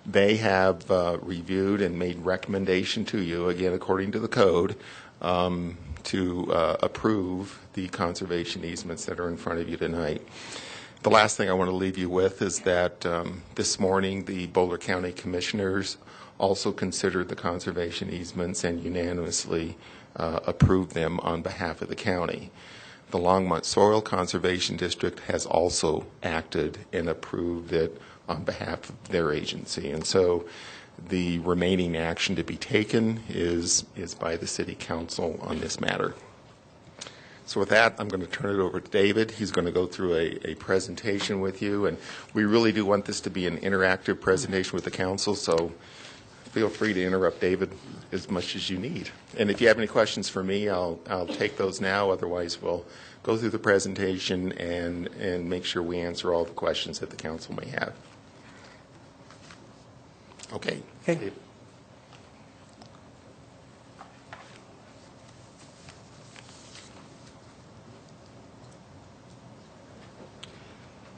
They have reviewed and made recommendation to you, again, according to the code, to approve the conservation easements that are in front of you tonight. The last thing I want to leave you with is that this morning the Boulder County Commissioners also considered the conservation easements and unanimously approved them on behalf of the county. The Longmont Soil Conservation District has also acted and approved it on behalf of their agency. And so the remaining action to be taken is by the City Council on this matter. So with that, I'm going to turn it over to David. He's going to go through a presentation with you, and we really do want this to be an interactive presentation with the council, so feel free to interrupt David as much as you need. And if you have any questions for me, I'll take those now. Otherwise, we'll go through the presentation and make sure we answer all the questions that the council may have. Okay. David.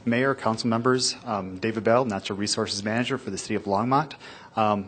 Mayor, council members, David Bell, Natural Resources Manager for the City of Longmont.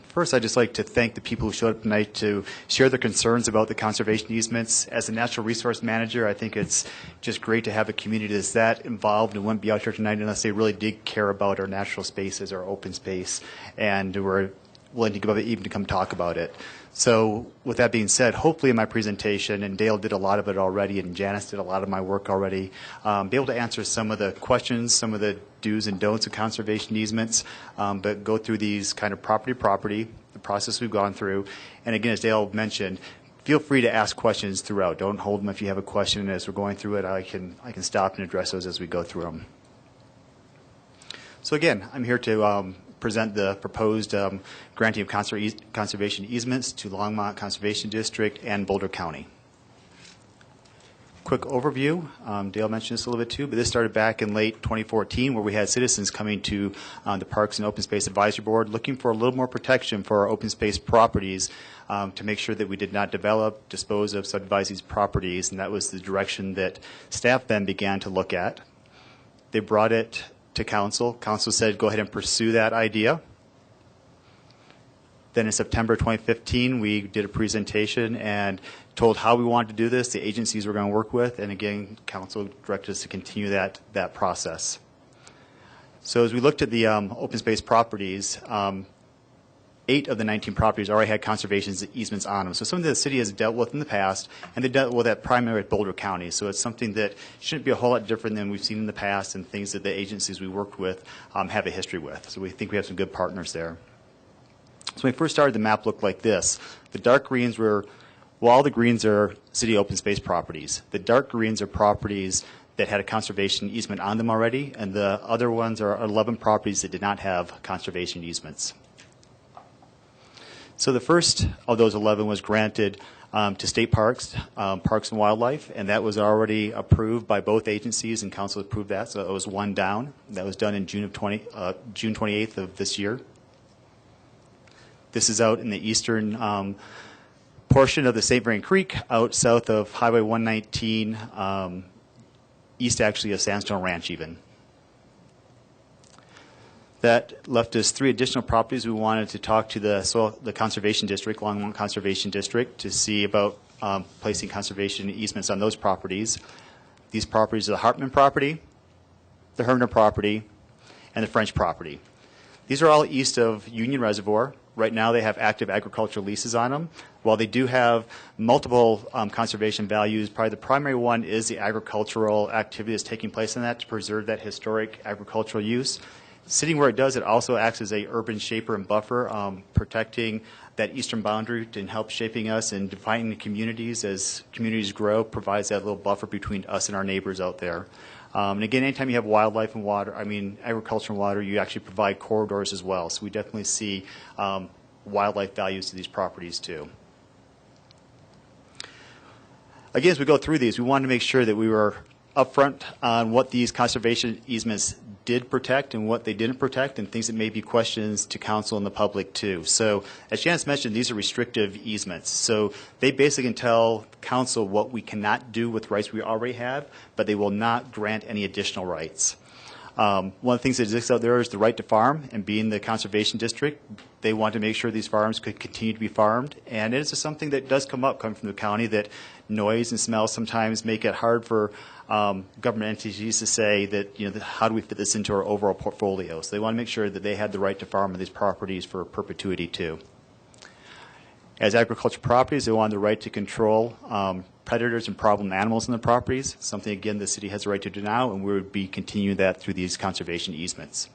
First, I'd just like to thank the people who showed up tonight to share their concerns about the conservation easements. As a Natural Resource Manager, I think it's just great to have a community that's that involved and wouldn't be out here tonight unless they really did care about our natural spaces, our open space, and were willing to give up even to come talk about it. So with that being said, hopefully in my presentation, and Dale did a lot of it already, and Janice did a lot of my work already, be able to answer some of the questions, some of the do's and don'ts of conservation easements, but go through these kind of property, the process we've gone through. And again, as Dale mentioned, feel free to ask questions throughout. Don't hold them if you have a question. As we're going through it, I can stop and address those as we go through them. So again, I'm here to present the proposed granting of conservation easements to Longmont Conservation District and Boulder County. Quick overview, Dale mentioned this a little bit too, but this started back in late 2014 where we had citizens coming to the Parks and Open Space Advisory Board looking for a little more protection for our open space properties to make sure that we did not develop, dispose of, subdivide these properties, and that was the direction that staff then began to look at. They brought it to council. Council said, go ahead and pursue that idea. Then in September 2015, we did a presentation and told how we wanted to do this, the agencies we're going to work with, and again, council directed us to continue that process. So as we looked at the open space properties, 8 of the 19 properties already had conservation easements on them. So something that the city has dealt with in the past, and they dealt with that primarily at Boulder County. So it's something that shouldn't be a whole lot different than we've seen in the past and things that the agencies we worked with have a history with. So we think we have some good partners there. So when we first started, the map looked like this. The dark greens were, well, all the greens are city open space properties. The dark greens are properties that had a conservation easement on them already, and the other ones are 11 properties that did not have conservation easements. So the first of those 11 was granted to state parks, Parks and Wildlife, and that was already approved by both agencies, and council approved that. So it was one down. That was done in June 28th of this year. This is out in the eastern portion of the St. Vrain Creek, out south of Highway 119, east actually of Sandstone Ranch even. That left us 3 additional properties. We wanted to talk to the Conservation District, Longmont Conservation District, to see about placing conservation easements on those properties. These properties are the Hartman property, the Herner property, and the French property. These are all east of Union Reservoir. Right now they have active agricultural leases on them. While they do have multiple conservation values, probably the primary one is the agricultural activity that's taking place in that to preserve that historic agricultural use. Sitting where it does, it also acts as a urban shaper and buffer, protecting that eastern boundary and help shaping us and defining the communities as communities grow, provides that little buffer between us and our neighbors out there. And again, anytime you have wildlife and water, agriculture and water, you actually provide corridors as well. So we definitely see wildlife values to these properties too. Again, as we go through these, we wanted to make sure that we were upfront on what these conservation easements did protect and what they didn't protect, and things that may be questions to council and the public too. So as Janice mentioned, these are restrictive easements. So they basically can tell council what we cannot do with rights we already have, but they will not grant any additional rights. One of the things that exists out there is the right to farm, and being the conservation district, they want to make sure these farms could continue to be farmed. And it is something that does come up, coming from the county, that noise and smell sometimes make it hard for government entities to say that, how do we fit this into our overall portfolio? So they want to make sure that they had the right to farm on these properties for perpetuity too. As agricultural properties, they want the right to control predators and problem animals in the properties, something, again, the city has the right to do now, and we would be continuing that through these conservation easements.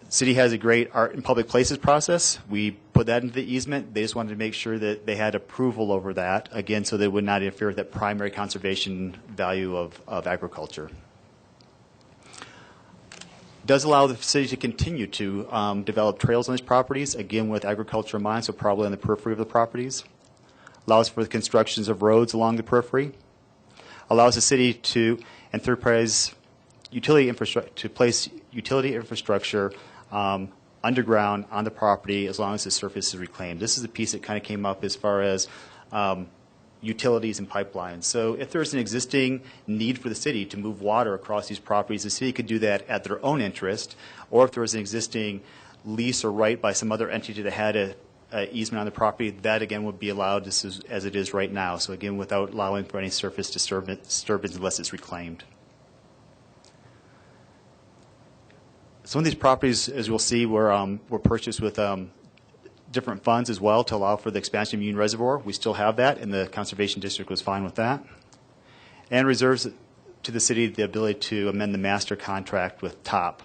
The city has a great art and public places process. We put that into the easement. They just wanted to make sure that they had approval over that, again, so they would not interfere with that primary conservation value of agriculture. Does allow the city to continue to develop trails on these properties, again with agriculture in mind, so probably on the periphery of the properties. Allows for the constructions of roads along the periphery. Allows the city to, and third parties, utility infrastructure, to place utility infrastructure underground on the property as long as the surface is reclaimed. This is a piece that kind of came up as far as utilities and pipelines. So if there's an existing need for the city to move water across these properties, the city could do that at their own interest, or if there was an existing lease or right by some other entity that had a easement on the property, that again would be allowed just as it is right now. So again, without allowing for any surface disturbance unless it's reclaimed. Some of these properties, as we'll see, were purchased with different funds as well to allow for the expansion of Union Reservoir. We still have that, and the Conservation District was fine with that. And reserves to the city the ability to amend the master contract with TOP.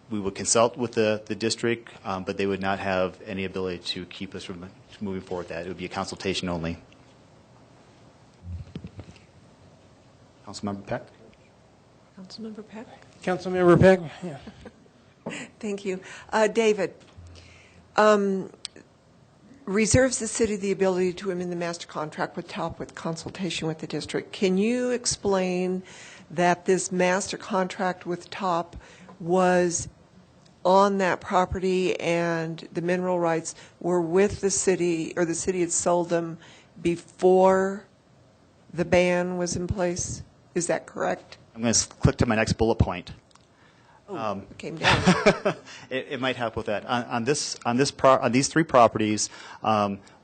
We would consult with the district, but they would not have any ability to keep us from moving forward with that. It would be a consultation only. Councilmember Peck? Councilmember Peck? Councilmember Peck? Yeah. Thank you. David, reserves the city the ability to amend the master contract with TOP with consultation with the district. Can you explain that this master contract with TOP was on that property and the mineral rights were with the city, or the city had sold them before the ban was in place? Is that correct? I'm going to click to my next bullet point. It came down. It might help with that. On these three properties,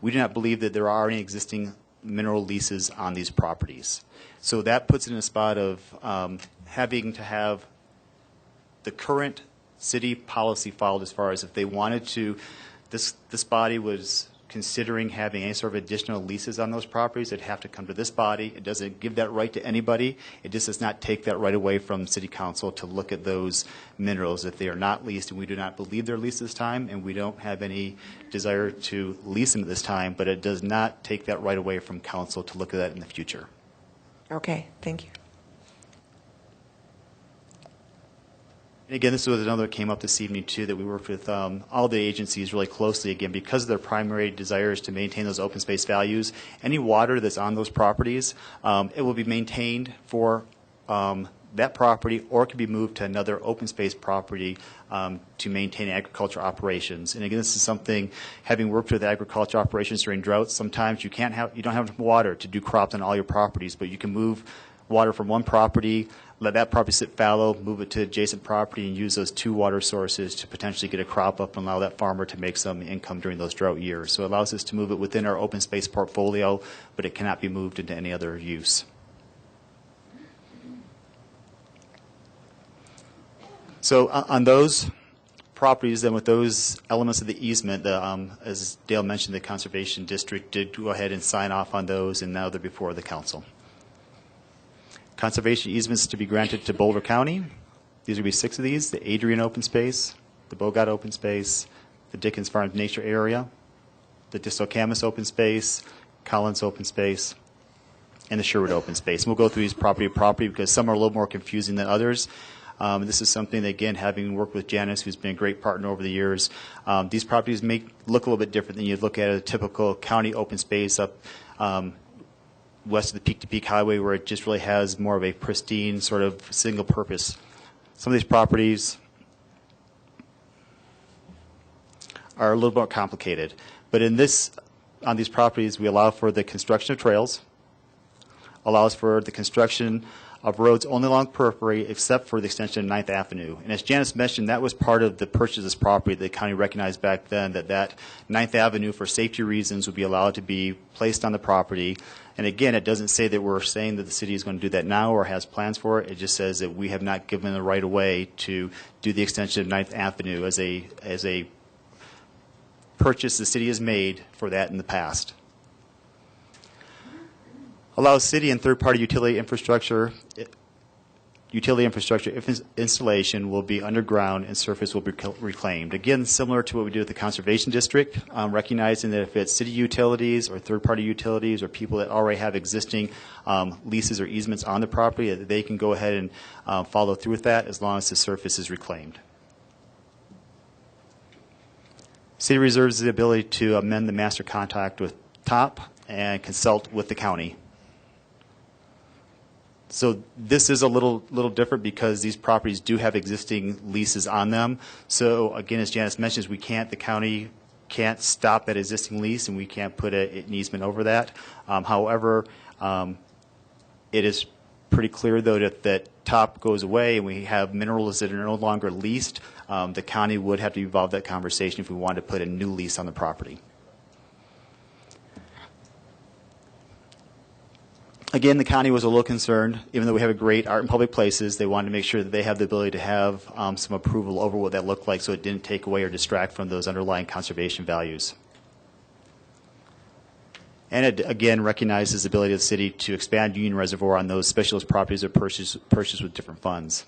we do not believe that there are any existing mineral leases on these properties. So that puts it in a spot of having to have the current city policy followed as far as if they wanted to, this body was considering having any sort of additional leases on those properties, it'd have to come to this body. It doesn't give that right to anybody. It just does not take that right away from City Council to look at those minerals if they are not leased, and we do not believe they're leased this time, and we don't have any desire to lease them at this time, but it does not take that right away from Council to look at that in the future. Okay, thank you. And again, this was another that came up this evening, too, that we worked with all the agencies really closely, again, because of their primary desires to maintain those open space values. Any water that's on those properties, it will be maintained for that property, or it can be moved to another open space property to maintain agriculture operations. And again, this is something, having worked with agriculture operations during droughts, sometimes you don't have enough water to do crops on all your properties, but you can move water from one property, let that property sit fallow, move it to adjacent property, and use those two water sources to potentially get a crop up and allow that farmer to make some income during those drought years. So it allows us to move it within our open space portfolio, but it cannot be moved into any other use. So on those properties, then with those elements of the easement, as Dale mentioned, the Conservation District did go ahead and sign off on those, and now they're before the council. Conservation easements to be granted to Boulder County. These would be 6 of these: the Adrian Open Space, the Bogott Open Space, the Dickens Farms Nature Area, the Distocamus Open Space, Collins Open Space, and the Sherwood Open Space. And we'll go through these property to property because some are a little more confusing than others. This is something that, again, having worked with Janice, who's been a great partner over the years, these properties may look a little bit different than you'd look at a typical county open space up west of the peak-to-peak highway where it just really has more of a pristine sort of single purpose. Some of these properties are a little more complicated. But on these properties, we allow for the construction of trails, allows for the construction of roads only along periphery except for the extension of 9th Avenue. And as Janice mentioned, that was part of the purchase of this property. The county recognized back then that 9th Avenue, for safety reasons, would be allowed to be placed on the property. And again, it doesn't say that we're saying that the city is going to do that now or has plans for it. It just says that we have not given the right of way to do the extension of 9th Avenue as a purchase the city has made for that in the past. Allows city and third-party utility infrastructure installation will be underground and surface will be reclaimed. Again, similar to what we do with the Conservation District, recognizing that if it's city utilities or third-party utilities or people that already have existing leases or easements on the property, that they can go ahead and follow through with that as long as the surface is reclaimed. City reserves the ability to amend the master contract with TOP and consult with the county. So this is a little different because these properties do have existing leases on them. So again, as Janice mentions, the county can't stop that existing lease and we can't put an easement over that. However, it is pretty clear though that TOP goes away and we have minerals that are no longer leased. The county would have to evolve that conversation if we wanted to put a new lease on the property. Again, the county was a little concerned, even though we have a great art in public places, they wanted to make sure that they have the ability to have some approval over what that looked like so it didn't take away or distract from those underlying conservation values. And it, again, recognizes the ability of the city to expand Union Reservoir on those specialist properties that are purchased with different funds.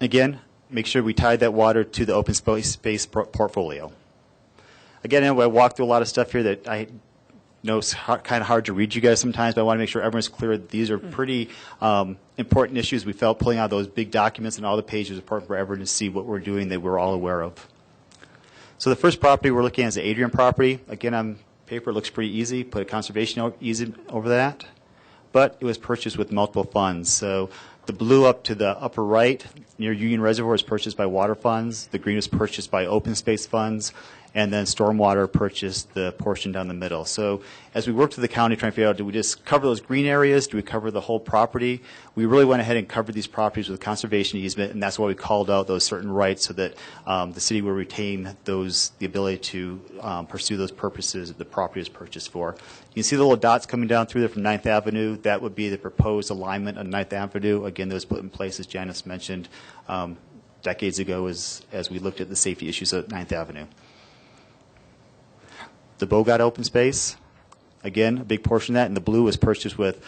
Again, make sure we tie that water to the open space portfolio. Again, I walked through a lot of stuff here that I know it's kind of hard to read you guys sometimes, but I want to make sure everyone's clear that these are pretty important issues. We felt pulling out those big documents and all the pages was important for everyone to see what we're doing that we're all aware of. So the first property we're looking at is the Adrian property. Again, on paper it looks pretty easy. Put a conservation easement over that. But it was purchased with multiple funds. So the blue up to the upper right near Union Reservoir was purchased by water funds. The green was purchased by open space funds. And then stormwater purchased the portion down the middle. So as we worked with the county trying to figure out, do we just cover those green areas? Do we cover the whole property? We really went ahead and covered these properties with conservation easement, and that's why we called out those certain rights so that the city will retain the ability to pursue those purposes that the property is purchased for. You can see the little dots coming down through there from 9th Avenue. That would be the proposed alignment of 9th Avenue. Again, those put in place, as Janice mentioned, decades ago as we looked at the safety issues at 9th Avenue. The Bogot open space, again, a big portion of that, and the blue was purchased with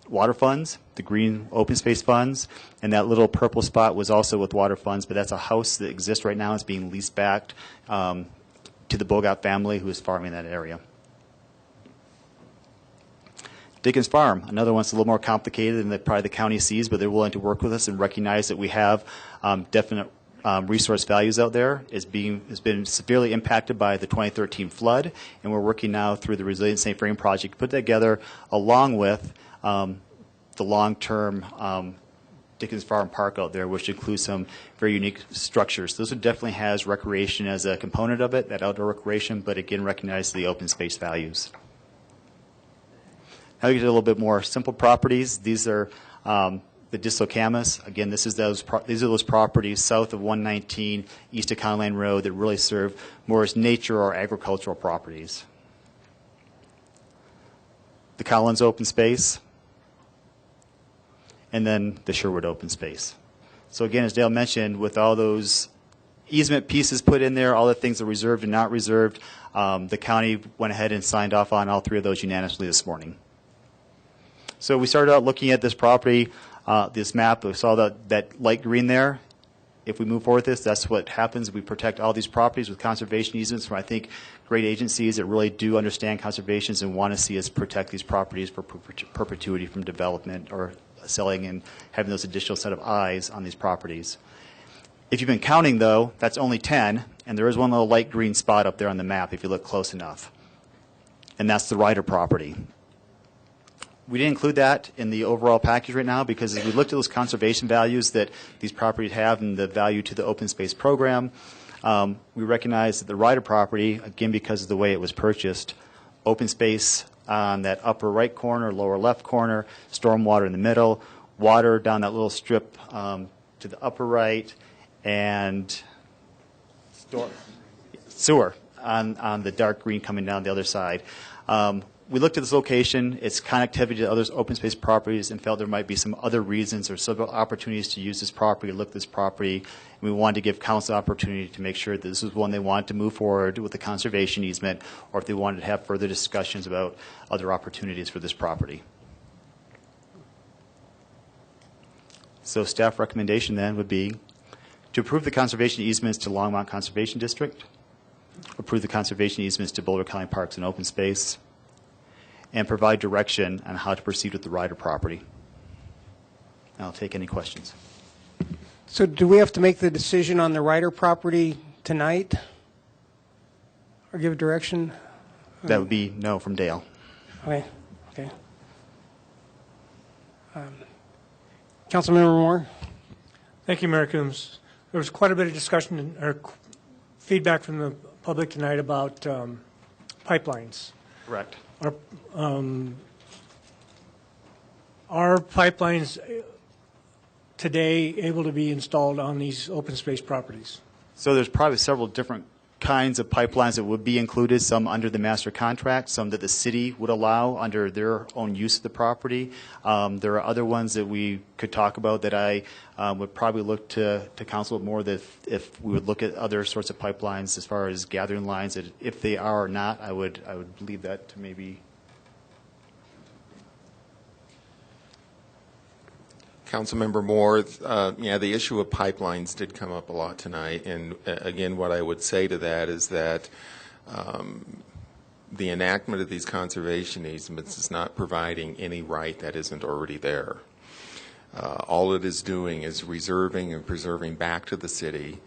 water funds, the green open space funds, and that little purple spot was also with water funds, but that's a house that exists right now. It's being leased back to the Bogot family who is farming that area. Dickens Farm, another one's a little more complicated than probably the county sees, but they're willing to work with us and recognize that we have definite resource values out there. Has been severely impacted by the 2013 flood, and we're working now through the Resilient St. Frame project to put that together along with the long-term Dickens Farm Park out there, which includes some very unique structures. This one definitely has recreation as a component of it, that outdoor recreation, but again recognizes the open space values. Now we get to a little bit more simple properties. These are the Dislocamus. Again, these are those properties south of 119, east of County Line Road that really serve more as nature or agricultural properties. The Collins open space, and then the Sherwood open space. So again, as Dale mentioned, with all those easement pieces put in there, all the things that are reserved and not reserved, the county went ahead and signed off on all three of those unanimously this morning. So we started out looking at this property, this map. We saw that light green there. If we move forward with this, that's what happens. We protect all these properties with conservation easements from, I think, great agencies that really do understand conservations and want to see us protect these properties for perpetuity from development or selling and having those additional set of eyes on these properties. If you've been counting, though, that's only 10, and there is one little light green spot up there on the map if you look close enough. and that's the Ryder property. We didn't include that in the overall package right now because as we looked at those conservation values that these properties have and the value to the open space program, we recognize that the Ryder property, again because of the way it was purchased, open space on that upper right corner, lower left corner, stormwater in the middle, water down that little strip to the upper right, and sewer on the dark green coming down the other side. We looked at this location, its connectivity to other open space properties, and felt there might be some other reasons or several opportunities to use this property, look at this property. And we wanted to give council opportunity to make sure that this was one they wanted to move forward with the conservation easement, or if they wanted to have further discussions about other opportunities for this property. So staff recommendation then would be to approve the conservation easements to Longmont Conservation District, approve the conservation easements to Boulder County Parks and Open Space, and provide direction on how to proceed with the Ryder property. And I'll take any questions. So do we have to make the decision on the Ryder property tonight? Or give direction? That would be no from Dale. Okay. Okay. Councilmember Moore? Thank you, Mayor Coombs. There was quite a bit of discussion or feedback from the public tonight about pipelines. Correct. Are pipelines today able to be installed on these open space properties? So there's probably several different kinds of pipelines that would be included, some under the master contract, some that the city would allow under their own use of the property. There are other ones that we could talk about that I would probably look to council more that if we would look at other sorts of pipelines as far as gathering lines, that if they are or not, I would leave that to maybe. Councilmember Moore, yeah, the issue of pipelines did come up a lot tonight, and again, what I would say to that is that the enactment of these conservation easements is not providing any right that isn't already there. All it is doing is reserving and preserving back to the city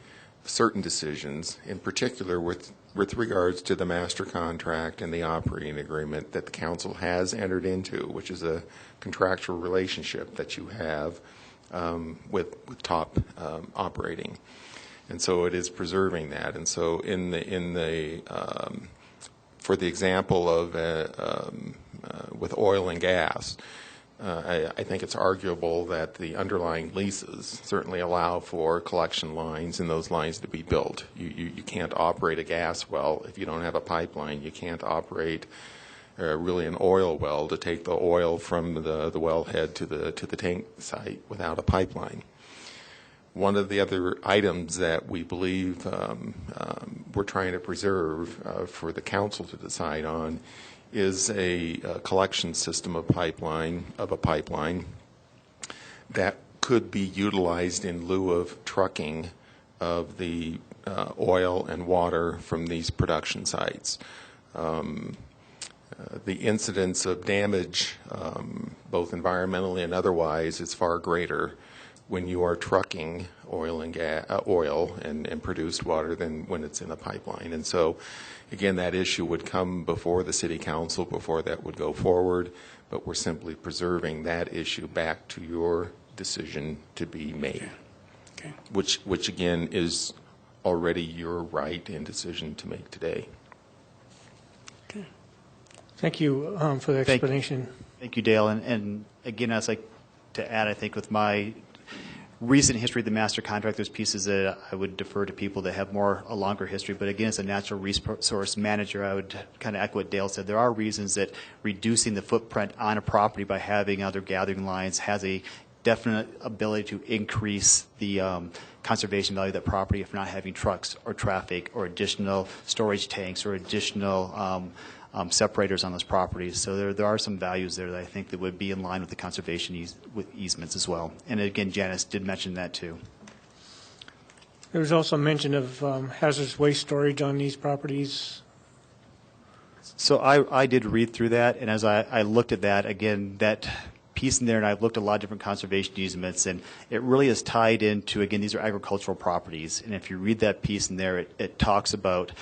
certain decisions, in particular with regards to the master contract and the operating agreement that the council has entered into, which is a contractual relationship that you have with top operating, and so it is preserving that. And so for the example of with oil and gas, I think it's arguable that the underlying leases certainly allow for collection lines and those lines to be built. You can't operate a gas well if you don't have a pipeline. You can't operate really an oil well to take the oil from the wellhead to the tank site without a pipeline. One of the other items that we believe we're trying to preserve for the council to decide on is a collection system of a pipeline that could be utilized in lieu of trucking of the oil and water from these production sites. The incidence of damage, both environmentally and otherwise, is far greater when you are trucking oil and produced water than when it's in a pipeline. And so, again, that issue would come before the City Council before that would go forward, but we're simply preserving that issue back to your decision to be made, okay. Which again is already your right and decision to make today. Okay. Thank you for the explanation. Thank you, Dale. And again, I'd like to add, I think, with my recent history of the master contract, there's pieces that I would defer to people that have a longer history. But again, as a natural resource manager, I would kind of echo what Dale said. There are reasons that reducing the footprint on a property by having other gathering lines has a definite ability to increase the conservation value of that property if not having trucks or traffic or additional storage tanks or additional separators on those properties. So there are some values there that I think that would be in line with the conservation easements as well. And again, Janice did mention that too. There was also mention of hazardous waste storage on these properties. So I did read through that, and as I looked at that, again, that piece in there, and I've looked at a lot of different conservation easements, and it really is tied into, again, these are agricultural properties. And if you read that piece in there, it talks about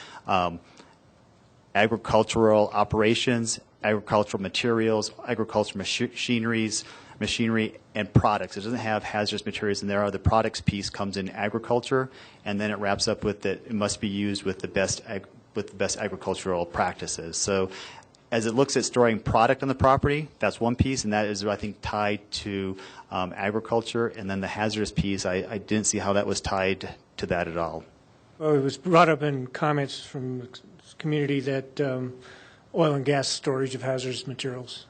agricultural operations, agricultural materials, agricultural machinery, and products. It doesn't have hazardous materials in there. The products piece comes in agriculture, and then it wraps up with that it must be used with the best agricultural practices. So as it looks at storing product on the property, that's one piece, and that is, I think, tied to agriculture. And then the hazardous piece, I didn't see how that was tied to that at all. Well, it was brought up in comments from the community that oil and gas storage of hazardous materials.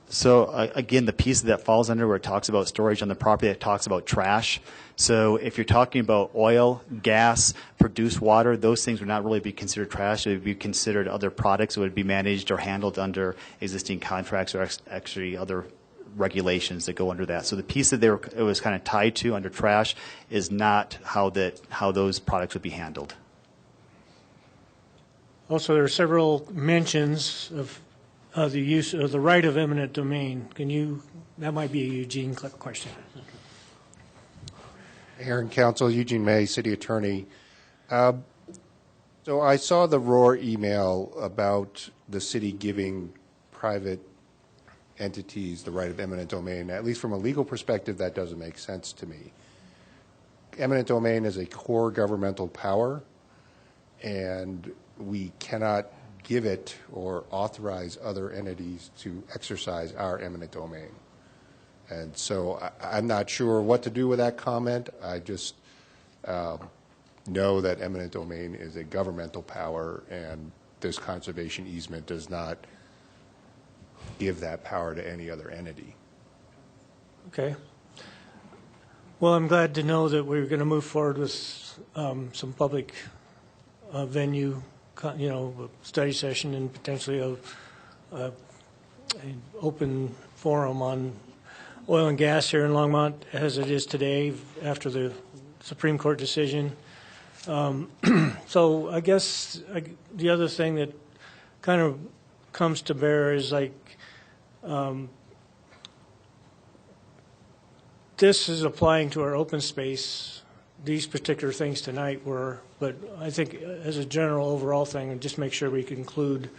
So again, the piece that falls under where it talks about storage on the property, it talks about trash. So if you're talking about oil, gas, produced water, those things would not really be considered trash. It would be considered other products that would be managed or handled under existing contracts or actually other regulations that go under that. So the piece that it was kind of tied to under trash is not how those products would be handled. Also, there are several mentions of the use of the right of eminent domain. That might be a Eugene question. Mayor and Council, Eugene May, City Attorney. So I saw the Roar email about the city giving private entities the right of eminent domain. At least from a legal perspective, that doesn't make sense to me. Eminent domain is a core governmental power, and we cannot give it or authorize other entities to exercise our eminent domain. And so I'm not sure what to do with that comment. I just know that eminent domain is a governmental power, and this conservation easement does not give that power to any other entity. Okay. Well, I'm glad to know that we're going to move forward with some public venue, study session, and potentially an open forum on oil and gas here in Longmont, as it is today after the Supreme Court decision. So I guess the other thing that kind of comes to bear is this is applying to our open space. These particular things tonight were, but I think as a general overall thing, and just make sure we can include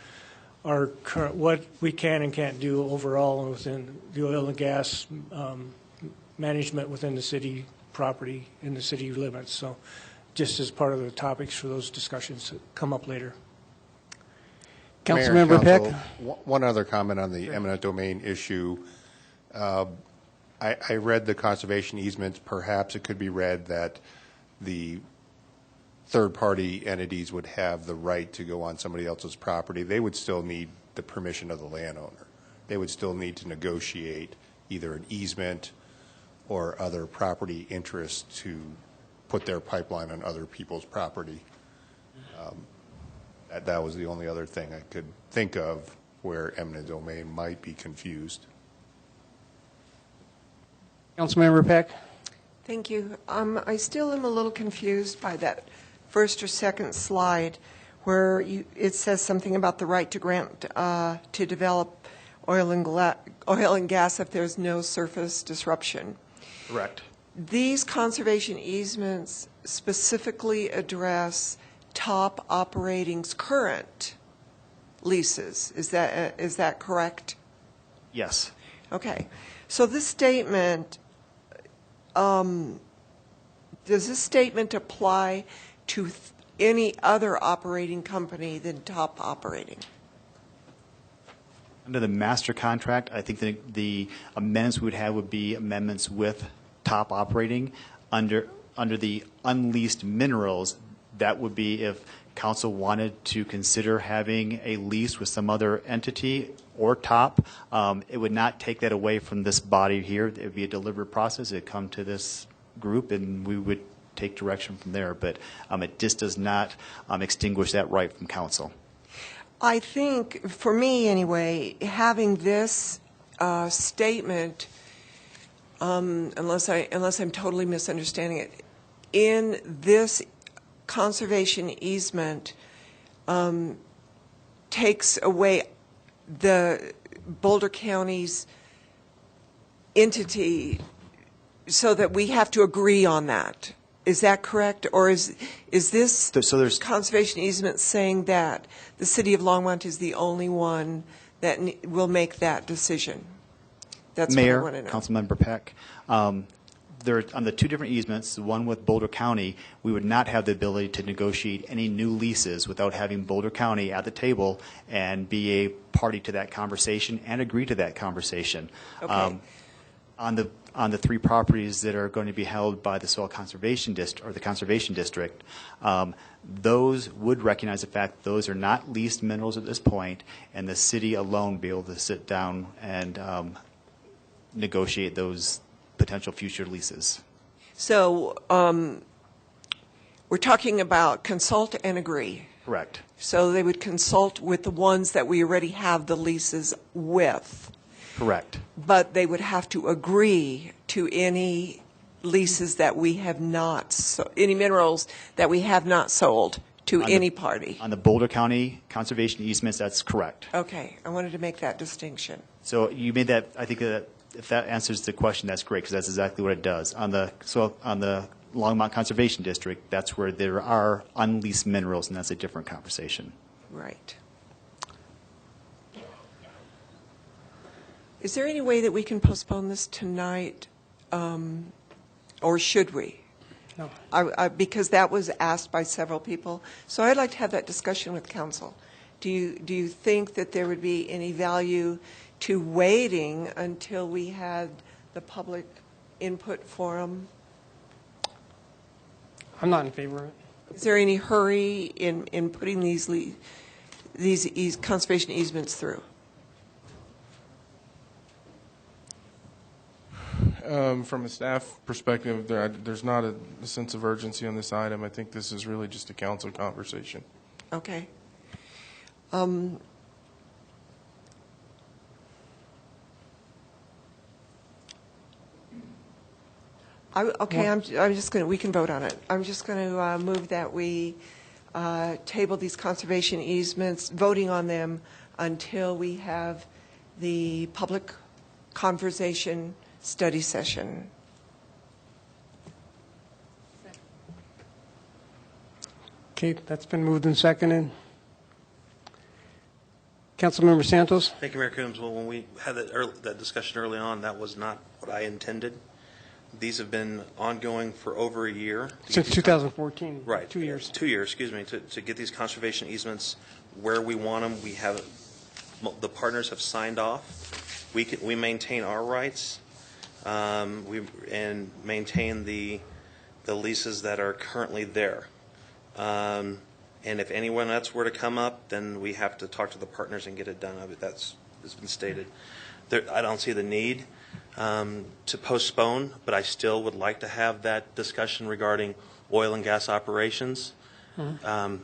our current, what we can and can't do overall within the oil and gas management within the city property in the city limits. So just as part of the topics for those discussions that come up later. Councilmember Peck. One other comment on the eminent domain issue. I read the conservation easements. Perhaps it could be read that the third-party entities would have the right to go on somebody else's property. They would still need the permission of the landowner. They would still need to negotiate either an easement or other property interests to put their pipeline on other people's property. That was the only other thing I could think of where eminent domain might be confused. Councilmember Peck. Thank you. I still am a little confused by that first or second slide where it says something about the right to grant to develop oil and gas if there's no surface disruption. Correct. These conservation easements specifically address Top Operating's current leases. Is that correct? Yes. Okay. So this statement, does this statement apply to any other operating company than Top Operating? Under the master contract, I think the amendments we would have would be amendments with Top Operating. Under the unleased minerals, that would be if council wanted to consider having a lease with some other entity or Top. It would not take that away from this body here. It would be a deliberate process. It would come to this group, and we would take direction from there. But it just does not extinguish that right from council. I think, for me anyway, having this statement, unless I'm totally misunderstanding it, in this conservation easement takes away the Boulder County's entity so that we have to agree on that. Is that correct? Or is this So there's conservation easement saying that the city of Longmont is the only one that will make that decision? That's Mayor, what I want to know. Councilmember Peck, there, on the two different easements, the one with Boulder County, we would not have the ability to negotiate any new leases without having Boulder County at the table and be a party to that conversation and agree to that conversation. Okay. On the three properties that are going to be held by the Soil Conservation District, or the Conservation District, those would recognize the fact that those are not leased minerals at this point, and the city alone be able to sit down and negotiate those potential future leases. So we're talking about consult and agree. Correct. So they would consult with the ones that we already have the leases with. Correct. But they would have to agree to any leases that we have not, any minerals that we have not sold to any party. On the Boulder County conservation easements, that's correct. Okay, I wanted to make that distinction. So you made that, I think that if that answers the question, that's great, because that's exactly what it does. On the Longmont Conservation District, that's where there are unleased minerals, and that's a different conversation. Right. Is there any way that we can postpone this tonight, or should we? No. Because that was asked by several people. So I'd like to have that discussion with council. Do you think that there would be any value to waiting until we had the public input forum? I'm not in favor of it. Is there any hurry in putting these conservation easements through? From a staff perspective, there's not a sense of urgency on this item. I think this is really just a council conversation. Okay. I'm just going to, we can vote on it. I'm just going to move that we table these conservation easements, voting on them until we have the public conversation study session. Okay, that's been moved and seconded. Councilmember Santos? Thank you, Mayor Coombs. Well, when we had that discussion early on, that was not what I intended. These have been ongoing for over a year. Since 2014. Right. 2 years. 2 years, excuse me, to get these conservation easements where we want them. We have, the partners have signed off. We maintain our rights and maintain the leases that are currently there. And if anyone else were to come up, then we have to talk to the partners and get it done. That's been stated. I don't see the need to postpone, but I still would like to have that discussion regarding oil and gas operations. I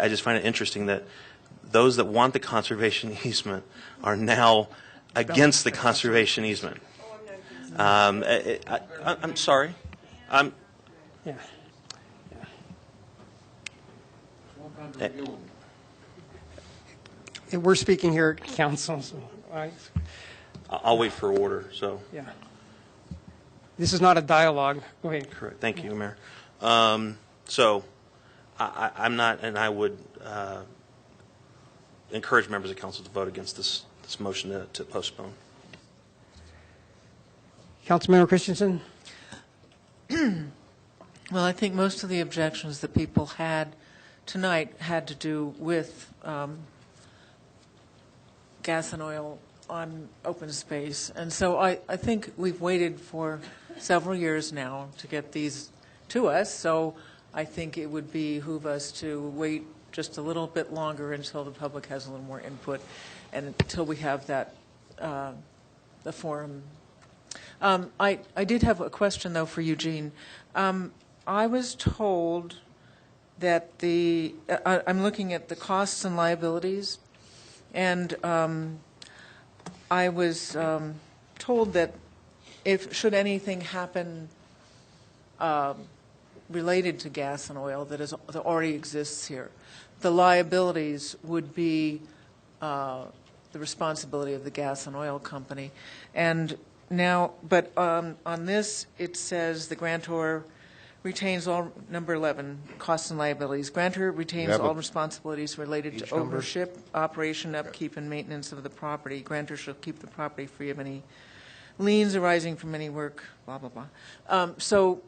just find it interesting that those that want the conservation easement are now against the conservation easement. I'm sorry. Yeah. We're speaking here at council, so I'll wait for order. So yeah, this is not a dialogue. Go ahead. Correct. Thank you, Mayor. So I'm not, and I would encourage members of council to vote against this motion to postpone. Councilmember Christensen? Well, I think most of the objections that people had tonight had to do with gas and oil on open space. And so I think we've waited for several years now to get these to us. So I think it would behoove us to wait just a little bit longer until the public has a little more input and until we have that, the forum. I did have a question, though, for Eugene. I was told that I'm looking at the costs and liabilities, and I was told that should anything happen related to gas and oil that already exists here, the liabilities would be the responsibility of the gas and oil company. And Now, but on this, it says the grantor retains all, number 11, costs and liabilities. Grantor retains all responsibilities related to ownership, operation, upkeep, and maintenance of the property. Grantor shall keep the property free of any liens arising from any work, blah, blah, blah. So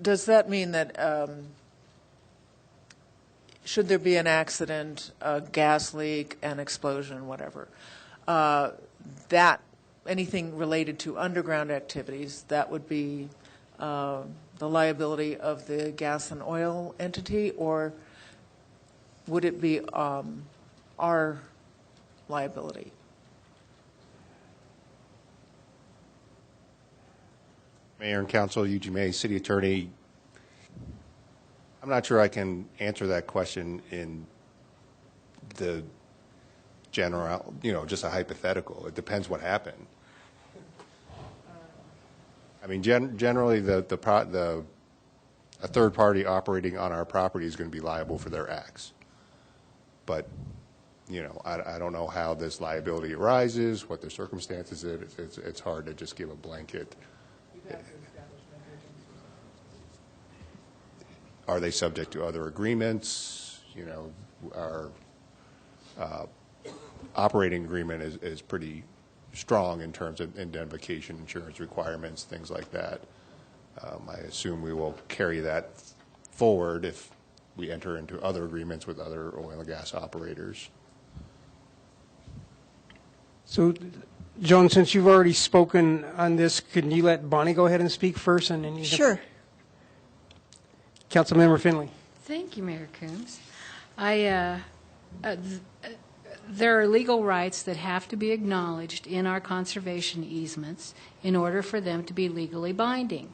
does that mean that should there be an accident, a gas leak, an explosion, whatever, that anything related to underground activities, that would be the liability of the gas and oil entity, or would it be our liability? Mayor and Council, Eugene May, City Attorney. I'm not sure I can answer that question in the general, just a hypothetical. It depends what happened. I mean, generally, a third party operating on our property is going to be liable for their acts. But, I don't know how this liability arises, what the circumstances is. It's hard to just give a blanket. Are they subject to other agreements? Our operating agreement is pretty strong in terms of indemnification, insurance requirements, things like that. I assume we will carry that forward if we enter into other agreements with other oil and gas operators. So, Joan, since you've already spoken on this, can you let Bonnie go ahead and speak first? And then Sure. Councilmember Finley. Thank you, Mayor Coombs. There are legal rights that have to be acknowledged in our conservation easements in order for them to be legally binding.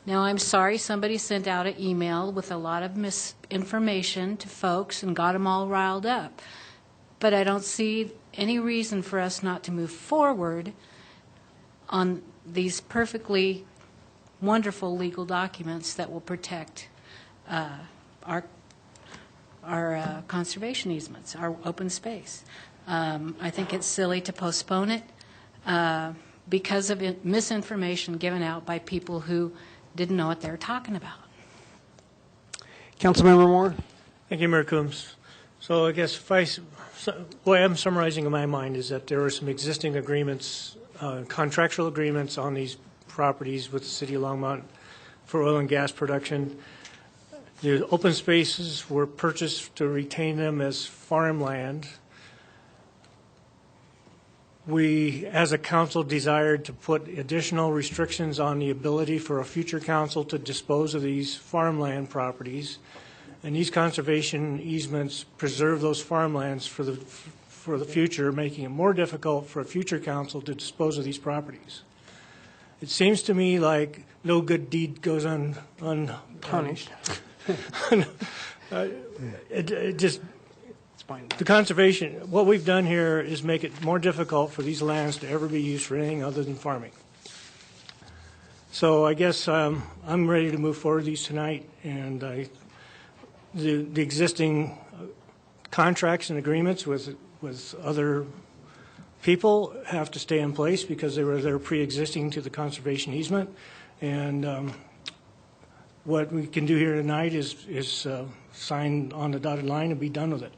Now, I'm sorry somebody sent out an email with a lot of misinformation to folks and got them all riled up. But I don't see any reason for us not to move forward on these perfectly wonderful legal documents that will protect our conservation easements, our open space. I think it's silly to postpone it because of misinformation given out by people who didn't know what they were talking about. Councilmember Moore. Thank you, Mayor Coombs. So I guess what I'm summarizing in my mind is that there are some existing agreements, contractual agreements on these properties with the City of Longmont for oil and gas production. The open spaces were purchased to retain them as farmland. We, as a council, desired to put additional restrictions on the ability for a future council to dispose of these farmland properties. And these conservation easements preserve those farmlands for the future, making it more difficult for a future council to dispose of these properties. It seems to me like no good deed goes unpunished. The conservation, what we've done here is make it more difficult for these lands to ever be used for anything other than farming. So I guess I'm ready to move forward with these tonight, and the existing contracts and agreements with other people have to stay in place because they're pre-existing to the conservation easement, and what we can do here tonight is sign on the dotted line and be done with it.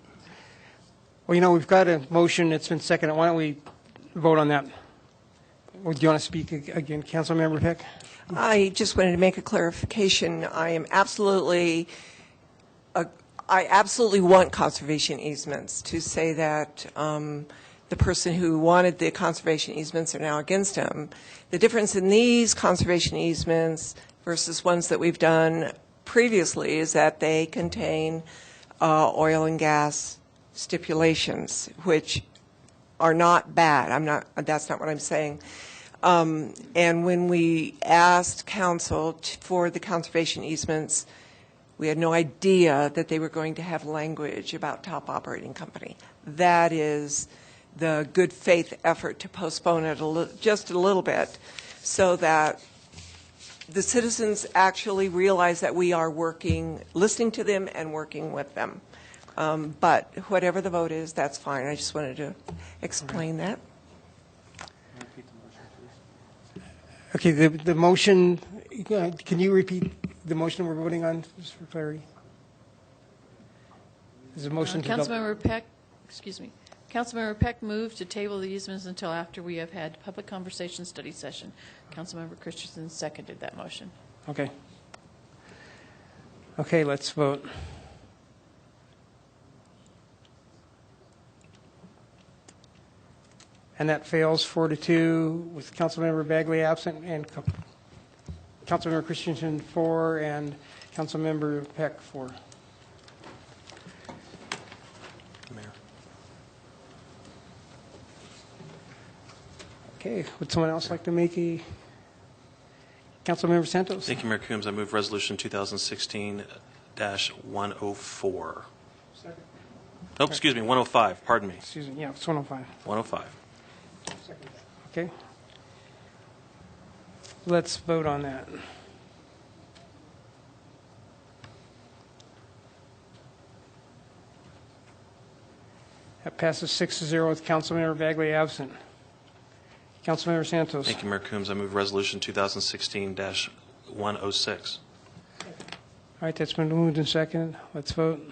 Well, we've got a motion. It's been seconded. Why don't we vote on that? Or do you want to speak again, Councilmember Peck? I just wanted to make a clarification. I absolutely want conservation easements. To say that the person who wanted the conservation easements are now against them. The difference in these conservation easements versus ones that we've done previously is that they contain oil and gas stipulations, which are not bad. That's not what I'm saying. And when we asked council for the conservation easements, we had no idea that they were going to have language about top operating company. That is the good faith effort to postpone it just a little bit so that the citizens actually realize that we are listening to them and working with them. But whatever the vote is, that's fine. I just wanted to explain that. Okay, the motion, can you repeat the motion we're voting on, just for clarity? Is the motion to... Councilmember Peck, excuse me. Councilmember Peck moved to table the easements until after we have had public conversation study session. Councilmember Christensen seconded that motion. Okay. Okay, let's vote. And that fails 4-2 with Councilmember Bagley absent and Councilmember Christensen 4 and Councilmember Peck 4. Mayor. Okay, would someone else like to make a... Councilmember Santos? Thank you, Mayor Coombs. I move Resolution 2016-104. Second. Oh, excuse me, 105. Pardon me. Excuse me, yeah, it's 105. 105. Okay. Let's vote on that. That passes 6-0 with Councilmember Bagley absent. Councilmember Santos. Thank you, Mayor Coombs. I move Resolution 2016-106. All right, that's been moved and seconded. Let's vote.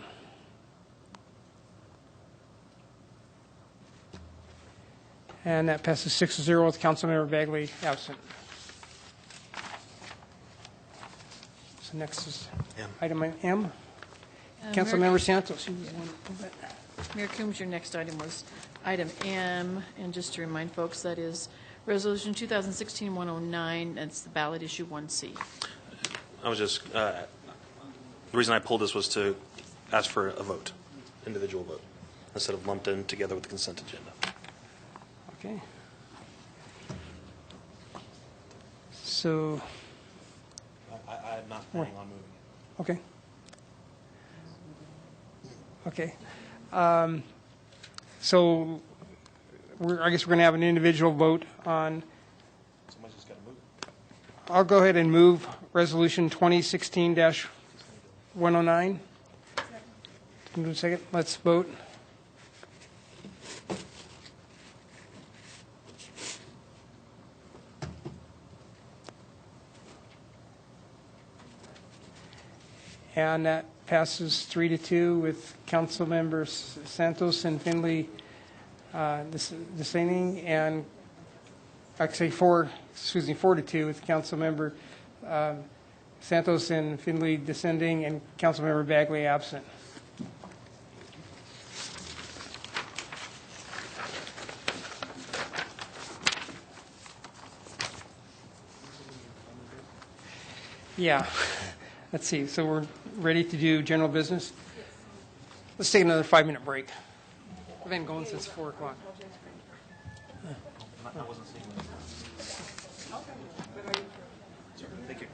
And that passes 6-0 with Councilmember Bagley absent. So next is item M. Councilmember Santos. Mayor Coombs, your next item was item M, and just to remind folks, that is Resolution 2016-109. That's the ballot issue 1C. I was just, the reason I pulled this was to ask for a vote, individual vote, instead of lumped in together with the consent agenda. Okay. So. I'm not planning on moving. Okay. Okay. So I guess we're going to have an individual vote on. Somebody's just got to move. I'll go ahead and move Resolution 2016-109. Give me a second. Let's vote. And that passes 3-2 with Council Members Santos and Finley dissenting, and actually 4-2 with Council Member Santos and Finley dissenting, and Council Member Bagley absent. Yeah. Let's see, so we're ready to do general business? Let's take another 5-minute break. We've been going since 4 o'clock. I wasn't seeing that. Thank you.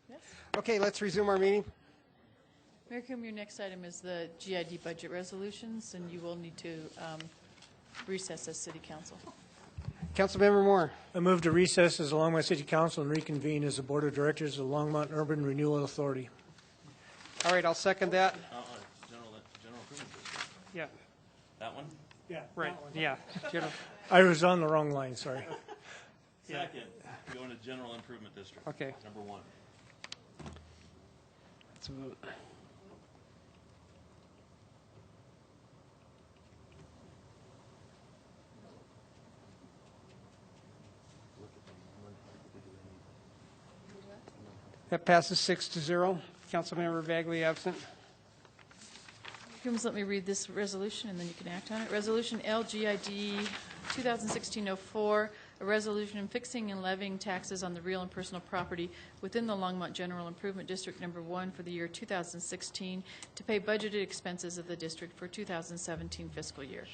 Yes. Okay, let's resume our meeting. Mayor Coombe, your next item is the GID budget resolutions, and you will need to recess as City Council. Councilmember Moore. I move to recess as the Longmont City Council and reconvene as the Board of Directors of the Longmont Urban Renewal Authority. All right, I'll second that. General Improvement District. Yeah. That one? Yeah. Right, yeah. I was on the wrong line, sorry. Second, going to General Improvement District. Okay. Number 1. Let's vote. That passes 6-0. Councilmember Bagley absent. Coombs, let me read this resolution, and then you can act on it. Resolution LGID 2016-04, a resolution fixing and levying taxes on the real and personal property within the Longmont General Improvement District Number 1 for the year 2016 to pay budgeted expenses of the district for 2017 fiscal year.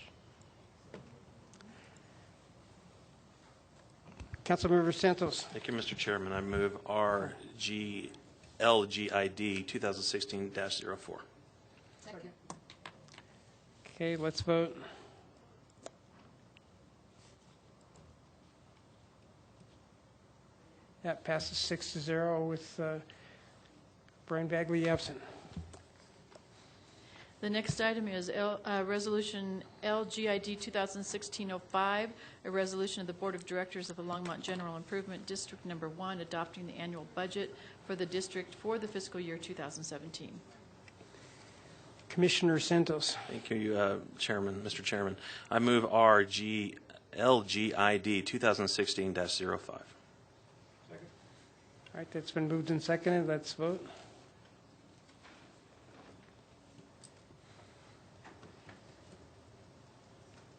Councilmember Santos. Thank you, Mr. Chairman. I move LGID 2016-04. Okay, let's vote. That passes 6-0 with Brian Bagley absent. The next item is Resolution LGID 2016-05, a resolution of the Board of Directors of the Longmont General Improvement District Number 1 adopting the annual budget for the district for the fiscal year 2017. Commissioner Santos. Thank you, Chairman. Mr. Chairman, I move LGID 2016-05. All right, that's been moved and seconded. Let's vote.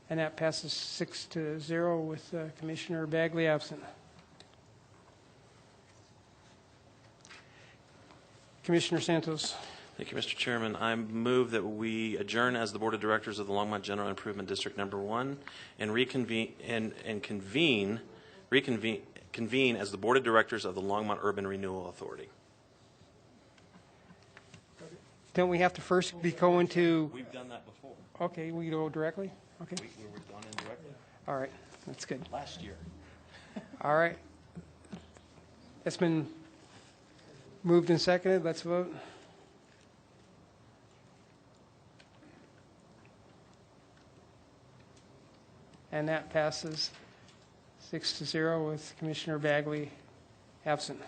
And that passes 6-0 with Commissioner Bagley absent. Commissioner Santos. Thank you, Mr. Chairman. I move that we adjourn as the Board of Directors of the Longmont General Improvement District Number 1 and convene as the Board of Directors of the Longmont Urban Renewal Authority. Don't we have to first be going to... We've done that before. Okay, we go directly? Okay. We were gone indirectly. All right, that's good. Last year. All right. It's been moved and seconded. Let's vote. And that passes 6-0 with Commissioner Bagley absent.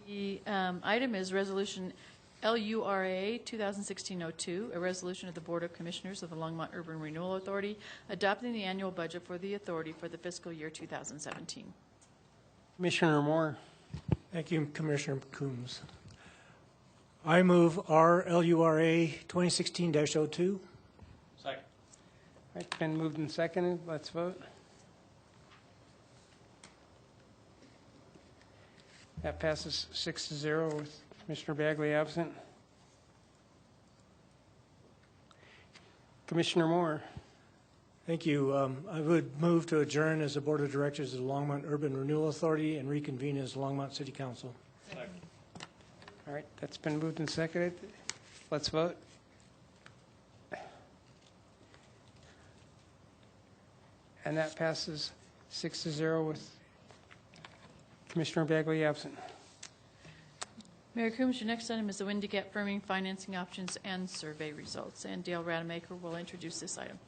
The item is Resolution LURA 2016-02, a resolution of the Board of Commissioners of the Longmont Urban Renewal Authority adopting the annual budget for the authority for the fiscal year 2017. Commissioner Moore. Thank you, Commissioner Coombs. I move LURA 2016-02. Second. All right, been moved and seconded. Let's vote. That passes 6-0 with Commissioner Bagley absent. Commissioner Moore. Thank you. I would move to adjourn as the Board of Directors of the Longmont Urban Renewal Authority and reconvene as Longmont City Council. Second. All right, that's been moved and seconded. Let's vote. And that passes 6-0 with Commissioner Bagley absent. Mayor Coombs, your next item is the Windy Gap firming financing options and survey results. And Dale Rademacher will introduce this item.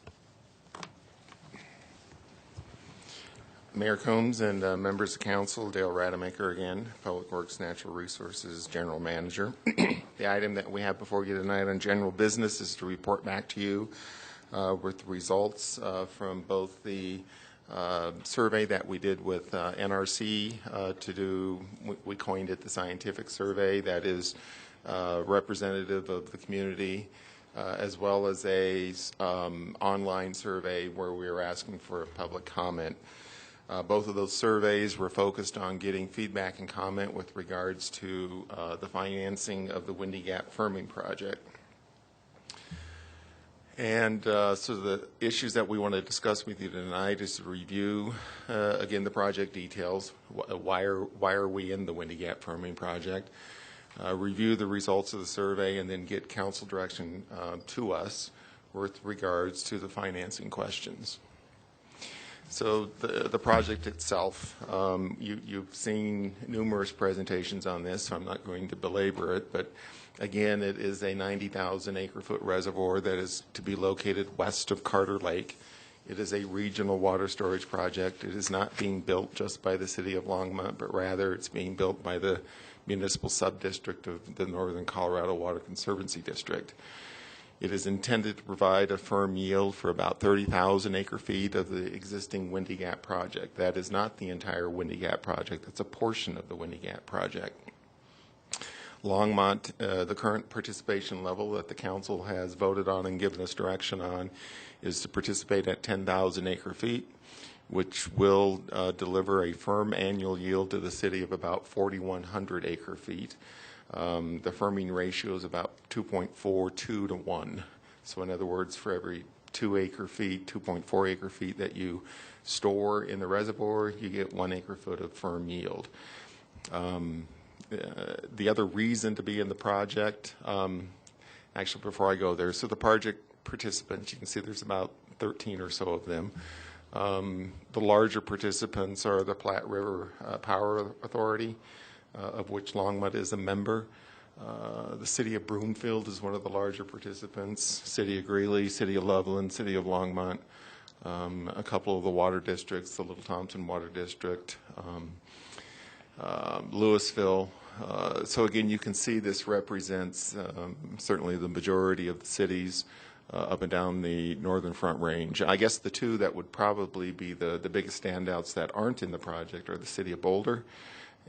Mayor Combs and members of council, Dale Rademacher again, Public Works Natural Resources General Manager. The item that we have before you tonight on general business is to report back to you with results from both the survey that we did with NRC to do, we coined it the scientific survey that is representative of the community, as well as a online survey where we were asking for a public comment. Both of those surveys were focused on getting feedback and comment with regards to the financing of the Windy Gap firming project. And so the issues that we want to discuss with you tonight is to review, again, the project details. Why are we in the Windy Gap Firming project? Review the results of the survey, and then get council direction to us with regards to the financing questions. So the project itself, you've seen numerous presentations on this, so I'm not going to belabor it, but again, it is a 90,000 acre-foot reservoir that is to be located west of Carter Lake. It is a regional water storage project. It is not being built just by the city of Longmont, but rather it's being built by the municipal sub-district of the Northern Colorado Water Conservancy District. It is intended to provide a firm yield for about 30,000 acre-feet of the existing Windy Gap project. That is not the entire Windy Gap project. That's a portion of the Windy Gap project. Longmont, the current participation level that the council has voted on and given us direction on is to participate at 10,000 acre-feet, which will deliver a firm annual yield to the city of about 4,100 acre-feet. The firming ratio is about 2.42 to 1. So in other words, for every 2 acre-feet, 2.4 acre-feet that you store in the reservoir, you get 1 acre-foot of firm yield. The other reason to be in the project, actually before I go there, so the project participants, you can see there's about 13 or so of them. The larger participants are the Platte River Power Authority, of which Longmont is a member. The city of Broomfield is one of the larger participants, city of Greeley, city of Loveland, city of Longmont, a couple of the water districts, the Little Thompson Water District, Louisville. So again, you can see this represents certainly the majority of the cities up and down the northern Front Range. I guess the two that would probably be the biggest standouts that aren't in the project are the city of Boulder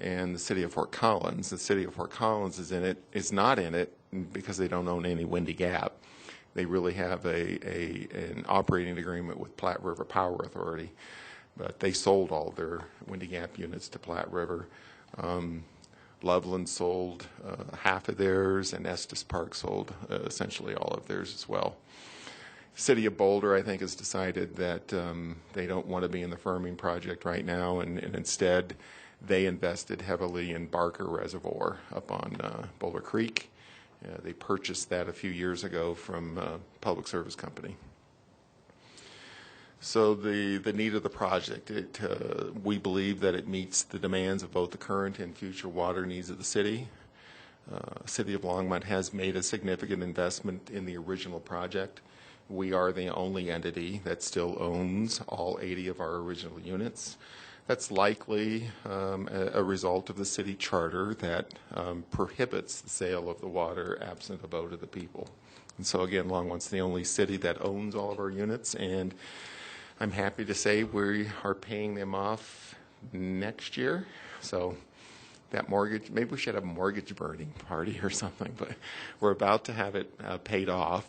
and the city of Fort Collins. The city of Fort Collins is not in it because they don't own any Windy Gap. They really have an operating agreement with Platte River Power Authority, but they sold all their Windy Gap units to Platte River. Loveland sold half of theirs, and Estes Park sold essentially all of theirs as well. City of Boulder, I think, has decided that they don't want to be in the firming project right now, and instead they invested heavily in Barker Reservoir up on Boulder Creek. They purchased that a few years ago from a public service company. So the need of the project, we believe that it meets the demands of both the current and future water needs of the city. City of Longmont has made a significant investment in the original project. We are the only entity that still owns all 80 of our original units. That's likely a result of the city charter that prohibits the sale of the water absent a vote of the people. And so again, Longmont's the only city that owns all of our units, and I'm happy to say we are paying them off next year. So that mortgage, maybe we should have a mortgage burning party or something, but we're about to have it paid off.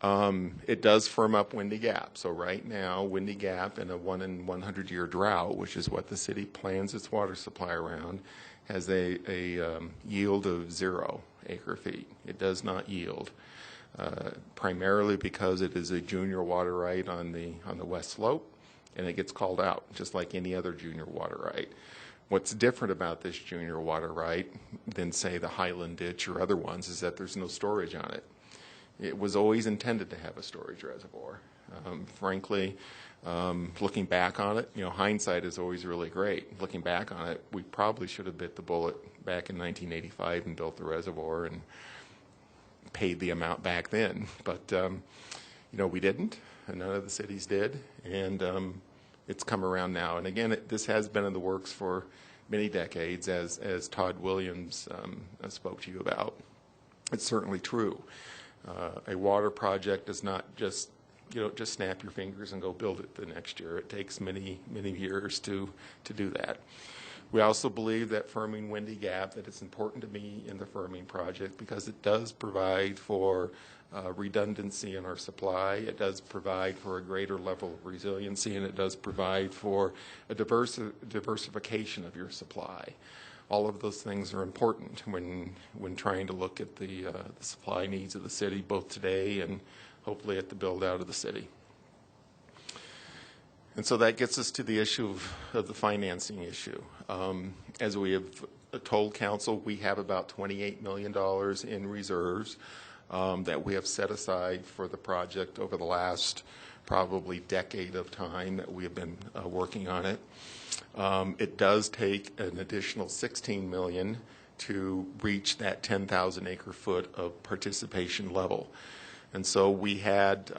It does firm up Windy Gap. So right now, Windy Gap in a 1 in 100 year drought, which is what the city plans its water supply around, has a yield of 0 acre-feet. It does not yield, primarily because it is a junior water right on the west slope, and it gets called out just like any other junior water right. What's different about this junior water right than, say, the Highland Ditch or other ones is that there's no storage on it. It was always intended to have a storage reservoir. Frankly, looking back on it, hindsight is always really great. Looking back on it, we probably should have bit the bullet back in 1985 and built the reservoir and paid the amount back then. But, we didn't, and none of the cities did, and it's come around now. And again, this has been in the works for many decades, as Todd Williams spoke to you about. It's certainly true. A water project does not just snap your fingers and go build it the next year. It takes many years to do that. We also believe that firming Windy Gap, that it's important to be in the firming project because it does provide for redundancy in our supply. It does provide for a greater level of resiliency, and it does provide for a diversification of your supply. All of those things are important when trying to look at the supply needs of the city, both today and hopefully at the build-out of the city. And so that gets us to the issue of the financing issue. As we have told council, we have about $28 million in reserves that we have set aside for the project over the last probably decade of time that we have been working on it. It does take an additional $16 million to reach that 10,000 acre foot of participation level. And so we had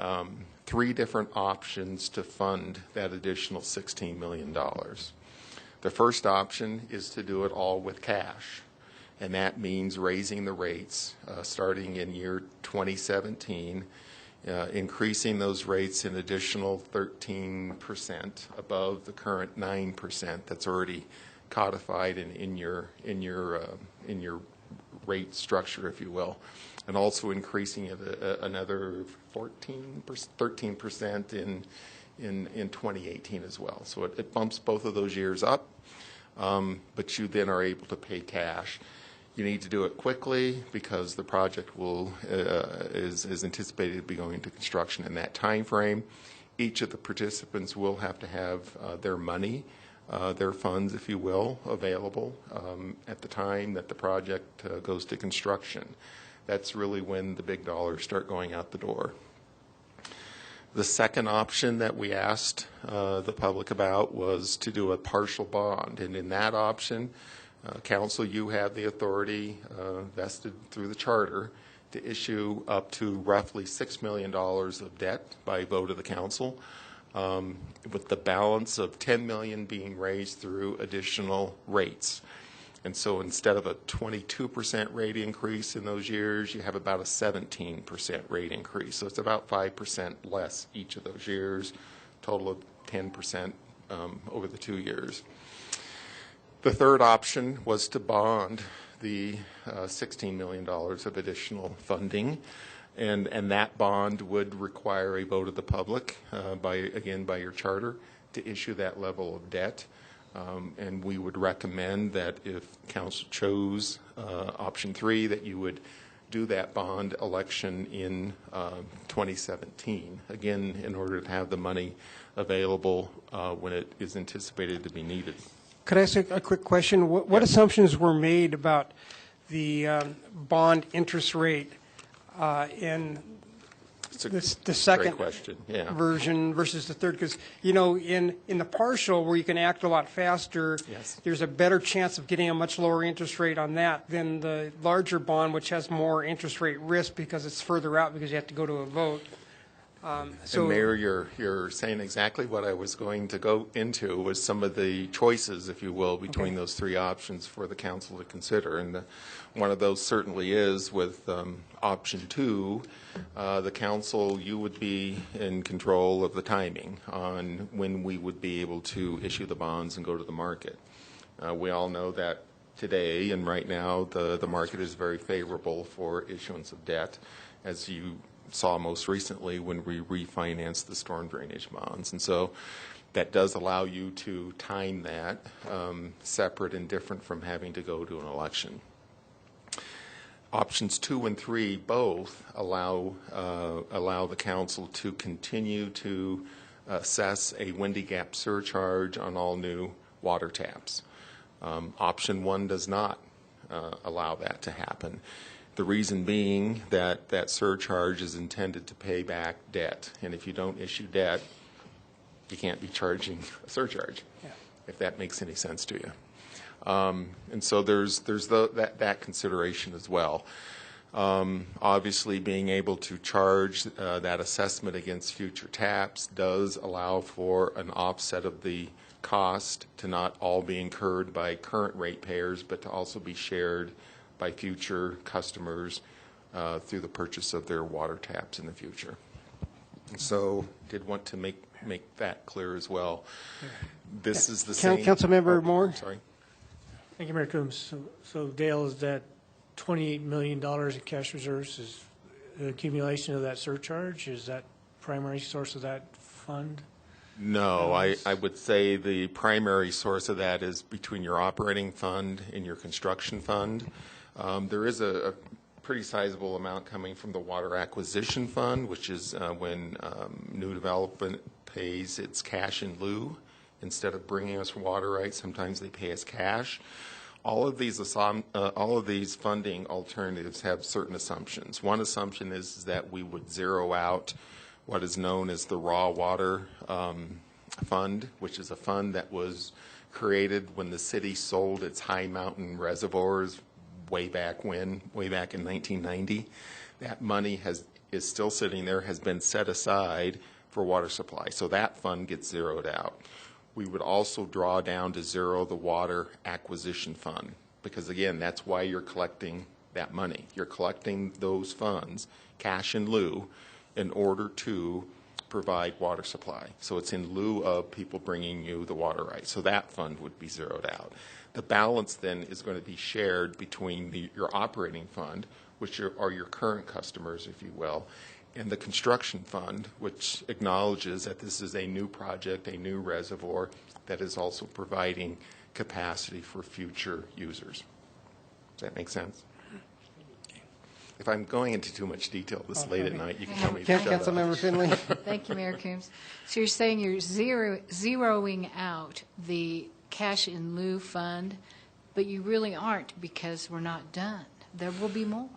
3 different options to fund that additional $16 million. The first option is to do it all with cash, and that means raising the rates starting in year 2017, increasing those rates an additional 13% above the current 9% that's already codified in your rate structure, if you will, and also increasing it another 13% in 2018 as well. So it bumps both of those years up, but you then are able to pay cash. You need to do it quickly because the project is anticipated to be going to construction in that time frame. Each of the participants will have to have their money, their funds, if you will, available at the time that the project goes to construction. That's really when the big dollars start going out the door. The second option that we asked the public about was to do a partial bond. And in that option, council, you have the authority vested through the charter to issue up to roughly $6 million of debt by vote of the council, with the balance of $10 million being raised through additional rates. And so instead of a 22% rate increase in those years, you have about a 17% rate increase. So it's about 5% less each of those years, total of 10% over the 2 years. The third option was to bond the $16 million of additional funding, and that bond would require a vote of the public, by your charter, to issue that level of debt. And we would recommend that if council chose option 3, that you would do that bond election in 2017, again, in order to have the money available when it is anticipated to be needed. Could I ask a quick question? What assumptions were made about the bond interest rate in the second question. Yeah. version versus the third? Because, in the partial, where you can act a lot faster, yes, there's a better chance of getting a much lower interest rate on that than the larger bond, which has more interest rate risk because it's further out because you have to go to a vote. And Mayor, you're saying exactly what I was going to go into, was some of the choices, if you will, between those 3 options for the council to consider. And one of those certainly is with option 2, the council, you would be in control of the timing on when we would be able to issue the bonds and go to the market. We all know that today and right now the market is very favorable for issuance of debt, as you saw most recently when we refinanced the storm drainage bonds. And so that does allow you to time that separate and different from having to go to an election. Options 2 and 3 both allow the council to continue to assess a windy gap surcharge on all new water taps. Option 1 does not allow that to happen. The reason being that that surcharge is intended to pay back debt, and if you don't issue debt, you can't be charging a surcharge, if that makes any sense to you. And so there's that consideration as well. Obviously, being able to charge that assessment against future taps does allow for an offset of the cost to not all be incurred by current ratepayers, but to also be shared by future customers through the purchase of their water taps in the future. So did want to make that clear as well. This is the same. Councilmember Moore. Sorry. Thank you, Mayor Coombs. So Dale, is that $28 million in cash reserves is the accumulation of that surcharge? Is that primary source of that fund? No, I would say the primary source of that is between your operating fund and your construction fund. There is a pretty sizable amount coming from the Water Acquisition Fund, which is when new development pays its cash in lieu. Instead of bringing us water rights, sometimes they pay us cash. All of these funding alternatives have certain assumptions. One assumption is that we would zero out what is known as the Raw Water Fund, which is a fund that was created when the city sold its high mountain reservoirs way back in 1990. That money is still sitting there, has been set aside for water supply. So that fund gets zeroed out. We would also draw down to zero the Water Acquisition Fund, because again, that's why you're collecting that money. You're collecting those funds, cash in lieu, in order to provide water supply. So it's in lieu of people bringing you the water rights. So that fund would be zeroed out. The balance then is going to be shared between your operating fund, which are your current customers, if you will, and the construction fund, which acknowledges that this is a new project, a new reservoir that is also providing capacity for future users. Does that make sense? If I'm going into too much detail this late at night, you can tell me to shut up. Councilmember Finley. Thank you, Mayor Coombs. So you're saying you're zeroing out the cash in lieu fund, but you really aren't, because we're not done. There will be more.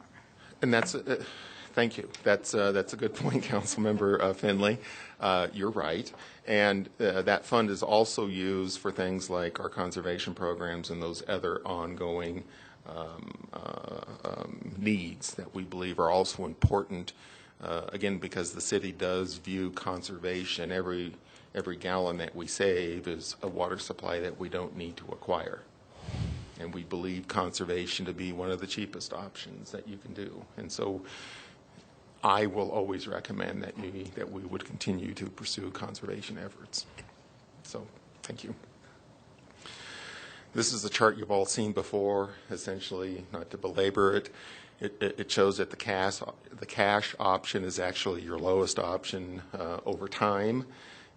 And that's thank you. That's a good point, Councilmember Finley. You're right. And that fund is also used for things like our conservation programs and those other ongoing needs that we believe are also important, again, because the city does view conservation. Every gallon that we save is a water supply that we don't need to acquire. And we believe conservation to be one of the cheapest options that you can do. And so I will always recommend that we would continue to pursue conservation efforts. So thank you. This is a chart you've all seen before. Essentially, not to belabor it, it shows that the cash option is actually your lowest option over time,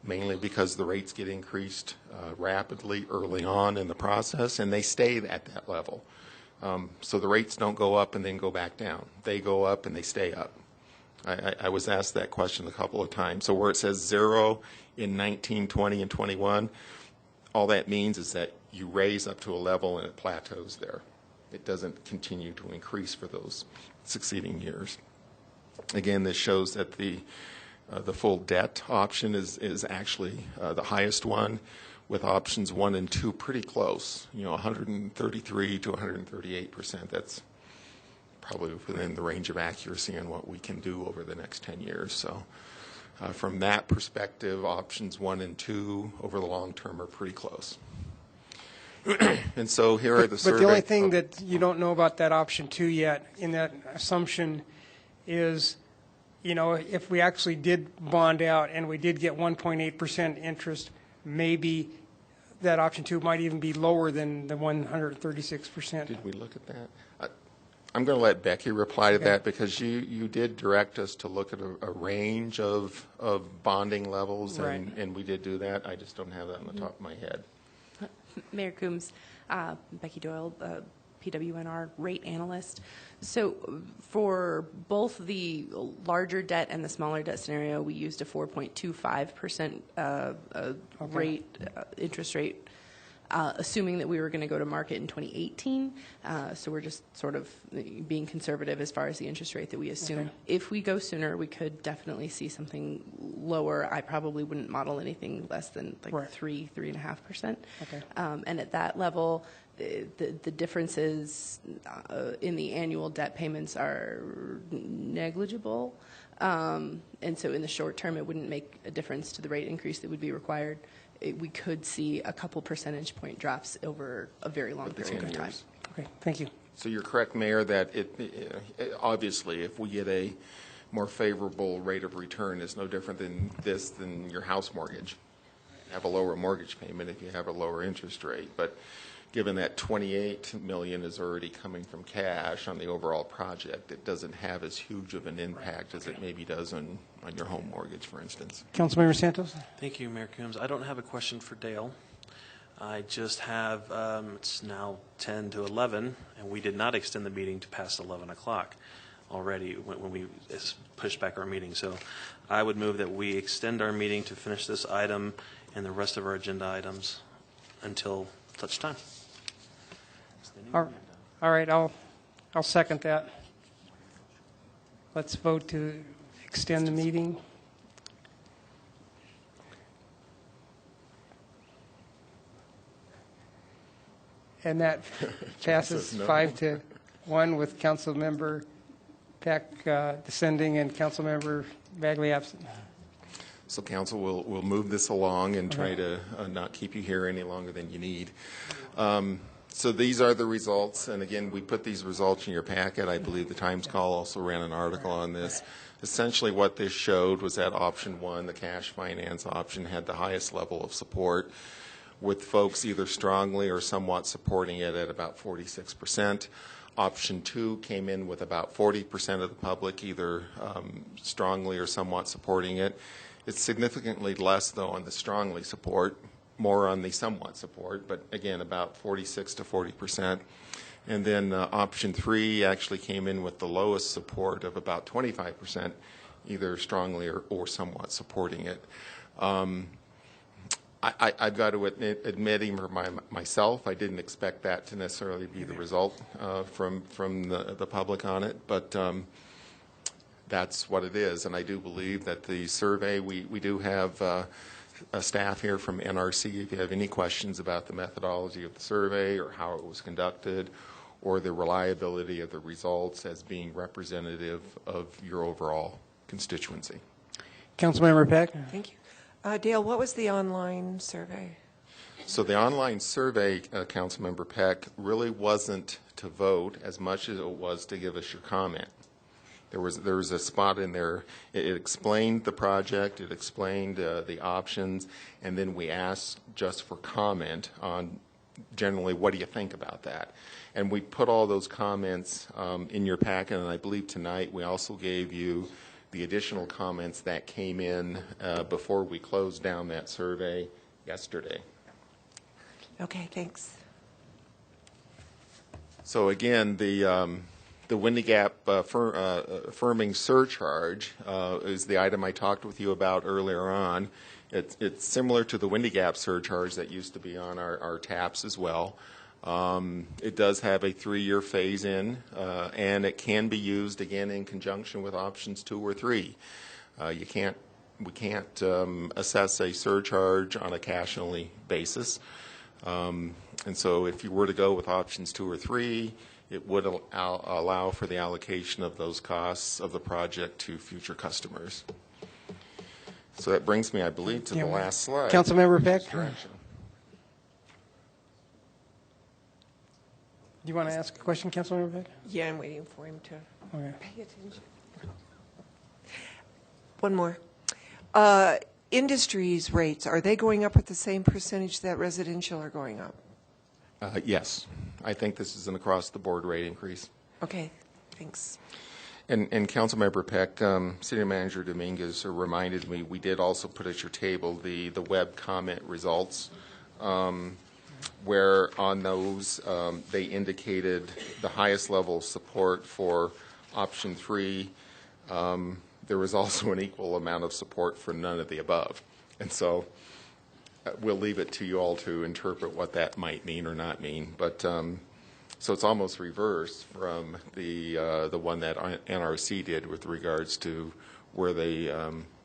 mainly because the rates get increased rapidly early on in the process, and they stay at that level. So the rates don't go up and then go back down. They go up and they stay up. I was asked that question a couple of times. So where it says 0 in 19, 20, and 21, all that means is that you raise up to a level and it plateaus there. It doesn't continue to increase for those succeeding years. Again, this shows that the full debt option is actually the highest one, with options 1 and 2 pretty close. 133 to 138%. That's probably within the range of accuracy on what we can do over the next 10 years. So from that perspective, options 1 and 2 over the long term are pretty close. And so here are the survey. But the only thing that you don't know about that option 2 yet in that assumption is, if we actually did bond out and we did get 1.8% interest, maybe that option 2 might even be lower than the 136%. Did we look at that? I'm going to let Becky reply to that, because you did direct us to look at a range of bonding levels, Right. and we did do that. I just don't have that on the top of my head. Mayor Coombs, Becky Doyle, PWNR rate analyst. So for both the larger debt and the smaller debt scenario, we used a 4.25% rate, interest rate, assuming that we were going to go to market in 2018. So we're just sort of being conservative as far as the interest rate that we assume. Okay. If we go sooner, we could definitely see something lower. I probably wouldn't model anything less than like Right. 3.5%. Okay. And at that level, the differences in the annual debt payments are negligible. And so in the short term, it wouldn't make a difference to the rate increase that would be required. We could see a couple percentage point drops over a very long period of time. Okay, thank you. So you're correct, Mayor, that obviously if we get a more favorable rate of return, it's no different than your house mortgage. You have a lower mortgage payment if you have a lower interest rate. But given that $28 million is already coming from cash on the overall project, it doesn't have as huge of an impact as it maybe does on your home mortgage, for instance. Councilmember Santos? Thank you, Mayor Coombs. I don't have a question for Dale. I just have, it's now 10 to 11, and we did not extend the meeting to past 11 o'clock already when we pushed back our meeting. So I would move that we extend our meeting to finish this item and the rest of our agenda items until such time. All right, I'll second that. Let's vote to extend the meeting. And that passes no. 5-1 with Councilmember Peck dissenting and Councilmember Bagley absent. So council will move this along and try to not keep you here any longer than you need. So these are the results, and again, we put these results in your packet. I believe the Times Call also ran an article on this. Essentially what this showed was that option 1, the cash finance option, had the highest level of support, with folks either strongly or somewhat supporting it at about 46%. Option 2 came in with about 40% of the public either strongly or somewhat supporting it. It's significantly less, though, on the strongly support, more on the somewhat support, but again, about 46 to 40%. And then option 3 actually came in with the lowest support of about 25%, either strongly or somewhat supporting it. I've got to admit, even for myself, I didn't expect that to necessarily be the result from the public on it, but that's what it is. And I do believe that the survey, we do have a staff here from NRC. If you have any questions about the methodology of the survey or how it was conducted or the reliability of the results as being representative of your overall constituency. Councilmember Peck? Thank you. Dale, what was the online survey? So the online survey, Councilmember Peck, really wasn't to vote as much as it was to give us your comment. There was a spot in there. It explained the project. It explained the options, and then we asked just for comment on generally what do you think about that. And we put all those comments in your packet, and I believe tonight we also gave you the additional comments that came in before we closed down that survey yesterday. Okay, thanks. So again, the Windy Gap firming surcharge is the item I talked with you about earlier on. It's similar to the Windy Gap surcharge that used to be on our taps as well. It does have a 3-year phase-in, and it can be used again in conjunction with options 2 or 3. We can't assess a surcharge on a cash-only basis. And so if you were to go with options 2 or 3, it would allow for the allocation of those costs of the project to future customers. So that brings me, I believe, to the last slide. Councilmember Peck? Do you want to ask a question, Councilmember Peck? Yeah, I'm waiting for him to Okay. pay attention. One more. Industries rates, are they going up at the same percentage that residential are going up? Yes. I think this is an across-the-board rate increase. Okay, thanks. And Councilmember Peck, City Manager Dominguez reminded me, we did also put at your table the web comment results, where on those they indicated the highest level of support for option 3. There was also an equal amount of support for none of the above. And so we'll leave it to you all to interpret what that might mean or not mean. But so it's almost reversed from the one that NRC did with regards to where they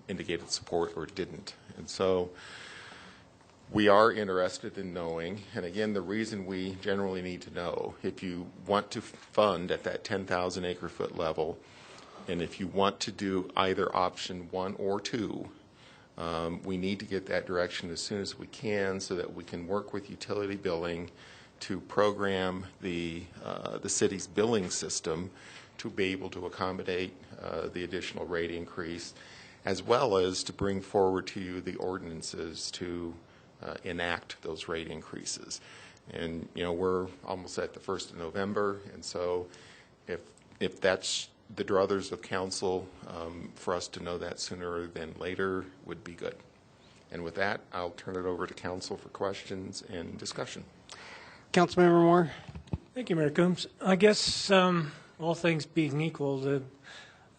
indicated support or didn't. And so we are interested in knowing, and again, the reason we generally need to know, if you want to fund at that 10,000 acre foot level, and if you want to do either option 1 or 2, we need to get that direction as soon as we can so that we can work with utility billing to program the city's billing system to be able to accommodate the additional rate increase, as well as to bring forward to you the ordinances to enact those rate increases. And, you know, we're almost at the 1st of November, and so if that's the druthers of council, for us to know that sooner than later would be good. And with that, I'll turn it over to council for questions and discussion. Councilmember Moore. Thank you, Mayor Coombs. I guess all things being equal,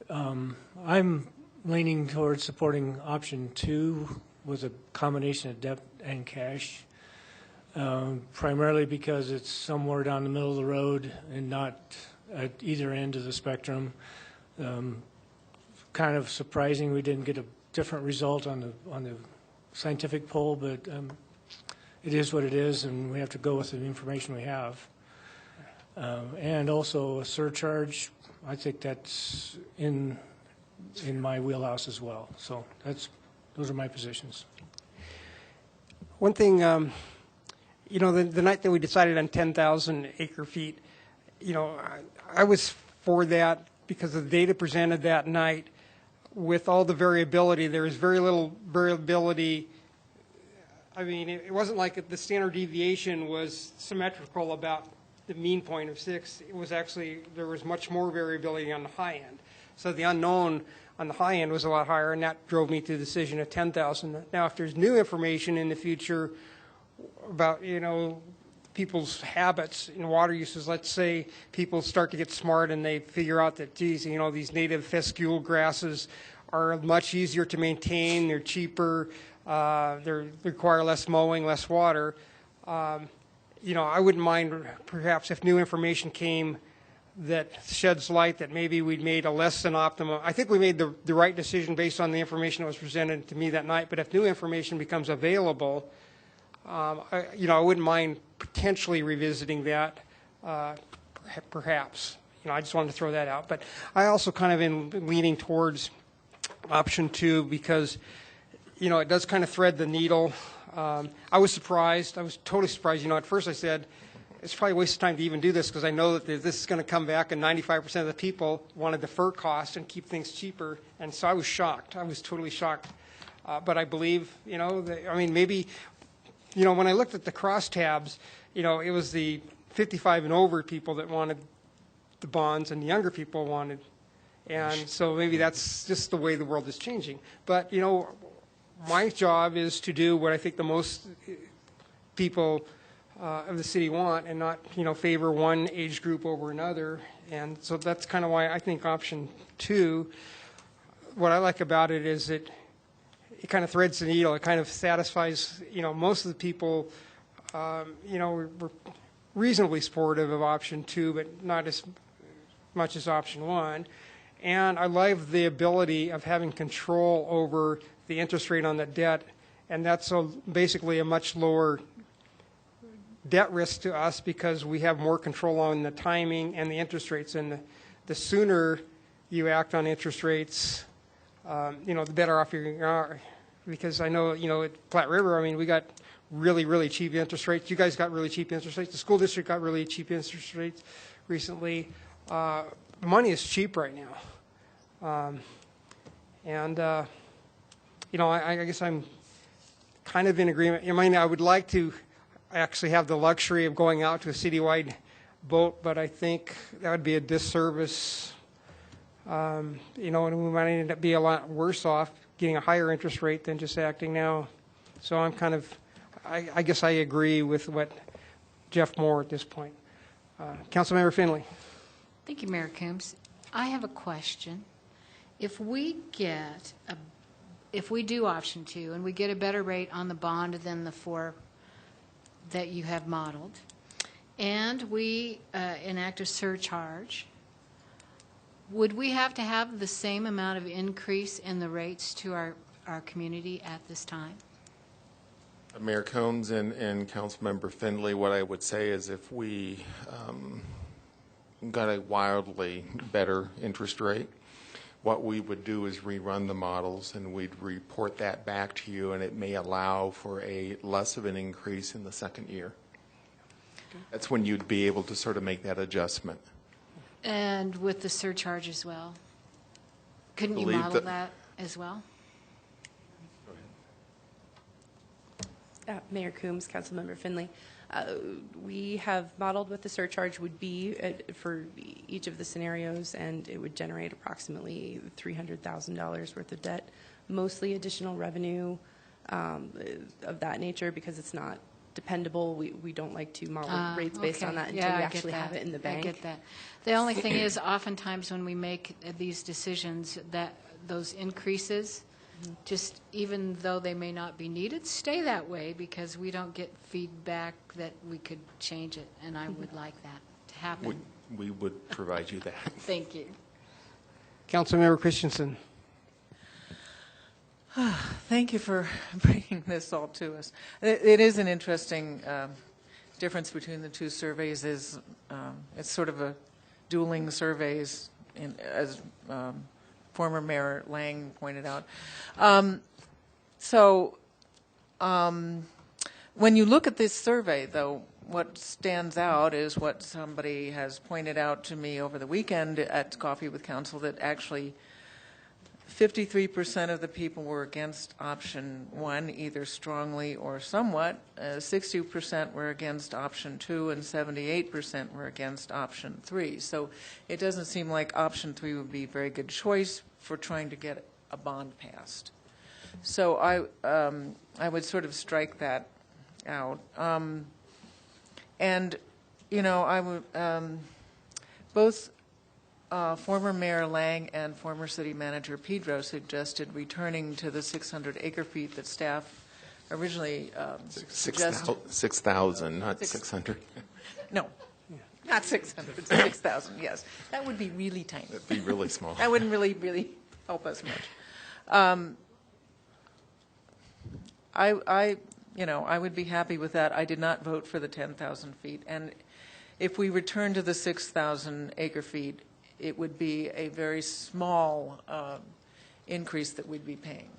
I'm leaning towards supporting option 2 with a combination of debt and cash, primarily because it's somewhere down the middle of the road and not at either end of the spectrum. Kind of surprising we didn't get a different result on the scientific poll, but it is what it is, and we have to go with the information we have. And also a surcharge, I think that's in my wheelhouse as well. So those are my positions. One thing, you know, the night that we decided on 10,000 acre feet, you know, I was for that because of the data presented that night. With all the variability, there is very little variability. I mean, it wasn't like the standard deviation was symmetrical about the mean point of 6. It was actually, there was much more variability on the high end. So the unknown on the high end was a lot higher, and that drove me to the decision of 10,000. Now, if there's new information in the future about, you know, people's habits in water uses, let's say people start to get smart and they figure out that, geez, you know, these native fescule grasses are much easier to maintain, they're cheaper, they require less mowing, less water. You know, I wouldn't mind perhaps if new information came that sheds light that maybe we'd made a less than optimum. I think we made the right decision based on the information that was presented to me that night, but if new information becomes available, you know, I wouldn't mind potentially revisiting that, perhaps. You know, I just wanted to throw that out. But I also kind of am leaning towards option 2 because, you know, it does kind of thread the needle. I was surprised. I was totally surprised. You know, at first I said, it's probably a waste of time to even do this because I know that this is going to come back and 95% of the people want to defer costs and keep things cheaper. And so I was shocked. I was totally shocked. But I believe, you know, I mean, maybe, you know, when I looked at the crosstabs, you know, it was the 55 and over people that wanted the bonds and the younger people wanted. And so maybe that's just the way the world is changing. But, you know, my job is to do what I think the most people of the city want and not, you know, favor one age group over another. And so that's kind of why I think option 2, what I like about it is it kind of threads the needle. It kind of satisfies, you know, most of the people, you know, were reasonably supportive of option 2, but not as much as option 1. And I love the ability of having control over the interest rate on the debt, and that's basically a much lower debt risk to us because we have more control on the timing and the interest rates. And the sooner you act on interest rates, you know, the better off you are. Because I know, you know, at Platte River, I mean, we got really, really cheap interest rates. You guys got really cheap interest rates. The school district got really cheap interest rates recently. Money is cheap right now. You know, I guess I'm kind of in agreement. I mean, I would like to actually have the luxury of going out to a citywide vote, but I think that would be a disservice. You know, and we might end up being a lot worse off getting a higher interest rate than just acting now. So I'm kind of, I guess I agree with what Jeff Moore at this point. Councilmember Finley. Thank you, Mayor Coombs. I have a question. If we do option 2 and we get a better rate on the bond than the 4 that you have modeled, and we enact a surcharge, would we have to have the same amount of increase in the rates to our community at this time? Mayor Combs and Councilmember Findlay, what I would say is if we got a wildly better interest rate, what we would do is rerun the models and we'd report that back to you, and it may allow for a less of an increase in the second year. That's when you'd be able to sort of make that adjustment. And with the surcharge as well? Couldn't you model that as well? Mayor Coombs, Councilmember Finley. We have modeled what the surcharge would be for each of the scenarios, and it would generate approximately $300,000 worth of debt, mostly additional revenue of that nature because it's not dependable. We don't like to model rates based on that until Yeah, we I get actually have that. it in the bank. I get that. The only thing is, oftentimes when we make these decisions, that those increases, just even though they may not be needed, stay that way because we don't get feedback that we could change it, and I would like that to happen. We would provide you that. Thank you. Councilmember Christensen. Thank you for bringing this all to us. It is an interesting difference between the two surveys. It's sort of a dueling surveys, as former Mayor Lang pointed out. When you look at this survey, though, what stands out is what somebody has pointed out to me over the weekend at Coffee with Council, that actually 53% of the people were against option 1, either strongly or somewhat. 60% were against option 2, and 78% were against option 3. So it doesn't seem like option 3 would be a very good choice for trying to get a bond passed. So I would sort of strike that out. And, you know, I would both former Mayor Lang and former City Manager Pedro suggested returning to the 600 acre-feet that staff originally suggested. 6,000, not 600. No, not 600, 6,000, yes. That would be really tiny. That'd be really small. That wouldn't really help us much. I would be happy with that. I did not vote for the 10,000 feet. And if we return to the 6,000 acre feet, it would be a very small increase that we'd be paying.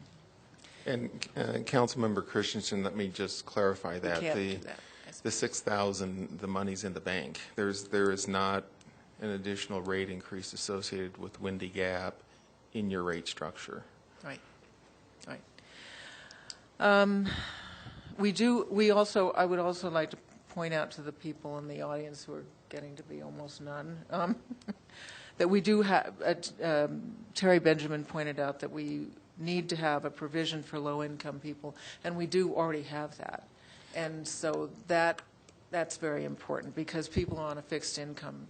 And Councilmember Christensen, let me just clarify that. The 6,000, the money's in the bank. There is not an additional rate increase associated with Windy Gap in your rate structure. Right. I would also like to point out to the people in the audience who are getting to be almost none, that we do have, Terry Benjamin pointed out that we need to have a provision for low-income people, and we do already have that. And so that's very important, because people on a fixed income,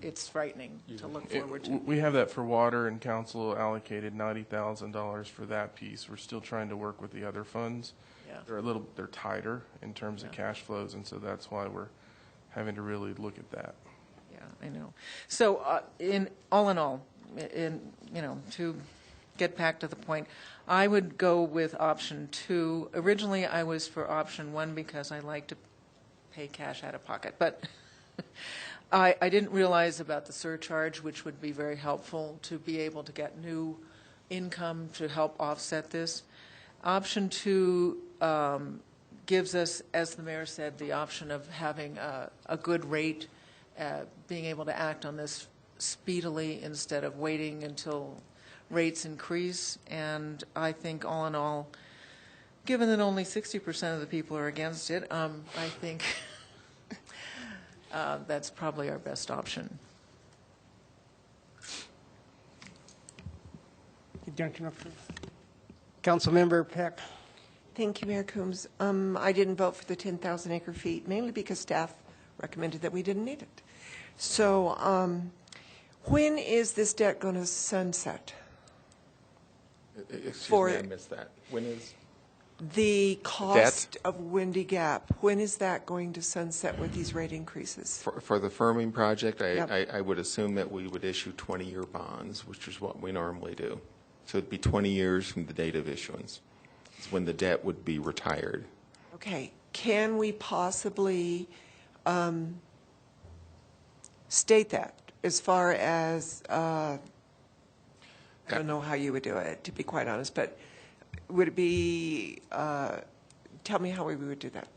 it's frightening to look forward to. We have that for water, and council allocated $90,000 for that piece. We're still trying to work with the other funds. Yeah. They're tighter in terms of cash flows, and so that's why we're having to really look at that. Yeah, I know. So in all, to get back to the point, I would go with option 2. Originally, I was for option 1 because I like to pay cash out of pocket, but I didn't realize about the surcharge, which would be very helpful to be able to get new income to help offset this. Option 2 gives us, as the mayor said, the option of having a good rate, being able to act on this speedily instead of waiting until rates increase. And I think all in all, given that only 60% of the people are against it, I think that's probably our best option. Councilmember Peck. Thank you, Mayor Coombs. I didn't vote for the 10,000 acre feet, mainly because staff recommended that we didn't need it. So when is this debt going to sunset? Excuse me, I missed that. When is? The cost of Windy Gap, when is that going to sunset with these rate increases? For the firming project, I would assume that we would issue 20-year bonds, which is what we normally do. So it'd be 20 years from the date of issuance. It's when the debt would be retired. Okay. Can we possibly state that as far as, I don't know how you would do it, to be quite honest, but would it be, tell me how we would do that.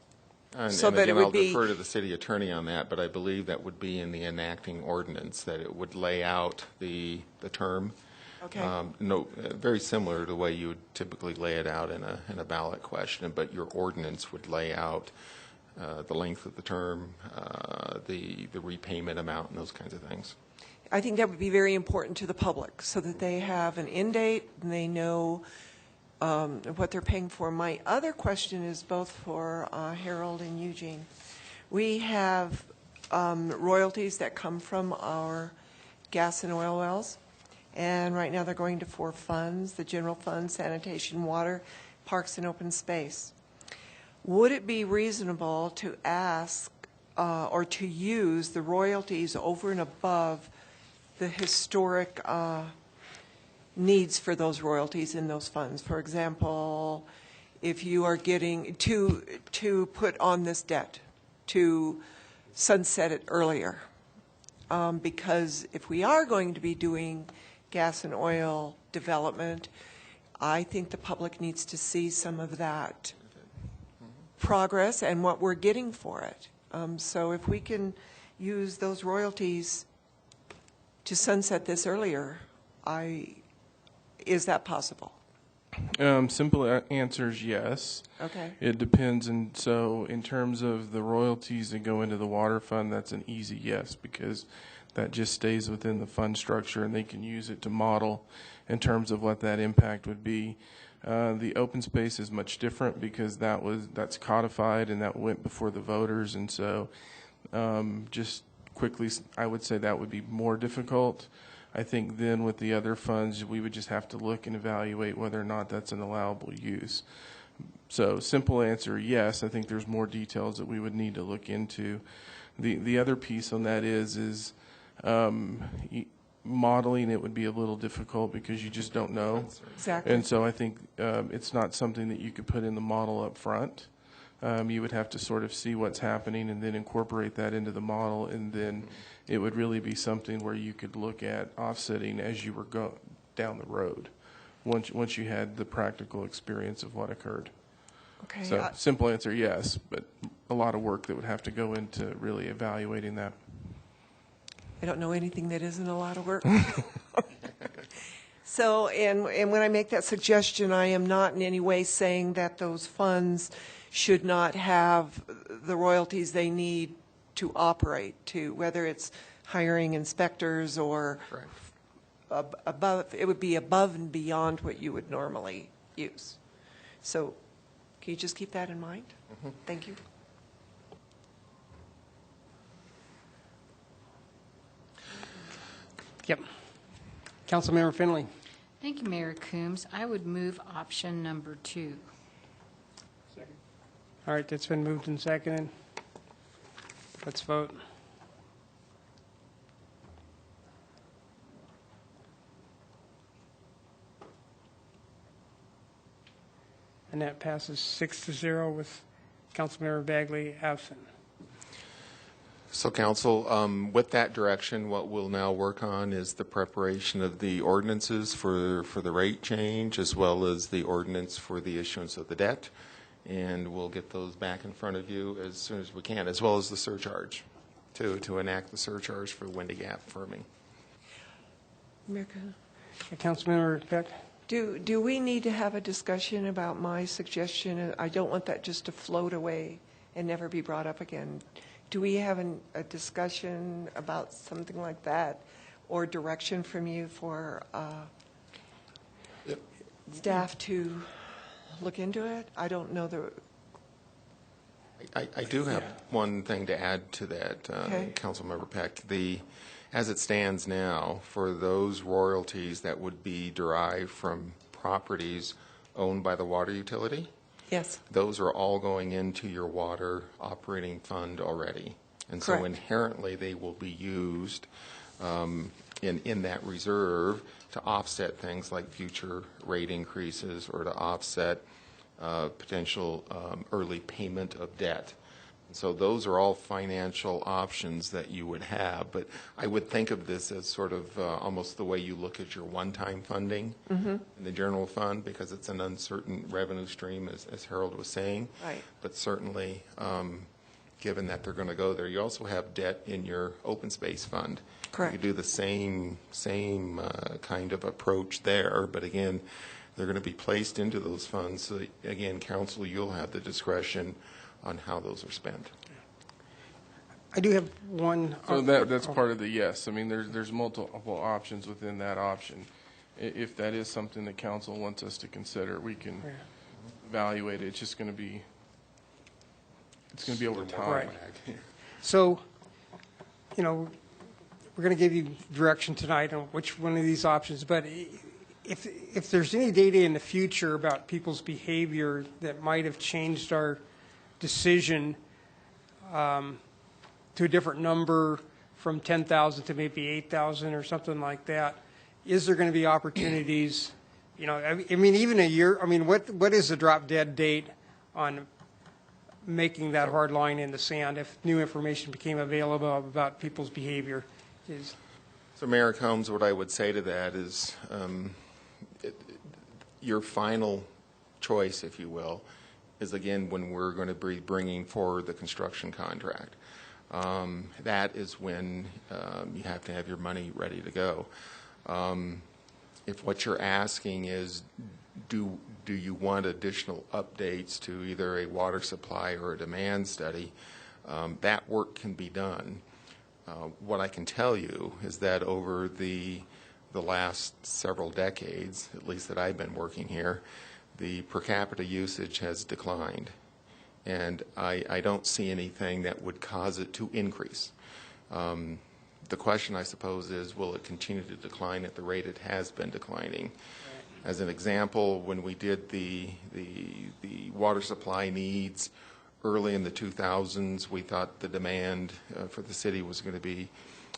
And that again, it would I'll be, defer to the city attorney on that, but I believe that would be in the enacting ordinance, that it would lay out the term. Okay. Very similar to the way you would typically lay it out in a ballot question, but your ordinance would lay out the length of the term, the repayment amount, and those kinds of things. I think that would be very important to the public, so that they have an end date and they know what they're paying for. My other question is both for Harold and Eugene. We have royalties that come from our gas and oil wells, and right now they're going to 4 funds: the general fund, sanitation, water, parks, and open space. Would it be reasonable to ask or to use the royalties over and above the historic needs for those royalties in those funds? For example, if you are getting to put on this debt, to sunset it earlier. Because if we are going to be doing gas and oil development, I think the public needs to see some of that progress and what we're getting for it. So if we can use those royalties to sunset this earlier, is that possible? Simple answer is yes. Okay. It depends, and so in terms of the royalties that go into the water fund, that's an easy yes, because that just stays within the fund structure, and they can use it to model in terms of what that impact would be. The open space is much different because that's codified and that went before the voters, and so just quickly, I would say that would be more difficult. I think then with the other funds, we would just have to look and evaluate whether or not that's an allowable use. So simple answer, yes. I think there's more details that we would need to look into. The other piece on that is modeling it would be a little difficult because you just don't know. Exactly. And so I think it's not something that you could put in the model up front. You would have to sort of see what's happening and then incorporate that into the model, and then it would really be something where you could look at offsetting as you were down the road once you had the practical experience of what occurred. Okay. So simple answer, yes, but a lot of work that would have to go into really evaluating that. I don't know anything that isn't a lot of work. So, and when I make that suggestion, I am not in any way saying that those funds should not have the royalties they need to operate, to whether it's hiring inspectors or above, it would be above and beyond what you would normally use. So can you just keep that in mind? Mm-hmm. Thank you. Yep. Councilmember Finley. Thank you, Mayor Coombs. I would move option number 2. All right, that's been moved and seconded. Let's vote. And that passes 6-0 with Councilmember Bagley absent. So, Council, with that direction, what we'll now work on is the preparation of the ordinances for the rate change, as well as the ordinance for the issuance of the debt. And we'll get those back in front of you as soon as we can, as well as the surcharge, to enact the surcharge for Windy Gap firming. America. Councilmember Peck? Do we need to have a discussion about my suggestion? I don't want that just to float away and never be brought up again. Do we have a discussion about something like that, or direction from you for staff to look into it? I don't know the... I do have one thing to add to that, Okay. Councilmember Peck. As it stands now, for those royalties that would be derived from properties owned by the water utility, Yes. those are all going into your water operating fund already. And so Correct. inherently, they will be used in that reserve to offset things like future rate increases or to offset potential early payment of debt. So those are all financial options that you would have. But I would think of this as sort of almost the way you look at your one-time funding in the general fund, because it's an uncertain revenue stream, as Harold was saying. Right. But certainly, given that they're going to go there, you also have debt in your open space fund. Correct. You could do the same kind of approach there, but again, they're going to be placed into those funds. So again, council, you'll have the discretion on how those are spent. I do have one. So that's part of the yes. I mean, there's multiple options within that option. if that is something that council wants us to consider, we can evaluate it. It's just going to be, over time. Right. So, you know, we're going to give you direction tonight on which one of these options, but if there's any data in the future about people's behavior that might have changed our decision to a different number from 10,000 to maybe 8,000 or something like that, is there going to be opportunities, you know, I mean, even a year, I mean, what is the drop dead date on making that hard line in the sand if new information became available about people's behavior? So Mayor Combs, what I would say to that is your final choice, if you will, is again when we're going to be bringing forward the construction contract. That is when you have to have your money ready to go. If what you're asking is, do you want additional updates to either a water supply or a demand study, that work can be done. What I can tell you is that over the last several decades, at least that I've been working here, the per capita usage has declined. And I don't see anything that would cause it to increase. The question, I suppose, is will it continue to decline at the rate it has been declining? As an example, when we did the water supply needs early in the 2000s, we thought the demand for the city was going to be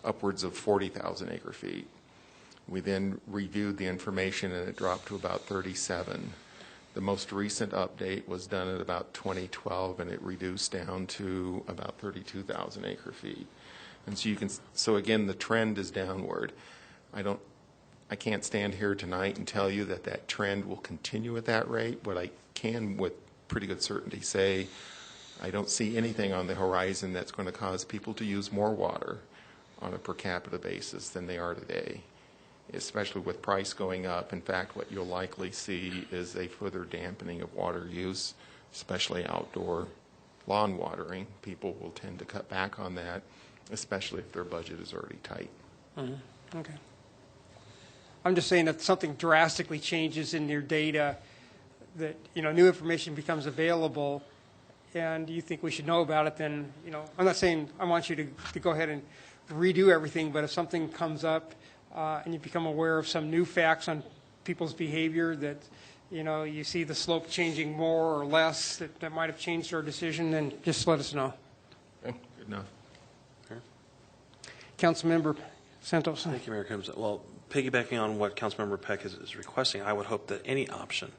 upwards of 40,000 acre feet. We then reviewed the information and it dropped to about 37. The most recent update was done at about 2012 and it reduced down to about 32,000 acre feet. And so so again, the trend is downward. I can't stand here tonight and tell you that that trend will continue at that rate, but I can with pretty good certainty say I don't see anything on the horizon that's going to cause people to use more water on a per capita basis than they are today, especially with price going up. In fact, what you'll likely see is a further dampening of water use, especially outdoor lawn watering. People will tend to cut back on that, especially if their budget is already tight. Mm-hmm. Okay. I'm just saying that something drastically changes in your data, that, you know, new information becomes available, and you think we should know about it, then, you know, I'm not saying I want you to go ahead and redo everything, but if something comes up and you become aware of some new facts on people's behavior that, you know, you see the slope changing more or less, that might have changed our decision, then just let us know. Okay, good enough. Councilmember Santos. Thank you, Mayor Combs. Well, piggybacking on what Councilmember Peck is requesting, I would hope that any option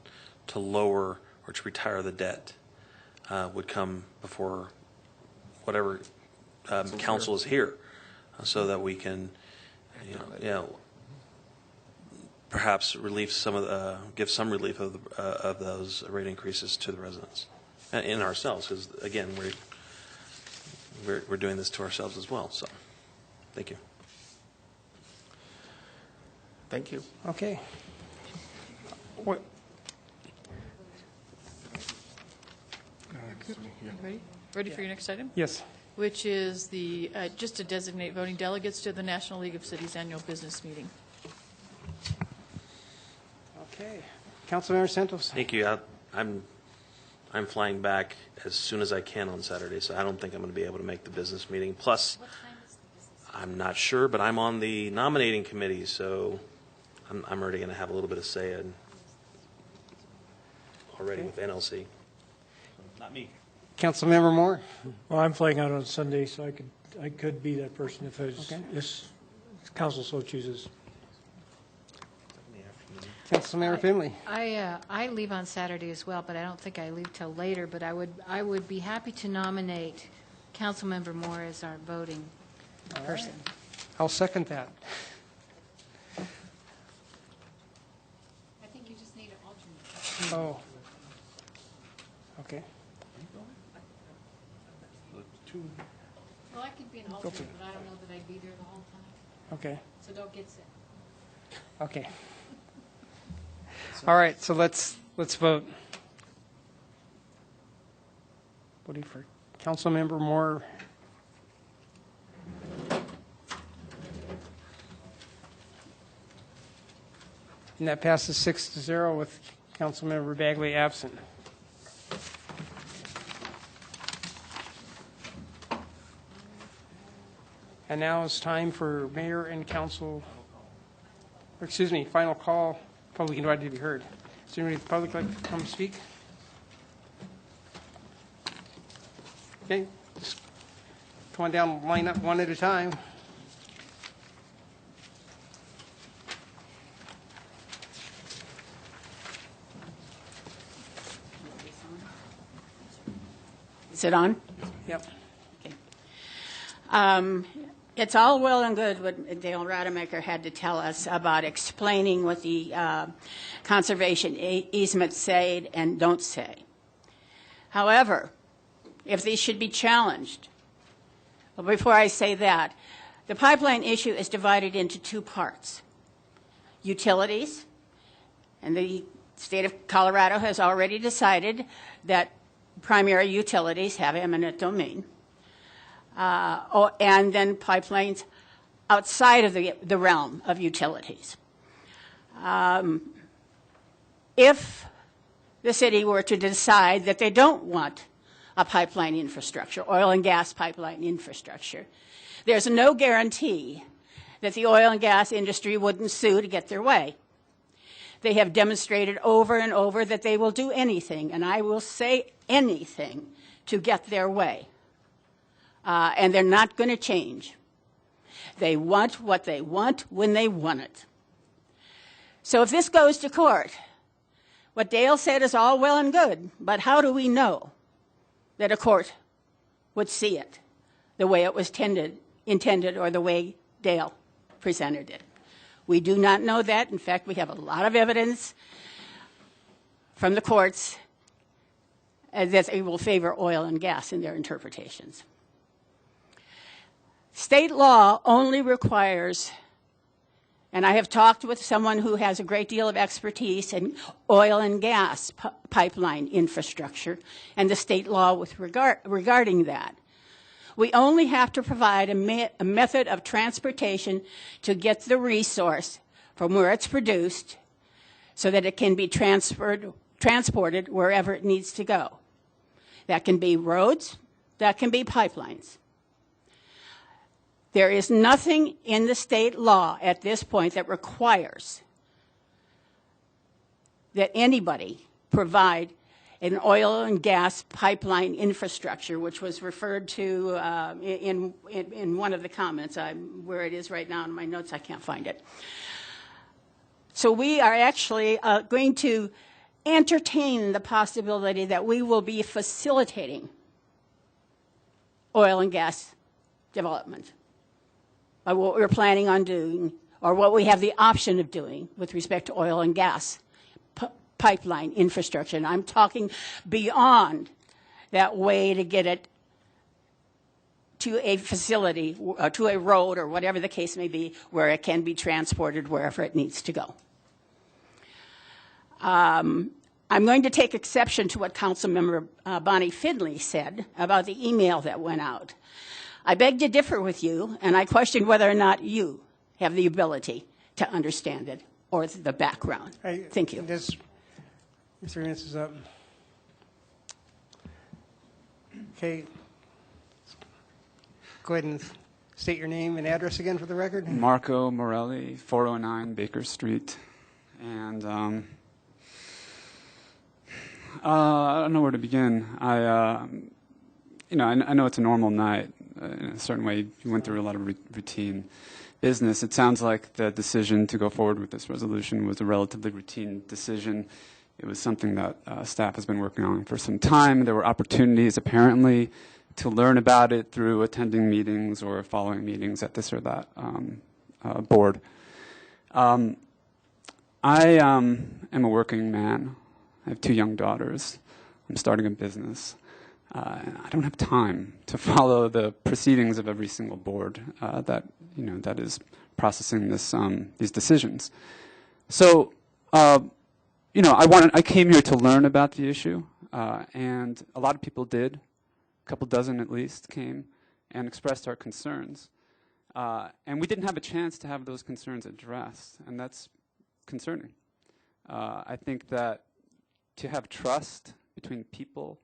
to lower or to retire the debt would come before whatever council is here, so that we can, perhaps relieve some of give some relief of those rate increases to the residents and ourselves, because again we're doing this to ourselves as well. So, thank you. Thank you. Okay. What? Ready for your next item? Yes. Which is the just to designate voting delegates to the National League of Cities annual business meeting. Okay. Councilmember Santos. Thank you. I'm flying back as soon as I can on Saturday, so I don't think I'm going to be able to make the business meeting. Plus, I'm not sure, but I'm on the nominating committee, so I'm already going to have a little bit of say in already with NLC. Not me. Councilmember Moore. Well, I'm flying out on Sunday, so I could be that person if council so chooses. Councilmember Finley. I leave on Saturday as well, but I don't think I leave till later. But I would be happy to nominate Councilmember Moore as our voting person. Right. I'll second that. I think you just need an alternate. Oh. Okay. Well, I could be an alternate, but I don't know that I'd be there the whole time. Okay. So don't get sick. Okay. All right, so let's vote. Voting for Councilmember Moore. And that passes 6-0 with Councilmember Bagley absent. And now it's time for mayor and council, or excuse me, final call, public invited to be heard. Is there anybody in the public like to come speak? Okay, just come on down, line up one at a time. Is it on? Yep. Okay. It's all well and good what Dale Rademacher had to tell us about explaining what the conservation easements say and don't say. However, if these should be challenged, well, before I say that, the pipeline issue is divided into two parts. Utilities, and the state of Colorado has already decided that primary utilities have eminent domain. And then pipelines outside of the realm of utilities. If the city were to decide that they don't want a pipeline infrastructure, oil and gas pipeline infrastructure, there's no guarantee that the oil and gas industry wouldn't sue to get their way. They have demonstrated over and over that they will do anything, and I will say anything, to get their way. And they're not going to change. They want what they want when they want it. So if this goes to court, what Dale said is all well and good, but how do we know that a court would see it the way it was intended or the way Dale presented it? We do not know that. In fact, we have a lot of evidence from the courts that they will favor oil and gas in their interpretations. State law only requires, and I have talked with someone who has a great deal of expertise in oil and gas pipeline infrastructure and the state law with regarding that. We only have to provide a method of transportation to get the resource from where it's produced so that it can be transported wherever it needs to go. That can be roads, that can be pipelines. There is nothing in the state law at this point that requires that anybody provide an oil and gas pipeline infrastructure, which was referred to in one of the comments. Where it is right now in my notes, I can't find it. So we are actually going to entertain the possibility that we will be facilitating oil and gas development by what we're planning on doing, or what we have the option of doing with respect to oil and gas pipeline infrastructure. And I'm talking beyond that way to get it to a facility, to a road, or whatever the case may be, where it can be transported wherever it needs to go. I'm going to take exception to what Councilmember Bonnie Findley said about the email that went out. I beg to differ with you, and I question whether or not you have the ability to understand it or the background. Thank you. Your 3 minutes is up. Okay. Go ahead and state your name and address again for the record. Marco Morelli, 409 Baker Street. And I don't know where to begin. I know it's a normal night. In a certain way, you went through a lot of routine business. It sounds like the decision to go forward with this resolution was a relatively routine decision. It was something that staff has been working on for some time. There were opportunities, apparently, to learn about it through attending meetings or following meetings at this or that board. I am a working man. I have 2 young daughters. I'm starting a business. And I don't have time to follow the proceedings of every single board that is processing these decisions. So, I came here to learn about the issue, and a lot of people did. A couple dozen at least came and expressed our concerns, and we didn't have a chance to have those concerns addressed, and that's concerning. I think that to have trust between people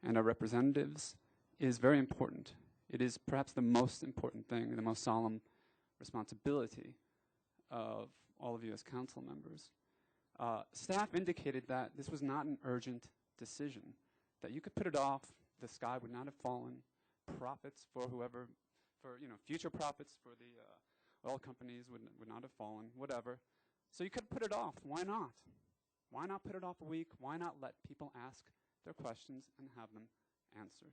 and our representatives is very important. It is perhaps the most important thing, the most solemn responsibility of all of you as council members. Staff indicated that this was not an urgent decision, that you could put it off, the sky would not have fallen, profits for whoever, for future profits for the oil companies would not have fallen, whatever. So you could put it off. Why not? Why not put it off a week? Why not let people ask their questions and have them answered?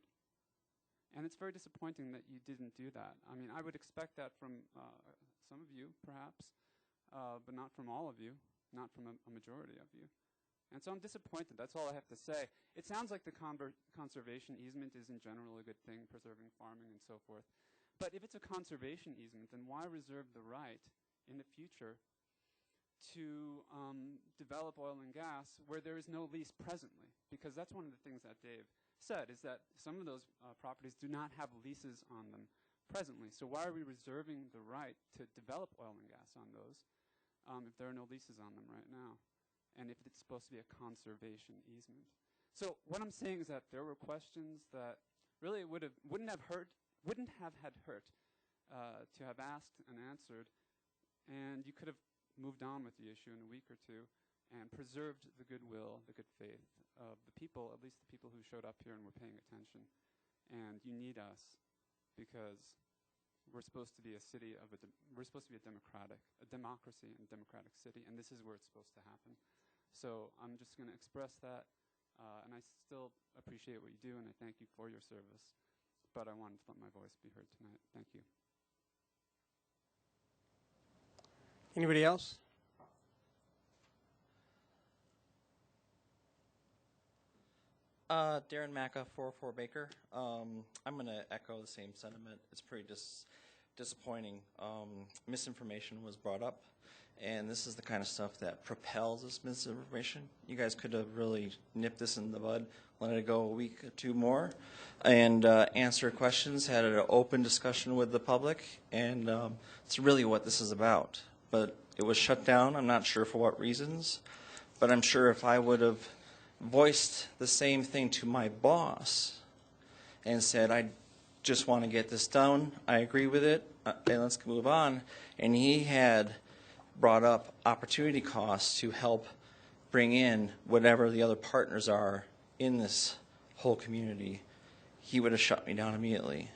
And it's very disappointing that you didn't do that. I mean, I would expect that from some of you, perhaps, but not from all of you, not from a majority of you. And so I'm disappointed. That's all I have to say. It sounds like the conservation easement is in general a good thing, preserving farming and so forth. But if it's a conservation easement, then why reserve the right in the future to develop oil and gas where there is no lease presently? Because that's one of the things that Dave said, is that some of those properties do not have leases on them presently. So why are we reserving the right to develop oil and gas on those if there are no leases on them right now? And if it's supposed to be a conservation easement. So what I'm saying is that there were questions that really wouldn't have had hurt to have asked and answered, and you could have moved on with the issue in a week or two and preserved the goodwill, the good faith of the people, at least the people who showed up here and were paying attention. And you need us because we're supposed to be a city of we're supposed to be a democracy and democratic city, and this is where it's supposed to happen. So I'm just going to express that, and I still appreciate what you do, and I thank you for your service. But I wanted to let my voice be heard tonight. Thank you. Anybody else? Darren Macca, 404 Baker. I'm going to echo the same sentiment. It's pretty disappointing. Misinformation was brought up, and this is the kind of stuff that propels this misinformation. You guys could have really nipped this in the bud, let it go a week or two more, and answer questions, had an open discussion with the public, and it's really what this is about. But it was shut down. I'm not sure for what reasons, but I'm sure if I would have voiced the same thing to my boss and said, I just want to get this done, I agree with it, and let's move on, and he had brought up opportunity costs to help bring in whatever the other partners are in this whole community, he would have shut me down immediately.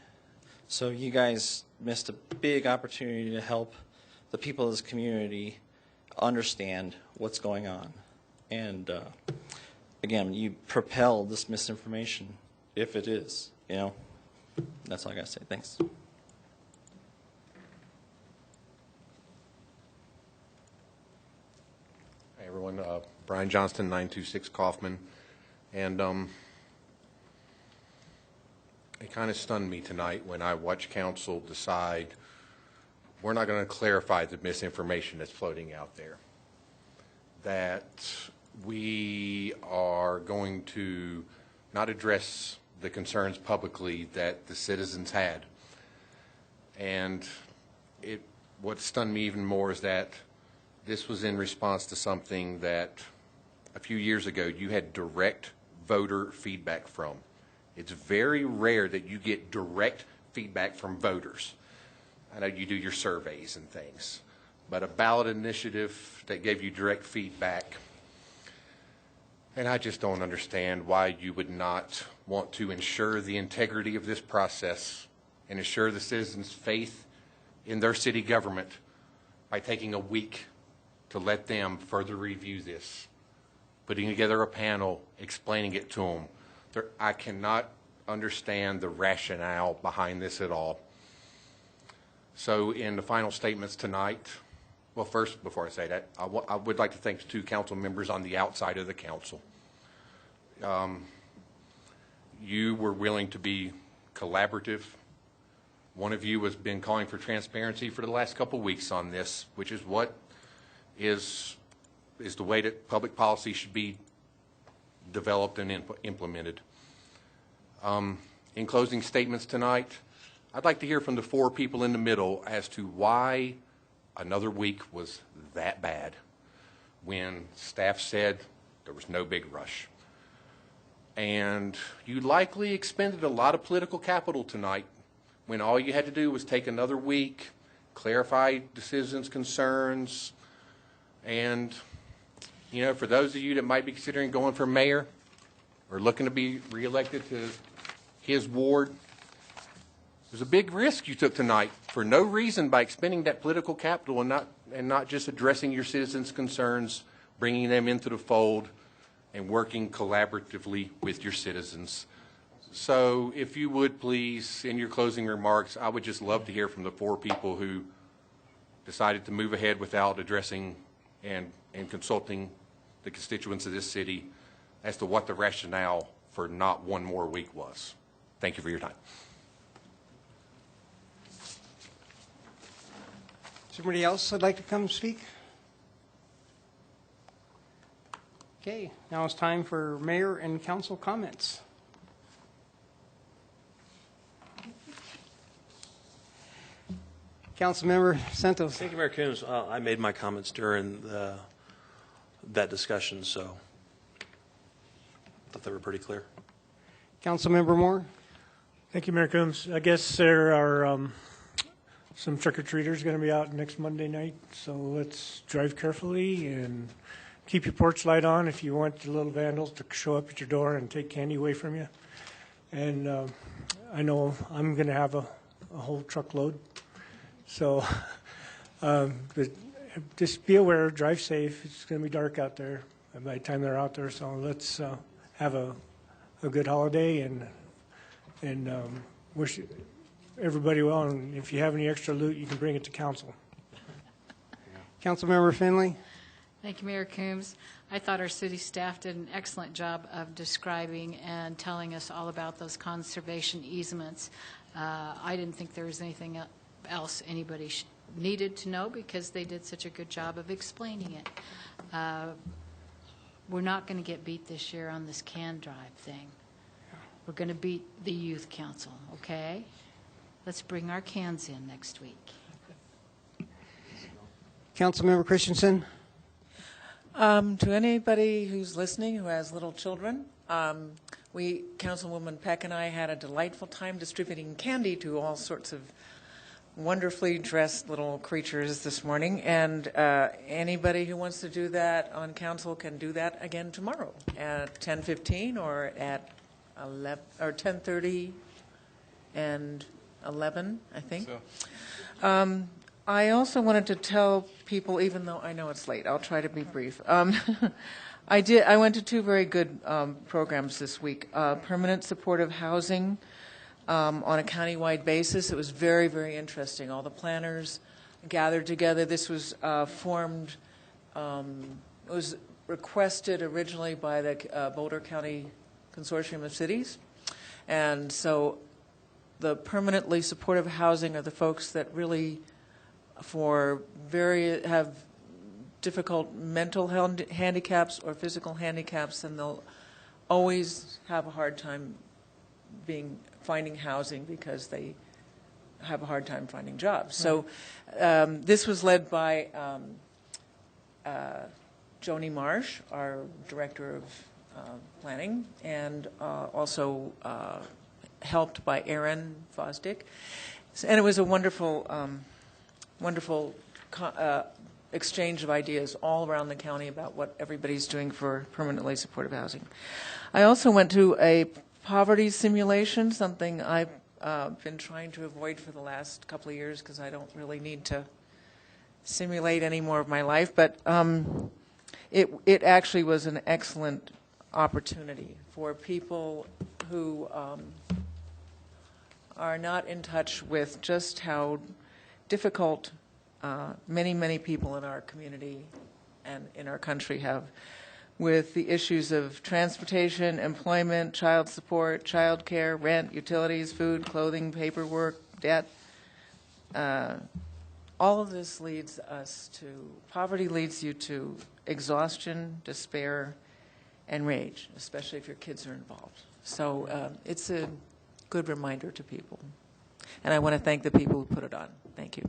So you guys missed a big opportunity to help the people of this community understand what's going on. And again, you propelled this misinformation, if it is, That's all I got to say. Thanks. Hey, everyone. Brian Johnston, 926 Kaufman. And it kind of stunned me tonight when I watched council decide we're not going to clarify the misinformation that's floating out there. That we are going to not address the concerns publicly that the citizens had. And what stunned me even more is that this was in response to something that a few years ago you had direct voter feedback from. It's very rare that you get direct feedback from voters. I know you do your surveys and things, but a ballot initiative that gave you direct feedback, and I just don't understand why you would not want to ensure the integrity of this process and ensure the citizens' faith in their city government by taking a week to let them further review this, putting together a panel, explaining it to them. I cannot understand the rationale behind this at all. So in the final statements tonight, well, first, before I say that, I would like to thank the two council members on the outside of the council. You were willing to be collaborative. One of you has been calling for transparency for the last couple of weeks on this, which is what is the way that public policy should be developed and implemented. In closing statements tonight, I'd like to hear from the four people in the middle as to why another week was that bad. when staff said there was no big rush. And you likely expended a lot of political capital tonight when all you had to do was take another week, clarify decisions, concerns, and, you know, for those of you that might be considering going for mayor or looking to be reelected to his ward, there's a big risk you took tonight for no reason by expending that political capital and not just addressing your citizens' concerns, bringing them into the fold, and working collaboratively with your citizens. So if you would please, in your closing remarks, I would just love to hear from the 4 people who decided to move ahead without addressing and consulting the constituents of this city as to what the rationale for not one more week was. Thank you for your time. Somebody else would like to come speak? Okay, now it's time for mayor and council comments. Councilmember Santos. Thank you, Mayor Coombs. I made my comments during that discussion, so I thought they were pretty clear. Councilmember Moore. Thank you, Mayor Coombs. I guess there are some trick-or-treaters going to be out next Monday night, so let's drive carefully and keep your porch light on if you want the little vandals to show up at your door and take candy away from you. And I know I'm going to have a whole truckload. So but just be aware, drive safe. It's going to be dark out there by the time they're out there. So let's have a good holiday and wish everybody well. And if you have any extra loot, you can bring it to council. Councilmember Finley. Thank you, Mayor Coombs. I thought our city staff did an excellent job of describing and telling us all about those conservation easements. I didn't think there was anything else anybody needed to know because they did such a good job of explaining it. We're not going to get beat this year on this can drive thing. We're going to beat the youth council, okay? Let's bring our cans in next week. Councilmember Christensen. To anybody who's listening who has little children, Councilwoman Peck and I had a delightful time distributing candy to all sorts of wonderfully dressed little creatures this morning, and anybody who wants to do that on council can do that again tomorrow at 10:15 or at 11 or 10:30 and 11, I think. So. I also wanted to tell people, even though I know it's late, I'll try to be brief. I went to 2 very good programs this week. Permanent supportive housing on a countywide basis. It was very, very interesting. All the planners gathered together. This was formed, it was requested originally by the Boulder County Consortium of Cities. And so the permanently supportive housing are the folks that really have difficult mental handicaps or physical handicaps, and they'll always have a hard time finding housing because they have a hard time finding jobs. So this was led by Joni Marsh, our director of planning, and also helped by Aaron Fosdick. And it was a wonderful exchange of ideas all around the county about what everybody's doing for permanently supportive housing. I also went to a poverty simulation, something I've been trying to avoid for the last couple of years because I don't really need to simulate any more of my life, but it actually was an excellent opportunity for people who are not in touch with just how difficult many, many people in our community and in our country have with the issues of transportation, employment, child support, child care, rent, utilities, food, clothing, paperwork, debt. All of this leads us to, poverty leads you to exhaustion, despair, and rage, especially if your kids are involved. So it's a good reminder to people. And I want to thank the people who put it on. Thank you.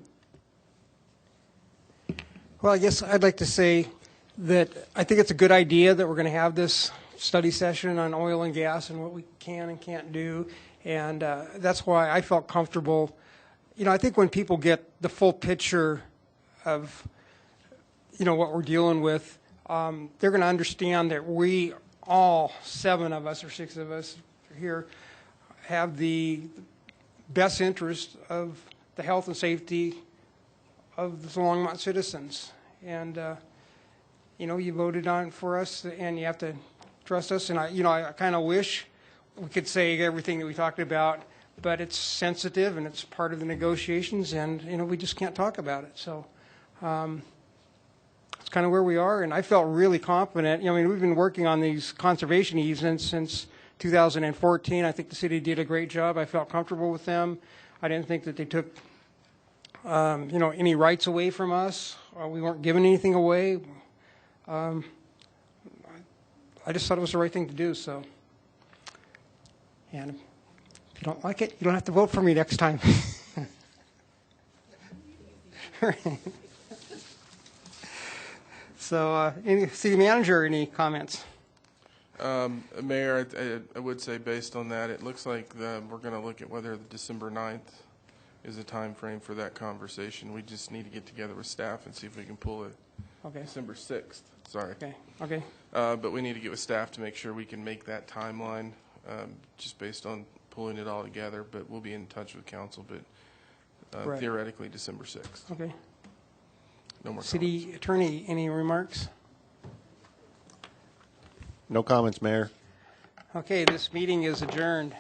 Well, I guess I'd like to say that I think it's a good idea that we're going to have this study session on oil and gas and what we can and can't do. And that's why I felt comfortable. You know, I think when people get the full picture of, you know, what we're dealing with, they're going to understand that we all, 7 of us or 6 of us here, have the best interest of the health and safety of the Longmont citizens. And, you know, you voted on for us, and you have to trust us. And I kind of wish we could say everything that we talked about, but it's sensitive and it's part of the negotiations, and, you know, we just can't talk about it. So it's kind of where we are, and I felt really confident. You know, I mean, we've been working on these conservation easements since 2014. I think the city did a great job. I felt comfortable with them. I didn't think that they took, you know, any rights away from us. We weren't giving anything away. I just thought it was the right thing to do. So, and if you don't like it, you don't have to vote for me next time. So, any city manager, any comments? Mayor, I would say based on that, it looks like we're going to look at whether the December 9th is a time frame for that conversation. We just need to get together with staff and see if we can pull it. Okay. December 6th, sorry. Okay, okay. But we need to get with staff to make sure we can make that timeline, just based on pulling it all together. But we'll be in touch with council, but Right. theoretically December 6th. Okay. No more City comments. Attorney, any remarks? No comments, Mayor. Okay, this meeting is adjourned.